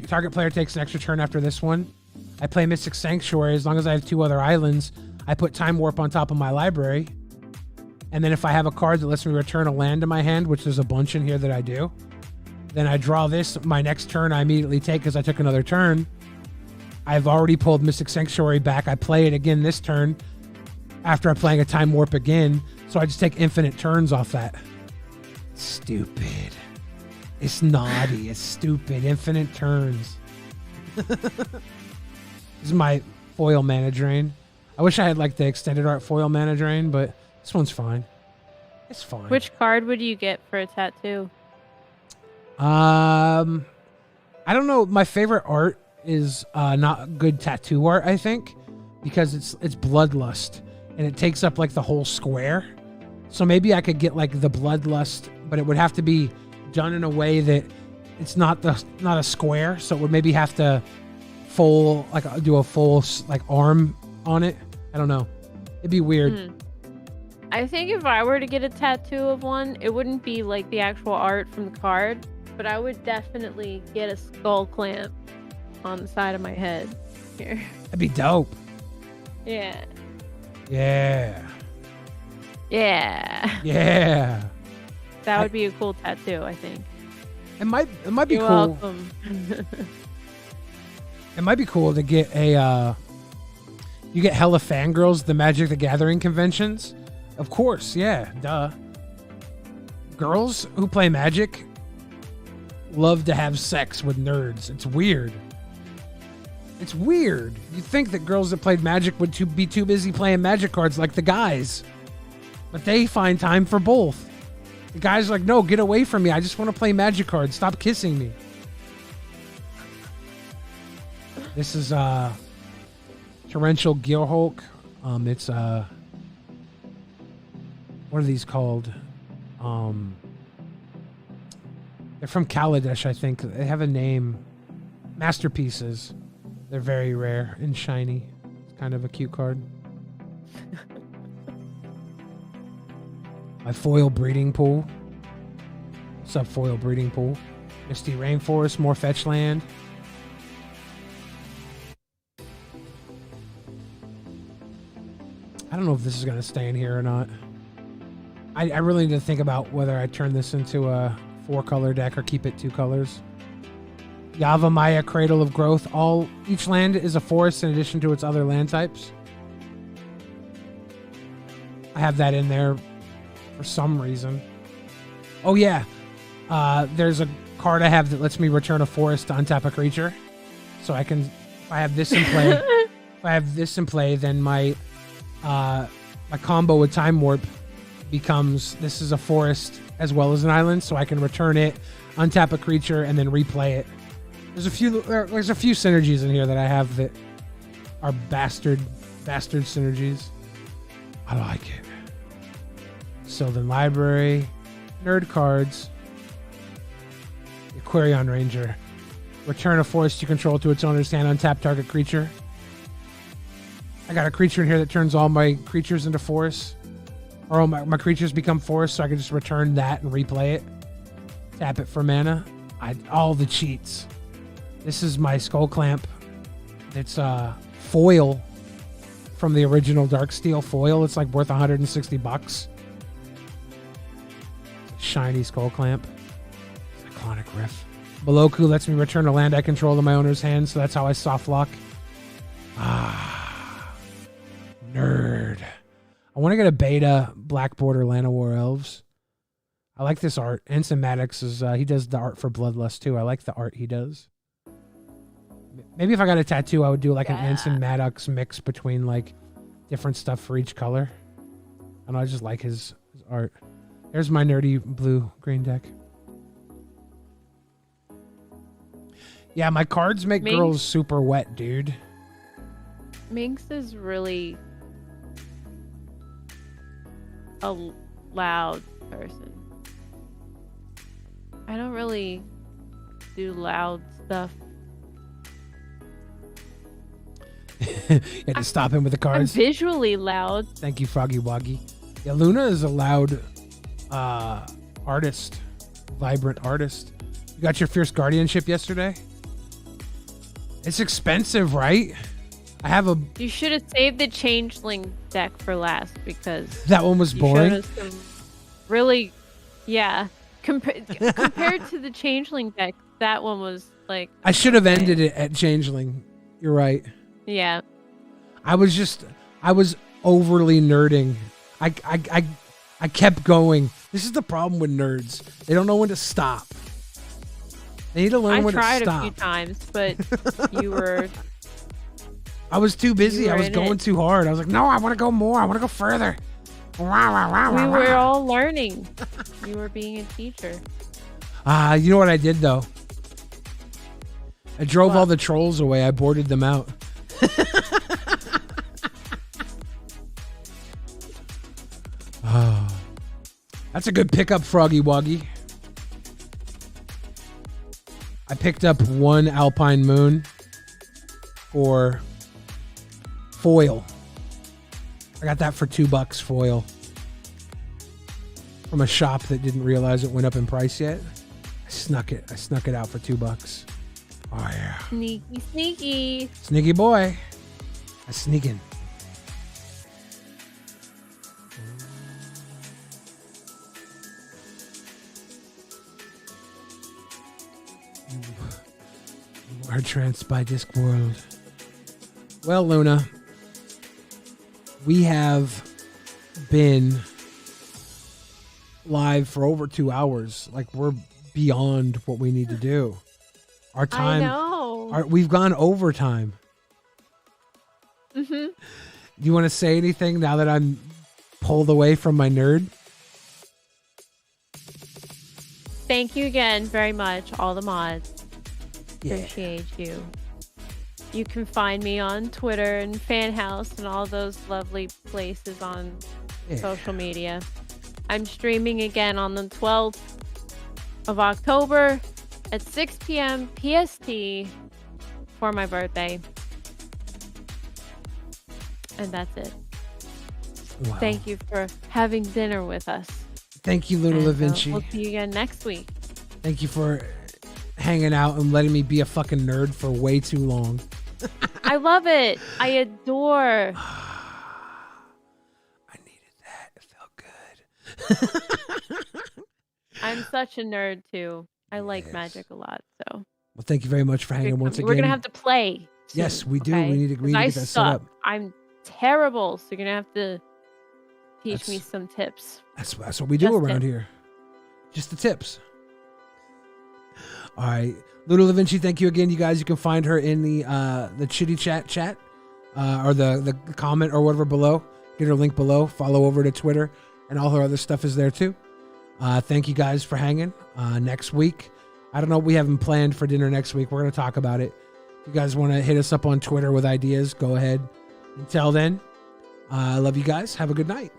Target player takes an extra turn after this one. I play Mystic Sanctuary. As long as I have 2 other islands, I put Time Warp on top of my library. And then if I have a card that lets me return a land to my hand, which there's a bunch in here that I do, then I draw this. My next turn I immediately take because I took another turn. I've already pulled Mystic Sanctuary back. I play it again this turn after I'm playing a Time Warp again. So I just take infinite turns off that. Stupid. It's naughty. It's stupid. Infinite turns. This is my foil mana drain. I wish I had like the extended art foil mana drain, but this one's fine. It's fine. Which card would you get for a tattoo? I don't know. My favorite art is not good tattoo art, I think, because it's bloodlust and it takes up like the whole square. So maybe I could get like the bloodlust, but it would have to be done in a way that it's not a square. So it would maybe have to do a full like arm on it. I don't know. It'd be weird. I think if I were to get a tattoo of one, it wouldn't be like the actual art from the card, but I would definitely get a skull clamp on the side of my head here. That'd be dope. Yeah. Yeah. Yeah. Yeah. That would be a cool tattoo, I think. It might be You're cool. welcome. It might be cool to get you get hella fangirls, the Magic the Gathering conventions. Of course, yeah, duh. Girls who play Magic love to have sex with nerds. It's weird. It's weird. You'd think that girls that played Magic would be too busy playing Magic cards like the guys. But they find time for both. The guys are like, no, get away from me. I just want to play Magic cards. Stop kissing me. This is Torrential Gearhulk. It's what are these called? They're from Kaladesh, I think. They have a name. Masterpieces. They're very rare and shiny. It's kind of a cute card. My foil breeding pool. Sub foil breeding pool. Misty Rainforest, more fetch land. I don't know if this is going to stay in here or not. I really need to think about whether I turn this into a 4-color deck or keep it 2 colors. Yavimaya, Cradle of Growth. Each land is a forest in addition to its other land types. I have that in there for some reason. Oh yeah, there's a card I have that lets me return a forest to untap a creature. So I can, if I have this in play, then my combo with Time Warp becomes, this is a forest as well as an island, so I can return it, untap a creature, and then replay it. There's a few synergies in here that I have that are bastard synergies. I like it. Sylvan Library, nerd cards, Aquarion Ranger. Return a forest you control to its owner's hand, untap target creature. I got a creature in here that turns all my creatures into forests. Or all my creatures become forests, so I can just return that and replay it. Tap it for mana. All the cheats. This is my Skull Clamp. It's foil from the original Darksteel foil. It's like worth $160. Shiny Skull Clamp. Iconic riff. Baloku lets me return a land I control to my owner's hand, so that's how I soft lock. Nerd. I I want to get a beta Black Border Land of War Elves. I like this art. Ensign Maddox is he does the art for Bloodlust too. I like the art he does. Maybe if I got a tattoo, I would do like an Ensign Maddox mix between like different stuff for each color. And I just like his art. There's my nerdy blue-green deck. Yeah, my cards make girls super wet, dude. Minx is really a loud person. I don't really do loud stuff. You had to stop him with the cards. I'm visually loud. Thank you, Froggy Woggy. Yeah, Luna is a loud artist. Vibrant artist. You got your Fierce Guardianship yesterday? It's expensive, right? I have a... You should have saved the Changeling deck for last because... That one was boring? Really, yeah. Compared to the Changeling deck, that one was like... I should have ended it at Changeling. You're right. Yeah. I was overly nerding. I kept going. This is the problem with nerds. They don't know when to stop. They need to learn when to stop. I tried a few times, but you were... I was too busy. I was going too hard. I was like, no, I want to go more. I want to go further. We were all learning. You were being a teacher. You know what I did, though? I drove all the trolls away. I boarded them out. Oh, that's a good pickup, Froggy Woggy. I picked up one Alpine Moon for foil. I got that for $2 foil from a shop that didn't realize it went up in price yet. I snuck it out for $2. Oh yeah. Sneaky, sneaky. Sneaky boy. I sneaking. You are tranced by Discworld. Well, Luna, we have been live for over 2 hours. Like, we're beyond what we need to do. Our time. I know. We've gone overtime. Mm-hmm. Do you want to say anything now that I'm pulled away from my nerd? Thank you again very much, all the mods. Yeah. Appreciate you. You can find me on Twitter and Fanhouse and all those lovely places on social media. I'm streaming again on the 12th of October at 6 p.m. PST for my birthday. And that's it. Wow. Thank you for having dinner with us. Thank you, Luna Vinci. We'll see you again next week. Thank you for hanging out and letting me be a fucking nerd for way too long. I love it. I adore. I needed that. It felt good. I'm such a nerd too. I like magic a lot. So. Well, thank you very much for hanging once again. We're gonna have to play. Soon, yes, we do. Okay? We need to get that set up. I'm terrible, so you're gonna have to teach me some tips. That's what we do around here. Just the tips. All right, Luna Da Vinci, thank you again, you guys. You can find her in the chitty chat, or the comment or whatever below. Get her link below. Follow over to Twitter, and all her other stuff is there too. Thank you guys for hanging. Next week, I don't know what we haven't planned for dinner next week. We're gonna talk about it. If you guys want to hit us up on Twitter with ideas, go ahead. Until then, I love you guys. Have a good night.